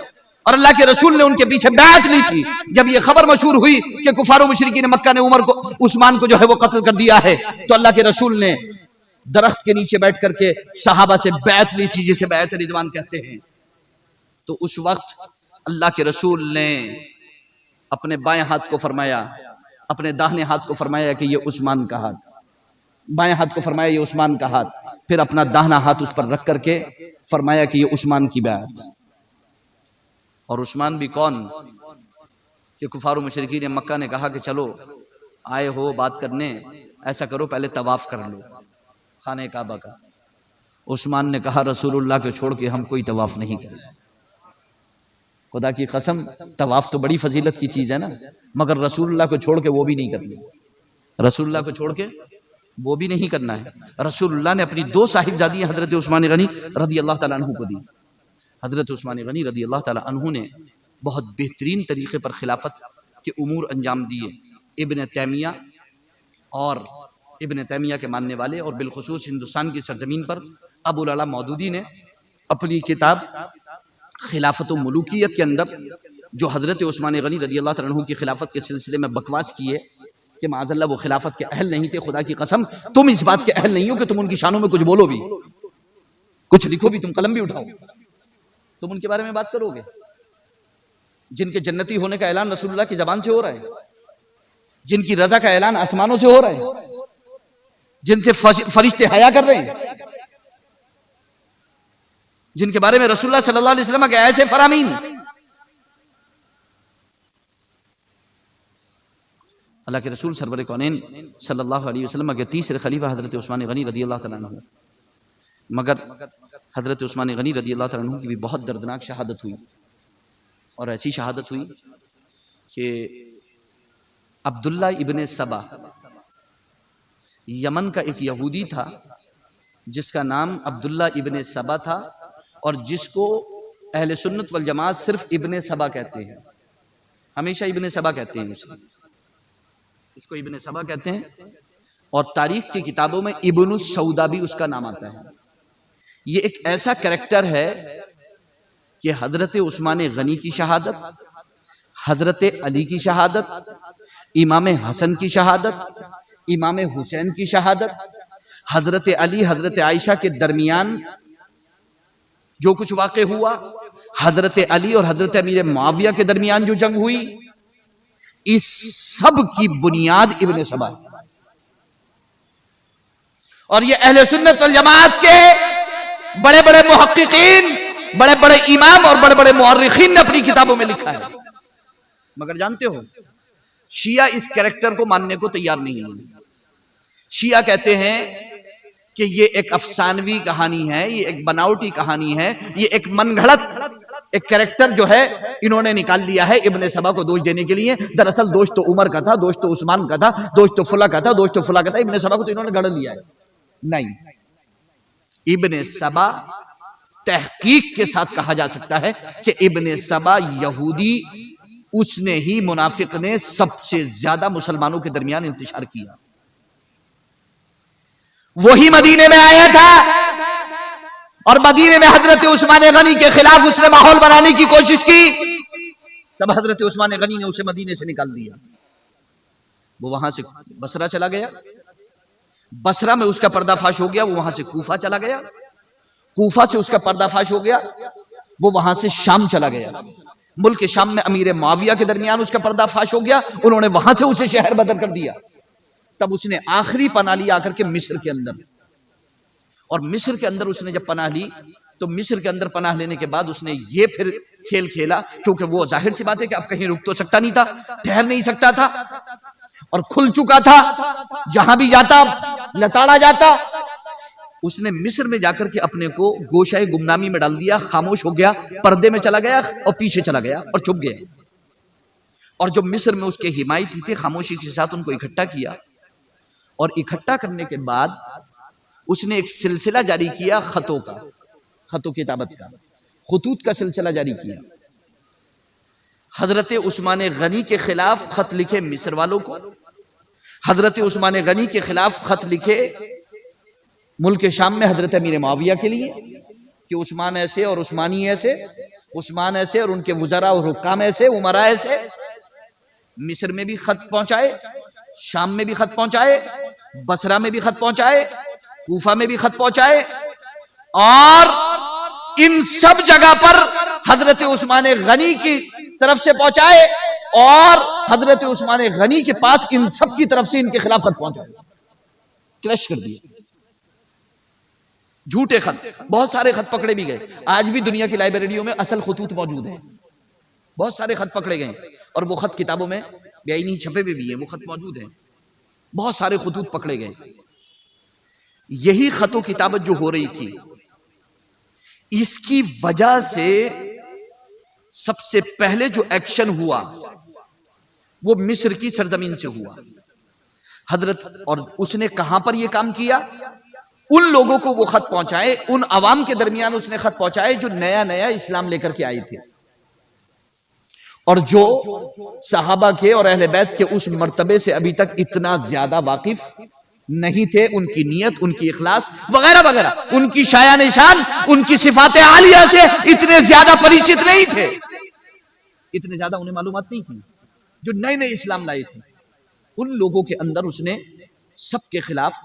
اور اللہ کے رسول نے ان کے پیچھے بیعت لی تھی، جب یہ خبر مشہور ہوئی کہ کفار و مشرکین مکہ نے عثمان کو جو ہے وہ قتل کر دیا ہے، تو اللہ کے رسول نے درخت کے نیچے بیٹھ کر کے صحابہ سے بیعت لی تھی، جسے بیعت رضوان کہتے ہیں۔ تو اس وقت اللہ کے رسول نے اپنے بائیں ہاتھ کو فرمایا، اپنے داہنے ہاتھ کو فرمایا کہ یہ عثمان کا ہاتھ، بائیں ہاتھ کو فرمایا یہ عثمان کا ہاتھ، پھر اپنا داہنا ہاتھ اس پر رکھ کر کے فرمایا کہ یہ عثمان کی بیعت۔ اور عثمان بھی کون کہ کفار و مشرکین مکہ نے کہا کہ چلو آئے ہو بات کرنے، ایسا کرو پہلے طواف کر لو خانہ کعبہ کا۔ عثمان نے کہا رسول اللہ کو چھوڑ کے ہم کوئی طواف نہیں کریں، خدا کی قسم طواف تو بڑی فضیلت کی چیز ہے نا، مگر رسول اللہ کو چھوڑ کے وہ بھی نہیں کرنا، رسول اللہ کو چھوڑ کے وہ بھی نہیں کرنا ہے۔ رسول اللہ نے اپنی دو صاحبزادیاں حضرت عثمان غنی رضی اللہ تعالیٰ عنہ کو دی۔ حضرت عثمان غنی رضی اللہ تعالیٰ عنہ نے بہت بہترین طریقے پر خلافت کے امور انجام دیے۔ ابن تیمیہ اور ابن تیمیہ کے ماننے والے، اور بالخصوص ہندوستان کی سرزمین پر ابو العلا مودودی نے اپنی کتاب خلافت و ملوکیت کے اندر جو حضرت عثمان غنی رضی اللہ تعالیٰ عنہ کی خلافت کے سلسلے میں بکواس کیے کہ معاذ اللہ وہ خلافت کے اہل نہیں تھے، خدا کی قسم تم اس بات کے اہل نہیں ہو کہ تم ان کی شانوں میں کچھ بولو بھی، کچھ لکھو بھی، تم قلم بھی اٹھاؤ، تم ان کے بارے میں بات کرو گے جن کے جنتی ہونے کا اعلان رسول اللہ کی زبان سے ہو رہا ہے، جن کی رضا کا اعلان آسمانوں سے ہو رہا ہے، جن سے فرشتے حیا کر رہے ہیں، جن کے بارے میں رسول اللہ صلی اللہ علیہ وسلم کے ایسے فرامین۔ اللہ کے رسول سرور کونین صلی اللہ علیہ وسلم کے تیسرے خلیفہ حضرت عثمان غنی رضی اللہ تعالیٰ عنہ، مگر حضرت عثمان غنی رضی اللہ تعالیٰ عنہ کی بھی بہت دردناک شہادت ہوئی، اور ایسی شہادت ہوئی کہ عبداللہ ابن سبا، یمن کا ایک یہودی تھا جس کا نام عبداللہ ابن سبا تھا، اور جس کو اہل سنت والجماعت صرف ابن سبا کہتے ہیں، ہمیشہ ابن سبا کہتے ہیں، اس کو ابن سبا کہتے ہیں، اور تاریخ کی کتابوں میں ابن السودا بھی اس کا نام آتا ہے۔ یہ ایک ایسا کریکٹر ہے کہ حضرت عثمان غنی کی شہادت، حضرت علی کی شہادت، امام حسن کی شہادت، امام حسین کی شہادت، حضرت علی حضرت عائشہ کے درمیان جو کچھ واقع ہوا، حضرت علی اور حضرت امیر معاویہ کے درمیان جو جنگ ہوئی، اس سب کی بنیاد ابن سبا ہے۔ اور یہ اہل سنت والجماعت کے بڑے بڑے محققین، بڑے بڑے امام اور بڑے بڑے مورخین نے اپنی کتابوں میں لکھا ہے، مگر جانتے ہو شیعہ اس کریکٹر کو ماننے کو تیار نہیں ہے۔ شیعہ کہتے ہیں کہ یہ ایک افسانوی کہانی ہے، یہ ایک بناوٹی کہانی ہے، یہ ایک من گھڑت ایک کریکٹر جو ہے انہوں نے نکال لیا ہے ابن سبا کو دوش دینے کے لیے۔ دراصل دوش تو عمر کا تھا، دوش تو عثمان کا تھا، دوش تو فلاں کا تھا، دوش تو فلاں کا تھا، ابن سبا کو تو انہوں نے گڑھ لیا ہے۔ نہیں، ابن سبا تحقیق کے ساتھ کہا جا سکتا ہے کہ ابن سبا یہودی، اس نے ہی منافق نے سب سے زیادہ مسلمانوں کے درمیان انتشار کیا، وہی مدینے میں آیا تھا، اور مدینے میں حضرت عثمان غنی کے خلاف اس نے ماحول بنانے کی کوشش کی، تب حضرت عثمان غنی نے اسے مدینے سے نکال دیا۔ وہ وہاں سے بصرہ چلا گیا، بصرہ میں اس کا پردہ فاش ہو گیا، وہ وہاں سے کوفہ چلا گیا، کوفہ سے اس کا پردہ فاش ہو گیا، وہ وہاں سے شام چلا گیا، ملک شام میں امیر معاویہ کے درمیان اس کا پردہ فاش ہو گیا، انہوں نے وہاں سے اسے شہر بدر کر دیا۔ تب اس نے آخری پناہ لی آ کر کے مصر کے اندر، اور مصر کے اندر اس نے جب پناہ لی تو مصر کے اندر پناہ لینے کے بعد اس نے یہ پھر کھیل کھیلا، کیونکہ وہ ظاہر سی بات ہے کہ اب کہیں رک تو سکتا نہیں تھا، ٹھہر نہیں سکتا تھا، اور کھل چکا تھا، جہاں بھی جاتا لتاڑا جاتا۔ اس نے مصر میں جا کر کے اپنے کو گوشہ گمنامی میں ڈال دیا، خاموش ہو گیا، پردے میں چلا گیا اور پیچھے چلا گیا اور چھپ گیا، اور جو مصر میں اس کے حمایتی تھے خاموشی کے ساتھ ان کو اکٹھا کیا، اور اکٹھا کرنے کے بعد اس نے ایک سلسلہ جاری کیا خطوں کا، خط و کتابت کا، خطوط کا سلسلہ جاری کیا۔ حضرت عثمان غنی کے خلاف خط لکھے مصر والوں کو، حضرت عثمان غنی کے خلاف خط لکھے ملک شام میں حضرت امیر معاویہ کے لیے کہ عثمان ایسے اور عثمانی ایسے، عثمان ایسے اور ان کے وزراء اور حکام ایسے، عمراء ایسے۔ مصر میں بھی خط پہنچائے، شام میں بھی خط پہنچائے، بصرہ میں بھی خط پہنچائے، کوفہ میں بھی خط پہنچائے، اور ان سب جگہ پر حضرت عثمان غنی کی طرف سے پہنچائے، اور حضرت عثمان غنی کے پاس ان سب کی طرف سے ان کے خلاف خط پہنچائے، کریش کر دیا۔ جھوٹے خط، بہت سارے خط پکڑے بھی گئے، آج بھی دنیا کی لائبریریوں میں اصل خطوط موجود ہیں، بہت سارے خط پکڑے گئے، اور وہ خط کتابوں میں بیانی چھپے ہوئے بھی ہیں، وہ خط موجود ہیں، بہت سارے خطوط پکڑے گئے۔ یہی خط و کتابت جو ہو رہی تھی، اس کی وجہ سے سب سے پہلے جو ایکشن ہوا وہ مصر کی سرزمین سے ہوا حضرت، اور اس نے کہاں پر یہ کام کیا؟ ان لوگوں کو وہ خط پہنچائے، ان عوام کے درمیان اس نے خط پہنچائے جو نیا نیا اسلام لے کر کے آئے تھے، اور جو صحابہ کے اور اہل بیت کے اس مرتبے سے ابھی تک اتنا زیادہ واقف نہیں تھے، ان کی نیت، ان کی اخلاص وغیرہ وغیرہ، ان کی شایان نشان، ان کی صفات عالیہ سے اتنے زیادہ پریچت نہیں تھے، اتنے زیادہ انہیں معلومات نہیں تھی، جو نئے نئے اسلام لائے تھے۔ ان لوگوں کے اندر اس نے سب کے خلاف،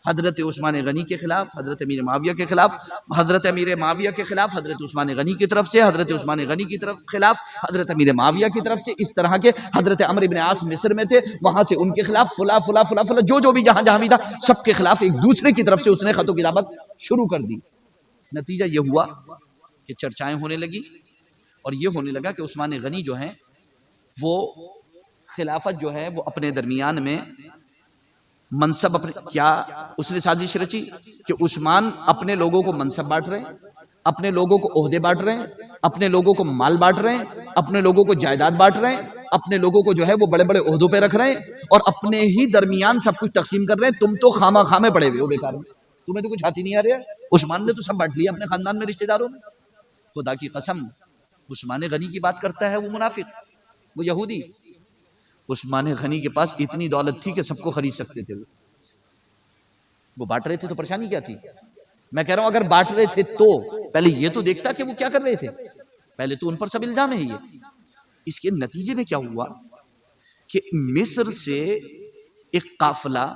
حضرت عثمان غنی کے خلاف، حضرت امیر معاویہ کے خلاف، حضرت امیر معاویہ کے خلاف حضرت عثمان غنی کی طرف سے، حضرت عثمان غنی کی طرف خلاف حضرت امیر معاویہ کی طرف سے، اس طرح کے حضرت عمرو بن عاص مصر میں تھے، وہاں سے ان کے خلاف فلا فلا فلا فلا، جو بھی جہاں جہاں بھی تھا، سب کے خلاف ایک دوسرے کی طرف سے اس نے خط و کتابت شروع کر دی۔ نتیجہ یہ ہوا کہ چرچائیں ہونے لگی، اور یہ ہونے لگا کہ عثمان غنی جو ہیں وہ خلافت جو ہے وہ اپنے درمیان میں منصب اپنے، کیا اس نے سازش رچی کہ عثمان اپنے لوگوں کو منصب بانٹ رہے ہیں، اپنے لوگوں کو عہدے بانٹ رہے ہیں، اپنے لوگوں کو مال بانٹ رہے ہیں، اپنے لوگوں کو جائیداد بانٹ رہے ہیں، اپنے لوگوں کو جو ہے وہ بڑے بڑے عہدوں پہ رکھ رہے ہیں، اور اپنے ہی درمیان سب کچھ تقسیم کر رہے ہیں۔ تم تو خامہ خامے پڑے ہوئے ہو بیکار میں، تمہیں تو کچھ ہاتھ ہی نہیں آ رہا ہے۔ عثمان نے تو سب بانٹ لیا اپنے خاندان میں، رشتہ داروں میں۔ خدا کی قسم، عثمان غنی کی بات کرتا ہے وہ منافق، وہ یہودی۔ عثمان غنی کے پاس اتنی دولت تھی کہ سب کو خرید سکتے تھے، وہ بانٹ رہے تھے تو پریشانی کیا تھی؟ میں کہہ رہا ہوں اگر بانٹ رہے تھے تو پہلے یہ تو دیکھتا کہ وہ کیا کر رہے تھے، پہلے تو ان پر سب الزام ہے یہ۔ اس کے نتیجے میں کیا ہوا کہ مصر سے ایک قافلہ،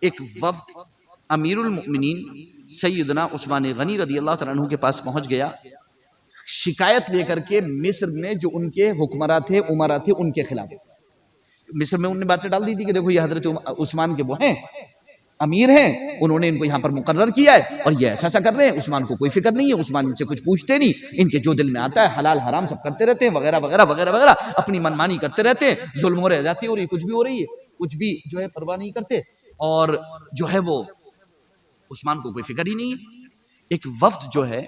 ایک وفد امیر المؤمنین سیدنا عثمان غنی رضی اللہ تعالیٰ عنہ کے پاس پہنچ گیا، شکایت لے کر کے مصر میں جو ان کے حکمراں تھے، عمراء تھے، ان کے خلاف۔ مصر میں انہوں نے باتیں ڈال دی تھی کہ دیکھو یہ حضرت عثمان کے وہ ہیں، امیر ہیں، انہوں نے ان کو یہاں پر مقرر کیا ہے، اور یہ ایسا ایسا کر رہے ہیں، عثمان کو کوئی فکر نہیں ہے، عثمان ان سے کچھ پوچھتے نہیں، ان کے جو دل میں آتا ہے حلال حرام سب کرتے رہتے ہیں، وغیرہ وغیرہ وغیرہ وغیرہ، اپنی منمانی کرتے رہتے ہیں، ظلم ہو رہ جاتی ہے، اور یہ کچھ بھی ہو رہی ہے، کچھ بھی جو ہے پرواہ نہیں کرتے، اور جو ہے وہ عثمان کو کوئی فکر ہی نہیں ہے۔ ایک وفد جو ہے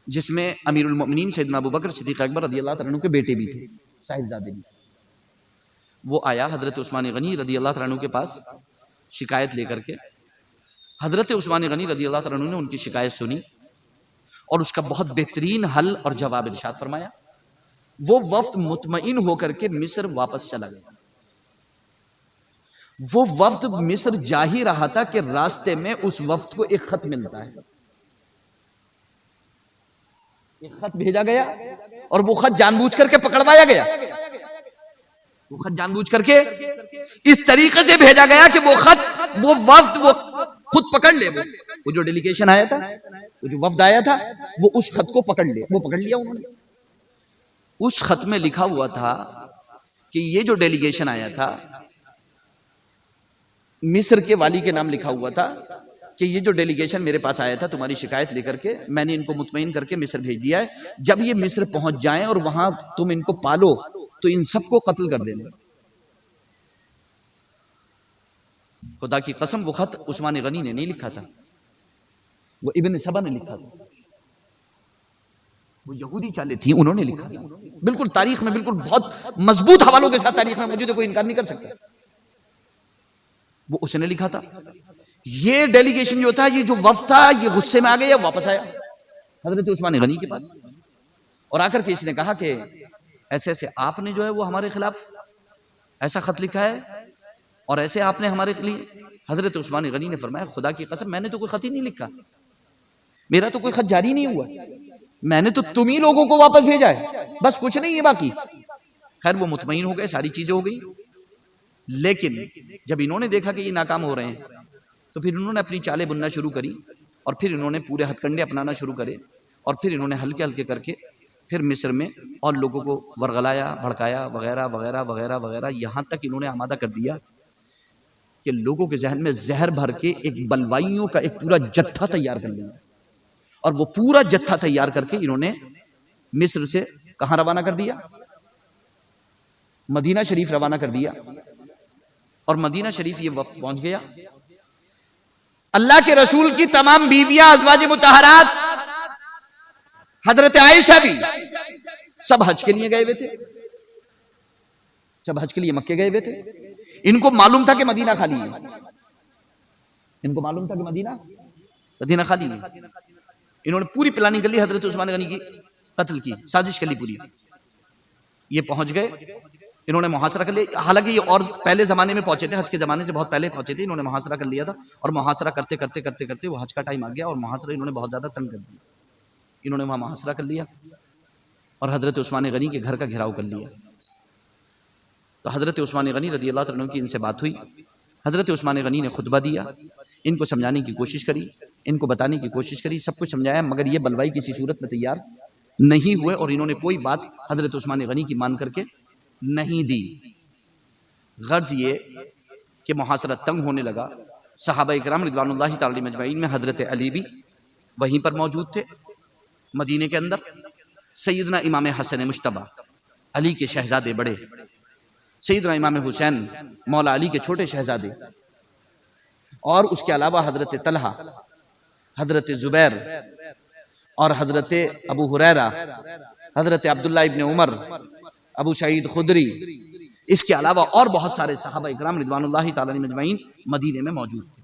جس میں امیر المؤمنین سیدنا ابو بکر صدیق اکبر رضی اللہ تعالیٰ عنہ کے بیٹے بھی تھے، صاحبزادے بھی، وہ آیا حضرت عثمان غنی رضی اللہ تعالیٰ عنہ کے پاس شکایت لے کر کے۔ حضرت عثمان غنی رضی اللہ تعالیٰ عنہ نے ان کی شکایت سنی اور اس کا بہت بہترین حل اور جواب ارشاد فرمایا۔ وہ وفد مطمئن ہو کر کے مصر واپس چلا گیا۔ وہ وفد مصر جا ہی رہا تھا کہ راستے میں اس وفد کو ایک خط ملتا ہے، ایک خط بھیجا گیا، اور وہ خط جان بوجھ کر کے پکڑوایا گیا۔ وہ خط جان بوجھ کر کے اس طریقے سے بھیجا گیا کہ وہ خط وہ وفد وہ خود پکڑ لے. وہ جو ڈیلیگیشن آیا تھا, وہ جو وفد آیا تھا, وہ اس خط کو پکڑ لے. وہ پکڑ لیا انہوں نے. اس خط میں لکھا ہوا تھا کہ یہ جو ڈیلیگیشن آیا تھا, مصر کے والی کے نام لکھا ہوا تھا کہ یہ جو ڈیلیگیشن میرے پاس آیا تھا تمہاری شکایت لے کر کے, میں نے ان کو مطمئن کر کے مصر بھیج دیا ہے. جب یہ مصر پہنچ جائیں اور وہاں تم ان کو پالو تو ان سب کو قتل کر دینا. خدا کی قسم وہ خط عثمان غنی نے نہیں لکھا تھا, وہ ابن سبا نے لکھا تھا. وہ یہودی چالیں تھیں, انہوں نے لکھا تھا. بالکل تاریخ میں بالکل بہت مضبوط حوالوں کے ساتھ تاریخ میں موجود ہے, کوئی انکار نہیں کر سکتا. وہ اس نے لکھا تھا. یہ ڈیلیگیشن جو تھا, یہ جو وفد تھا, یہ غصے میں آ گیا, واپس آیا حضرت عثمان غنی کے پاس اور آ کر کے اس نے کہا کہ ایسے ایسے آپ نے جو ہے وہ ہمارے خلاف ایسا خط لکھا ہے اور ایسے آپ نے ہمارے لیے. حضرت عثمان غنی نے فرمایا خدا کی قسم میں نے تو کوئی خط ہی نہیں لکھا, میرا تو کوئی خط جاری نہیں ہوا, میں نے تو تم ہی لوگوں کو واپس بھیجا ہے, بس کچھ نہیں ہے باقی. خیر وہ مطمئن ہو گئے, ساری چیزیں ہو گئی. لیکن جب انہوں نے دیکھا کہ یہ ناکام ہو رہے ہیں تو پھر انہوں نے اپنی چالیں بننا شروع کری اور پھر انہوں نے پورے ہتھ کنڈے اپنانا شروع کرے اور پھر انہوں نے ہلکے ہلکے کر کے پھر مصر میں اور لوگوں کو ورغلایا, بھڑکایا وغیرہ وغیرہ وغیرہ وغیرہ, یہاں تک انہوں نے آمادہ کر دیا کہ لوگوں کے ذہن میں زہر بھر کے ایک بلوائیوں کا ایک پورا جتھا تیار کر لیا. اور وہ پورا جتھا تیار کر کے انہوں نے مصر سے کہاں روانہ کر دیا؟ مدینہ شریف روانہ کر دیا. اور مدینہ شریف یہ وقت پہنچ گیا. اللہ کے رسول کی تمام بیویاں ازواج مطہرات, حضرت عائشہ بھی, سب حج کے لیے گئے ہوئے تھے, سب حج کے لیے مکے گئے ہوئے تھے. ان کو معلوم تھا کہ مدینہ خالی ہے, ان کو معلوم تھا کہ مدینہ خالی ہے. انہوں نے پوری پلاننگ کر لی, حضرت عثمان غنی کی قتل کی سازش کر لی پوری. یہ پہنچ گئے, انہوں نے محاصرہ کر لیا. حالانکہ یہ اور پہلے زمانے میں پہنچے تھے, حج کے زمانے سے بہت پہلے پہنچے تھے. انہوں نے محاصرہ کر لیا تھا اور محاصرہ کرتے کرتے کرتے کرتے وہ حج کا ٹائم آ گیا اور محاصرہ انہوں نے بہت زیادہ تنگ کر دیا. انہوں نے وہاں محاصرہ کر لیا اور حضرت عثمان غنی کے گھر کا گھیراؤ کر لیا. تو حضرت عثمان غنی رضی اللہ تعالیٰ عنہ کی ان سے بات ہوئی. حضرت عثمان غنی نے خطبہ دیا, ان کو سمجھانے کی کوشش کری, ان کو بتانے کی کوشش کری, سب کچھ سمجھایا, مگر یہ بلوائی کسی صورت میں تیار نہیں ہوئے اور انہوں نے کوئی بات حضرت عثمان غنی کی مان کر کے نہیں دی. غرض یہ کہ محاصرہ تنگ ہونے لگا. صحابہ کرام رضوان اللہ تعالی مجمعین میں حضرت علی بھی وہیں پر موجود تھے مدینے کے اندر. سیدنا امام حسن مجتبی, علی کے شہزادے بڑے, سیدنا امام حسین مولا علی کے چھوٹے شہزادے, اور اس کے علاوہ حضرت طلحہ, حضرت زبیر اور حضرت ابو ہریرہ, حضرت عبداللہ ابن عمر, ابو سعید خدری, اس کے علاوہ اور بہت سارے صحابہ اکرام رضوان اللہ تعالی مجمعین مدینے میں موجود تھے.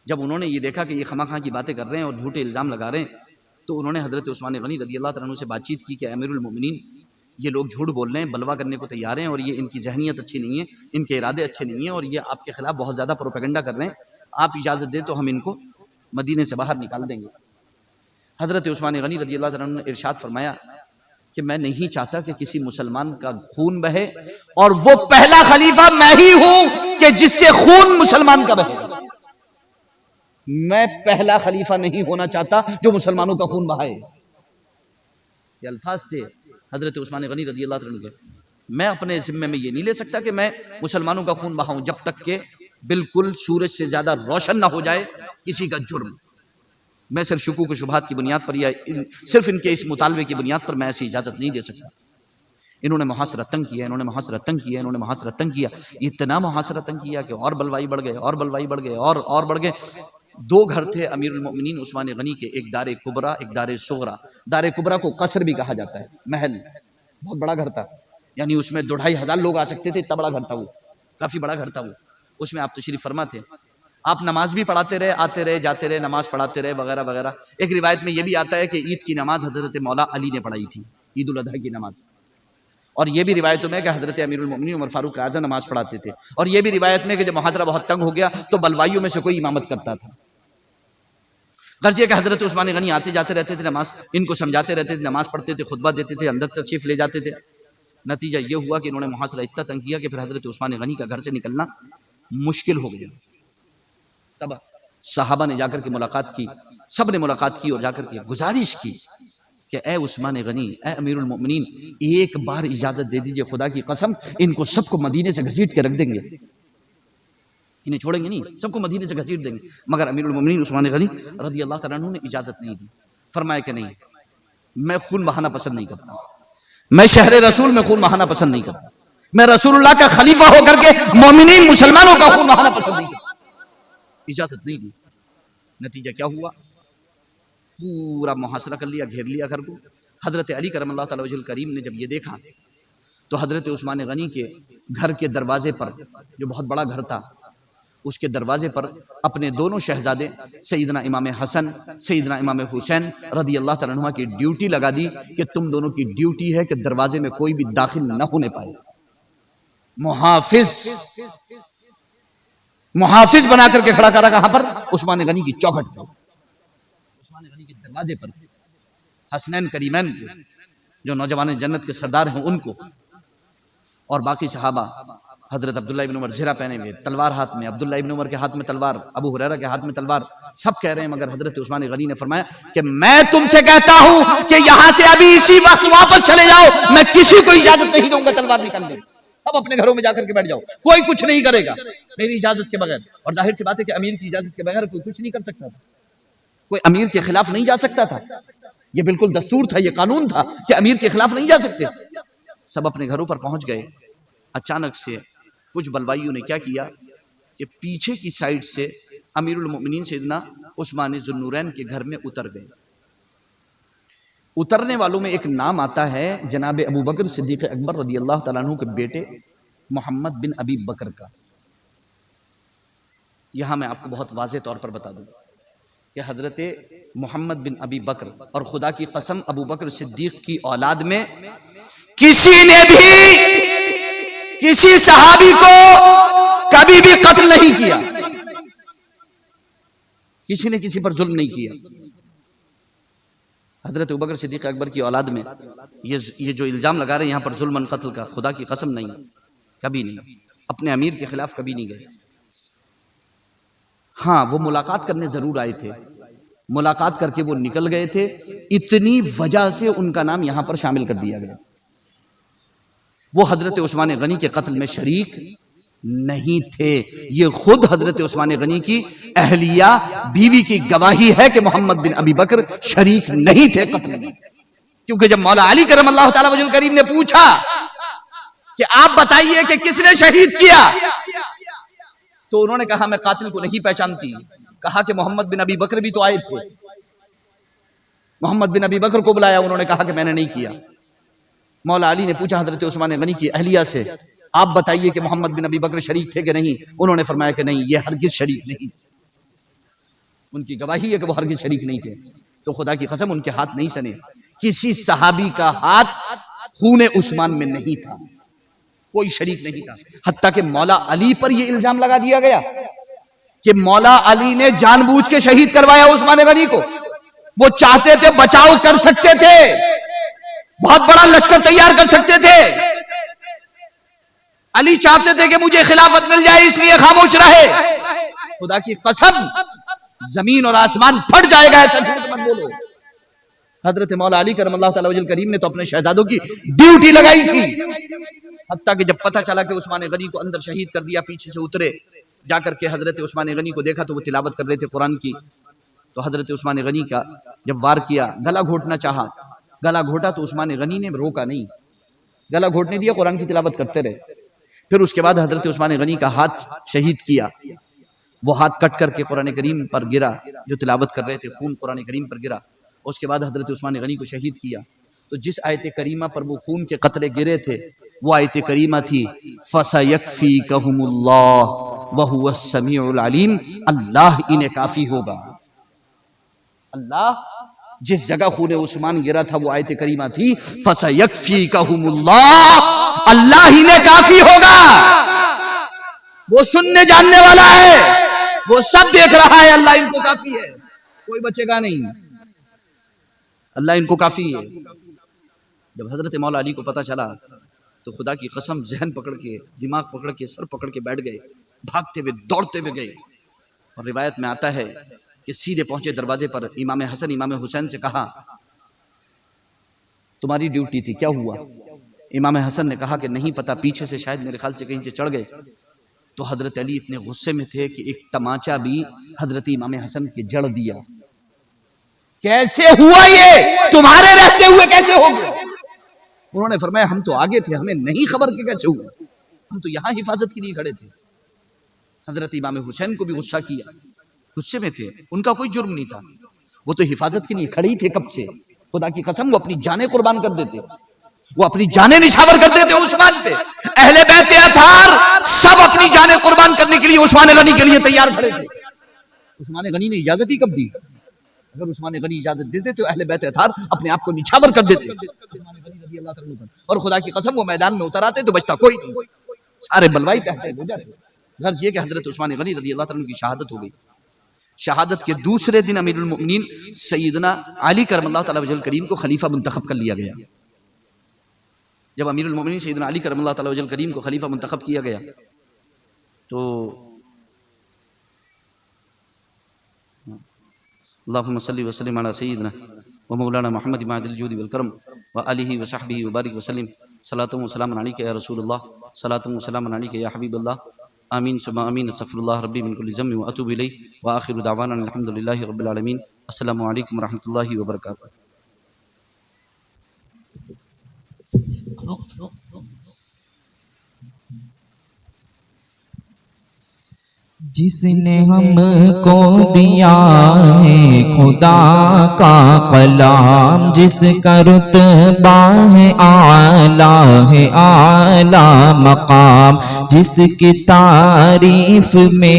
جب انہوں نے یہ دیکھا کہ یہ خواہ خواہ کی باتیں کر رہے ہیں اور جھوٹے الزام لگا رہے ہیں تو انہوں نے حضرت عثمان غنی رضی اللہ تعالیٰ عنہ سے بات چیت کی کہ امیر المومنین, یہ لوگ جھوٹ بول رہے ہیں, بلوا کرنے کو تیار ہیں اور یہ ان کی ذہنیت اچھی نہیں ہے, ان کے ارادے اچھے نہیں ہیں اور یہ آپ کے خلاف بہت زیادہ پروپیگنڈا کر رہے ہیں, آپ اجازت دیں تو ہم ان کو مدینے سے باہر نکال دیں گے. حضرت عثمان غنی رضی اللہ تعالیٰ عنہ نے ارشاد فرمایا کہ میں نہیں چاہتا کہ کسی مسلمان کا خون بہے, اور وہ پہلا خلیفہ میں ہی ہوں کہ جس سے خون مسلمان کا بہے. میں پہلا خلیفہ نہیں ہونا چاہتا جو مسلمانوں کا خون بہائے. یہ الفاظ سے حضرت عثمان غنی رضی اللہ عنہ کے, میں اپنے ذمے میں یہ نہیں لے سکتا کہ میں مسلمانوں کا خون بہاؤں جب تک کہ بالکل سورج سے زیادہ روشن نہ ہو جائے کسی کا جرم. میں صرف شکوک و شبہات کی بنیاد پر یا صرف ان کے اس مطالبے کی بنیاد پر میں ایسی اجازت نہیں دے سکتا. انہوں نے محاصرہ تنگ کیا, انہوں نے محاصرہ تنگ کیا, انہوں نے محاصرہ تنگ کیا, اتنا محاصرہ تنگ کیا کہ اور بلوائی بڑھ گئے, اور بلوائی بڑھ گئے, اور بڑھ گئے. 2 گھر تھے امیر المؤمنین عثمان غنی کے, ایک دار کبرا, ایک دار صغرا. دار کبرا کو قصر بھی کہا جاتا ہے, محل, بہت بڑا گھر تھا, یعنی اس میں 2-2.5 ہزار لوگ آ سکتے تھے, اتنا بڑا گھر تھا وہ, کافی بڑا گھر تھا وہ. اس میں آپ تشریف فرما تھے, آپ نماز بھی پڑھاتے رہے, آتے رہے, جاتے رہے, نماز پڑھاتے رہے وغیرہ وغیرہ. ایک روایت میں یہ بھی آتا ہے کہ عید کی نماز حضرت مولا علی نے پڑھائی تھی, عید الاضحیٰ کی نماز. اور یہ بھی روایتوں میں کہ حضرت امیر المؤمنین عمر فاروق اعظم نماز پڑھاتے تھے. اور یہ بھی روایت میں کہ جب محاصرہ بہت تنگ ہو گیا تو بلوائیوں میں سے کوئی امامت کرتا تھا. غرض یہ کہ حضرت عثمان غنی آتے جاتے رہتے تھے, نماز ان کو سمجھاتے رہتے تھے, نماز پڑھتے تھے, خطبہ دیتے تھے, اندر تشریف لے جاتے تھے. نتیجہ یہ ہوا کہ انہوں نے محاصرہ اتنا تنگ کیا کہ پھر حضرت عثمان غنی کا گھر سے نکلنا مشکل ہو گیا. تب صحابہ نے جا کر کے ملاقات کی, سب نے ملاقات کی اور جا کر کے گزارش کی کہ اے عثمان غنی, اے امیر المؤمنین, ایک بار اجازت دے دیجئے, خدا کی قسم ان کو سب کو مدینے سے گھسیٹ کے رکھ دیں گے, انہیں چھوڑیں گے نہیں, سب کو مدینے سے گھسیٹ دیں گے. مگر امیر المؤمنین عثمان غنی رضی اللہ تعالیٰ عنہ نے اجازت نہیں دی. فرمایا کہ نہیں, میں خون بہانا پسند نہیں کرتا, میں شہر رسول میں خون بہانا پسند نہیں کرتا, میں رسول اللہ کا خلیفہ ہو کر کے مومنین مسلمانوں کا خون بہانا پسند نہیں کرتا. اجازت نہیں دی. نتیجہ کیا ہوا, پورا محاصرہ کر لیا, گھیر لیا گھر کو. حضرت علی کرم اللہ تعالی وجہ الکریم نے جب یہ دیکھا تو حضرت عثمان غنی کے گھر کے دروازے پر, جو بہت بڑا گھر تھا, اس کے دروازے پر اپنے دونوں شہزادے سیدنا امام حسن, سیدنا امام حسین رضی اللہ تعالیٰ عنہ کی ڈیوٹی لگا دی کہ تم دونوں کی ڈیوٹی ہے کہ دروازے میں کوئی بھی داخل نہ ہونے پائے. محافظ بنا کر کے کھڑا کرا کہاں پر, عثمان غنی کی چوکھٹ پر, عثمان غنی کے دروازے پر. حسنین کریمین جو نوجوان جنت کے سردار ہیں ان کو, اور باقی صحابہ, حضرت عبداللہ ابن عمر زرہ پہنے ہوئے, تلوار ہاتھ میں, عبداللہ ابن عمر کے ہاتھ میں تلوار, ابو ہریرہ کے ہاتھ میں تلوار, سب کہہ رہے ہیں. مگر حضرت عثمان غنی نے فرمایا کہ میں تم سے کہتا ہوں کہ یہاں سے ابھی اسی وقت واپس چلے جاؤ, میں کسی کو اجازت نہیں دوں گا تلوار نکالنے کی. سب اپنے گھروں میں جا کر کے بیٹھ جاؤ, کوئی کچھ نہیں کرے گا میری اجازت کے بغیر. اور ظاہر سی بات ہے کہ امیر کی اجازت کے بغیر کوئی کچھ نہیں کر سکتا تھا, کوئی امیر کے خلاف نہیں جا سکتا تھا. یہ بالکل دستور تھا, یہ قانون تھا کہ امیر کے خلاف نہیں جا سکتے. سب اپنے گھروں پر پہنچ گئے. اچانک سے کچھ بلوائیوں نے کیا کیا کہ پیچھے کی سائیڈ سے امیر المؤمنین سیدنا عثمان ذو النورین کے گھر میں اتر گئے. اترنے والوں میں ایک نام آتا ہے جناب ابو بکر صدیق اکبر رضی اللہ تعالیٰ عنہ کے بیٹے محمد بن ابی بکر کا. یہاں میں آپ کو بہت واضح طور پر بتا دوں کہ حضرت محمد بن ابی بکر, اور خدا کی قسم ابو بکر صدیق کی اولاد میں کسی نے بھی کسی صحابی کو کبھی بھی قتل نہیں کیا, کسی نے کسی پر ظلم نہیں کیا. حضرت ابوبکر صدیق اکبر کی اولاد میں یہ جو الزام لگا رہے ہیں یہاں پر ظلم قتل کا, خدا کی قسم نہیں, کبھی نہیں, اپنے امیر کے خلاف کبھی نہیں گئے. ہاں وہ ملاقات کرنے ضرور آئے تھے, ملاقات کر کے وہ نکل گئے تھے, اتنی وجہ سے ان کا نام یہاں پر شامل کر دیا گیا. وہ حضرت عثمان غنی کے قتل میں شریک نہیں تھے. یہ خود حضرت عثمان غنی کی اہلیہ بیوی کی گواہی ہے کہ محمد بن ابی بکر شریک نہیں تھے قتل میں. کیونکہ جب مولا علی کرم اللہ تعالی وجہ الکریم نے پوچھا کہ آپ بتائیے کہ کس نے شہید کیا, تو انہوں نے کہا میں قاتل کو نہیں پہچانتی. کہا کہ محمد بن ابی بکر بھی تو آئے تھے. محمد بن ابی بکر کو بلایا, انہوں نے کہا کہ میں نے نہیں کیا. مولا علی نے پوچھا حضرت عثمان غنی کی اہلیہ سے, آپ بتائیے کہ محمد بن ابی بکر شریک تھے کہ نہیں. انہوں نے فرمایا کہ نہیں, یہ ہرگز شریک نہیں. ان کی گواہی ہے کہ وہ ہرگز شریک نہیں تھے. تو خدا کی قسم ان کے ہاتھ نہیں سنے. کسی صحابی کا ہاتھ خون عثمان میں نہیں تھا, کوئی شریک نہیں تھا. حتیٰ کہ مولا علی پر یہ الزام لگا دیا گیا کہ مولا علی نے جان بوجھ کے شہید کروایا عثمان غنی کو. وہ چاہتے تھے بچاؤ کر سکتے تھے, بہت بڑا لشکر تیار کر سکتے تھے. علی چاہتے تھے کہ مجھے خلافت مل جائے اس لیے خاموش رہے. خدا کی قسم زمین اور آسمان پھٹ جائے گا ایسا جھوٹ مت بولو. حضرت مولا علی کرم اللہ تعالی وجہ الکریم نے تو اپنے شہزادوں کی ڈیوٹی لگائی تھی. حتیٰ کہ جب پتہ چلا کہ عثمان غنی کو اندر شہید کر دیا, پیچھے سے اترے, جا کر کے حضرت عثمان غنی کو دیکھا تو وہ تلاوت کر رہے تھے قرآن کی. تو حضرت عثمان غنی کا جب وار کیا, گلا گھونٹنا چاہا, گلا گھوٹا تو عثمان غنی نے روکا نہیں, گلا گھوٹنے دیا, قرآن کی تلاوت کرتے رہے. پھر اس کے بعد حضرت عثمان غنی کا ہاتھ شہید کیا. وہ ہاتھ کٹ کر کے قرآن کریم پر گرا, جو تلاوت کر رہے تھے خون قرآن کریم پر گرا. اس کے بعد حضرت عثمان غنی کو شہید کیا. تو جس آیت کریمہ پر وہ خون کے قطرے گرے تھے وہ آیت کریمہ تھی فَسَيَكْفِيكَهُمُ اللَّهُ وَهُوَ السَّمِيعُ الْعَلِيمُ. اللہ انہیں کافی ہوگا. اللہ جس جگہ خون عثمان گرا تھا وہ آیت کریمہ تھی فَسَيَكْفِيكَهُمُ اللَّهُ, اللہ انہیں کافی ہوگا. وہ سننے جاننے والا ہے, وہ سب دیکھ رہا ہے, اللہ ان کو کافی ہے, کوئی بچے گا نہیں, اللہ ان کو کافی ہے. جب حضرت مولا علی کو پتا چلا تو خدا کی قسم ذہن پکڑ کے، دماغ پکڑ کے، سر پکڑ کے بیٹھ گئے، بھاگتے ہوئے دوڑتے ہوئے گئے، اور روایت میں آتا ہے کہ سیدھے پہنچے دروازے پر، امام حسن امام حسین سے کہا تمہاری ڈیوٹی تھی، کیا ہوا؟ امام حسن نے کہا کہ نہیں پتا، پیچھے سے شاید میرے خیال سے کہیں سے چڑھ گئے۔ تو حضرت علی اتنے غصے میں تھے کہ ایک تماچا بھی حضرت امام حسن کے جڑ دیا۔ کیسے ہوا یہ؟ تمہارے رہتے ہوئے کیسے ہو گیا؟ انہوں نے فرمایا ہم تو آگے تھے، ہمیں نہیں خبر کہ کیسے ہوا، ہم تو یہاں حفاظت کے لیے کھڑے تھے۔ حضرت امام حسین کو بھی غصہ کیا، غصے میں تھے، ان کا کوئی جرم نہیں تھا، وہ تو حفاظت کے لیے کھڑے ہی تھے کب سے۔ خدا کی قسم وہ اپنی جانیں قربان کر دیتے، وہ اپنی جانیں نچھاور کر دیتے عثمان پہ۔ اہل بیت اطہار سب اپنی جانیں قربان کرنے کے لیے عثمان غنی کے لیے تیار کھڑے تھے۔ عثمان غنی نے اجازت ہی کب دی؟ اگر عثمان غنی اجازت دیتے تو اہل بیت اطہار اپنے آپ کو نچھاور کر دیتے عثمان غنی رضی اللہ تعالیٰ عنہ، اور خدا کی قسم وہ میدان میں اتر آتے تو بچتا کوئی نہیں، سارے بلوائی تحت ہو جاتے۔ غرض یہ کہ حضرت عثمان غنی رضی اللہ تعالیٰ عنہ کی شہادت ہو گئی۔ شہادت کے دوسرے دن امیر المؤمنین سیدنا علی کرم اللہ تعالیٰ وجہ الکریم کو خلیفہ منتخب کر لیا گیا۔ جب امیر المؤمنین سیدنا علی کرم اللہ تعالیٰ وجہ الکریم کو خلیفہ منتخب کیا گیا تو اللہم صلی وسلم علی سیدنا و مولانا محمد معد الجود والکرم و آلہ و صحبہ وبارک وسلم، صلاۃ و سلام علیک یا رسول اللہ، صلاۃ و سلام علیک یا حبیب اللہ، آمین ثم آمین، استغفر اللہ ربی من کل ذنب و اتوب الیہ، وآخر دعوانا الحمد للہ رب العالمین۔ السلام علیکم ورحمۃ اللہ وبرکاتہ۔ جس نے ہم کو دیا ہے خدا کا کلام، جس کا رتبہ ہے اعلیٰ ہے اعلیٰ مقام، جس کی تعریف میں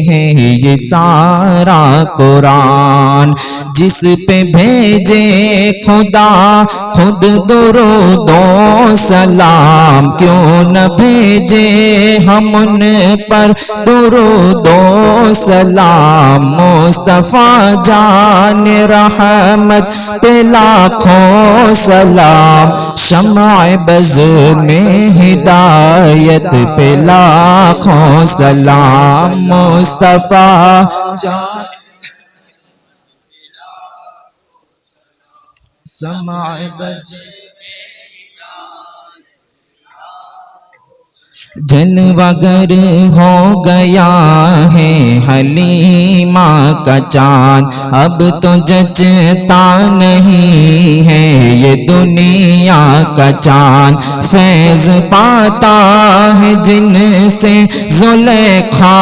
ہے یہ سارا قرآن، جس پہ بھیجے خدا خود درود و سلام، کیوں نہ بھیجے ہم ان پر درود و سلام، مصطفیٰ جان رحمت پہ لاکھوں سلام، شمع بز میں ہدایت پہ لاکھوں سلام، مصطفیٰ جان شمع بز جلوہ گر ہو گیا ہے حلیمہ کا چاند، اب تو جچتا نہیں ہے یہ دنیا کا چاند، فیض پاتا ہے جن سے زلیخا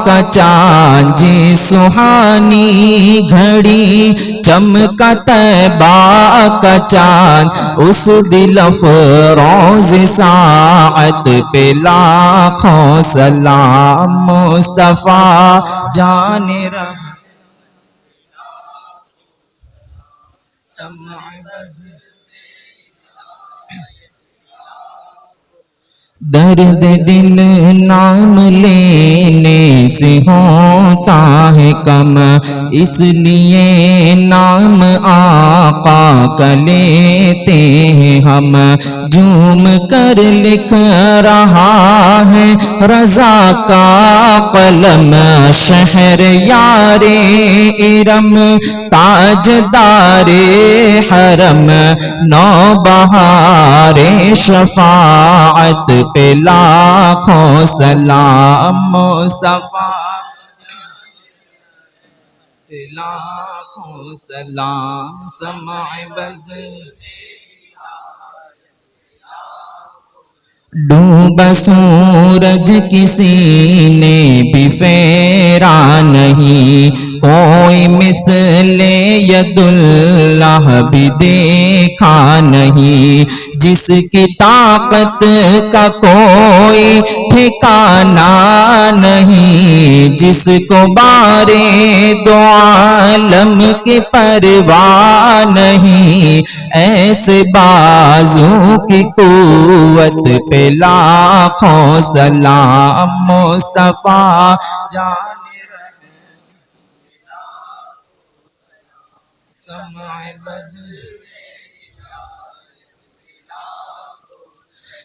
کا چاند، جی سہانی گھڑی چمکا طیبہ کا چاند، اس دل افروز ساعت پہ لاکھوں سلام، مصطفیٰ جان رحمت سمع بز درد دل نام لینے سے ہوتا ہے کم، اس لیے نام آقا کا لیتے ہیں ہم، جھوم کر لکھ رہا ہے رضا کا قلم، شہر یار ارم تاجدار حرم، نوبہار شفاعت پہ لاکھوں سلام، مصطفیٰ پہ لاکھوں سلام، سمع بز ڈوبا سورج کسی نے بھی پھیرا نہیں، کوئی مثل ید اللہ بھی دیکھا نہیں، جس کی طاقت کا کوئی ٹھکانہ نہیں، جس کو بارے دو عالم کی پرواہ نہیں، ایسے بازو کی قوت پہ لاکھوں سلام، مصطفیٰ جان سمع بز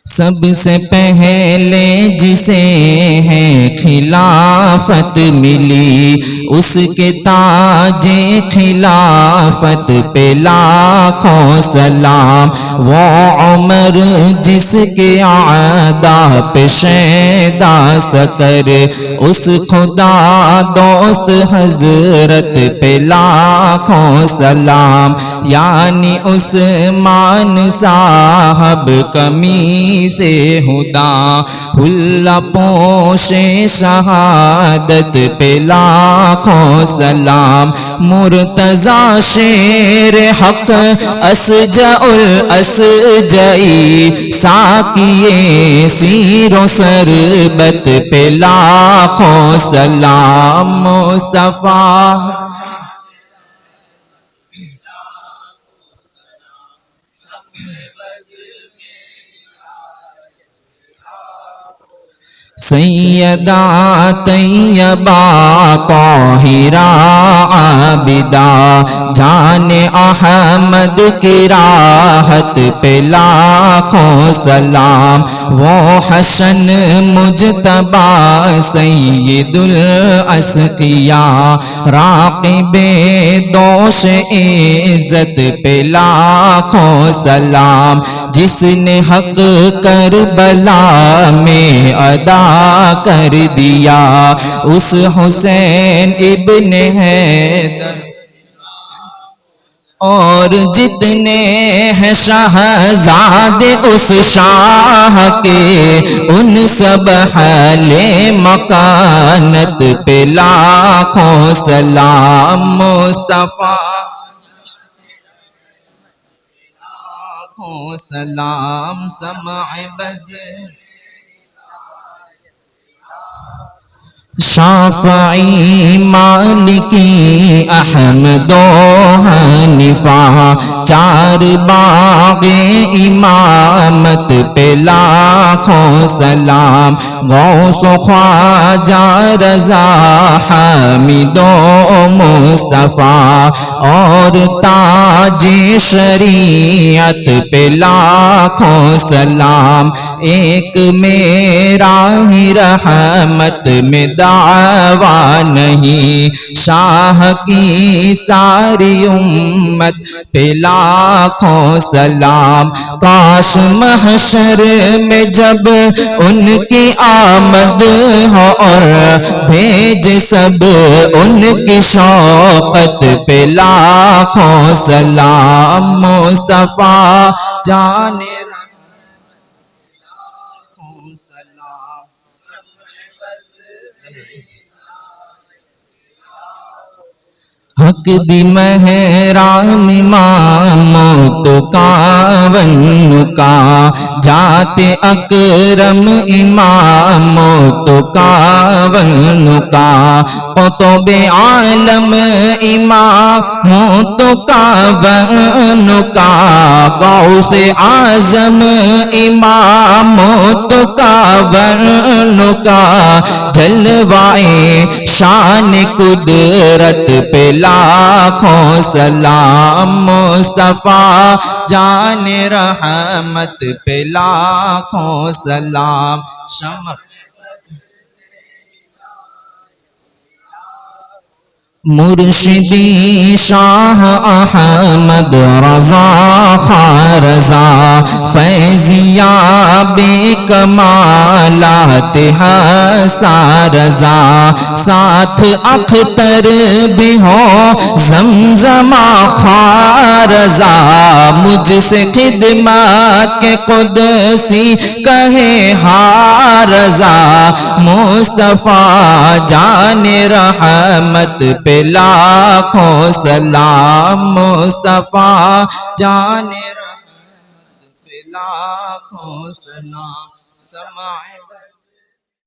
سب سے پہلے جسے ہے خلافت ملی، اس کے تاج خلافت پہ لاکھوں سلام۔ وہ عمر جس کے اعداء پہ شیدا سکر، اس خدا دوست حضرت پہ لاکھوں سلام۔ یعنی عثمان صاحب کمی سے ہدا، حلہ پوش شہادت پہ لاکھوں سلام۔ مرتضی شیر حق اسجع الاسجعی، ساقیے سیر و سربت پہ لاکھوں سلام۔ مصطفیٰ سیدہ طیبہ طاہرہ عابدہ، جان احمد کی راحت پہ لاکھوں سلام۔ وہ حسن مجتبی سید الاسقیاء، راقب دوش عزت پہ لاکھوں سلام۔ جس نے حق کربلا میں ادا کر دیا، اس حسین ابن حیدر، اور جتنے ہیں شہزادے اس شاہ کے، ان سب حال مکانت پہ لاکھوں سلام۔ مصطفیٰ لاکھوں سلام۔ سمع بزر شافعی مالکی احمد و حنیفہ، چار باغ امامت پہ لاکھوں سلام۔ غوث و خواجہ رضا حامد و مصطفیٰ، اور تاج شریعت پہ لاکھوں سلام۔ ایک میرا ہی رحمت میں دعویٰ نہیں، شاہ کی ساری امت پہ لاکھوں سلام۔ کاش محشر میں جب ان کی آمد ہو، اور بھیج سب ان کی شوقت پہ لاکھوں سلام۔ مصطفیٰ جان حق دی مہرام امام تو کاون کا، جات اکرم امام تو کاون کا، قطب عالم امام تو کاون کا، غوث اعظم امام تو کاون کا، جلوائے شان قدرت پہ لاکھوں سلام۔ مصطفیٰ جان رحمت پہ لاکھوں سلام۔ شمع مرشدی شاہ احمد رضا خان رضا، فیضیاب کمالات حسن رضا، ساتھ اختر بھی ہو زمزمہ خان رضا، مجھ سے خدمات کے قدسی کہے ہاں رضا۔ مصطفیٰ جان رحمت پہ لاکھوں سلام۔ مصطفیٰ جان رحمت پہ لاکھوں سلام۔ سمع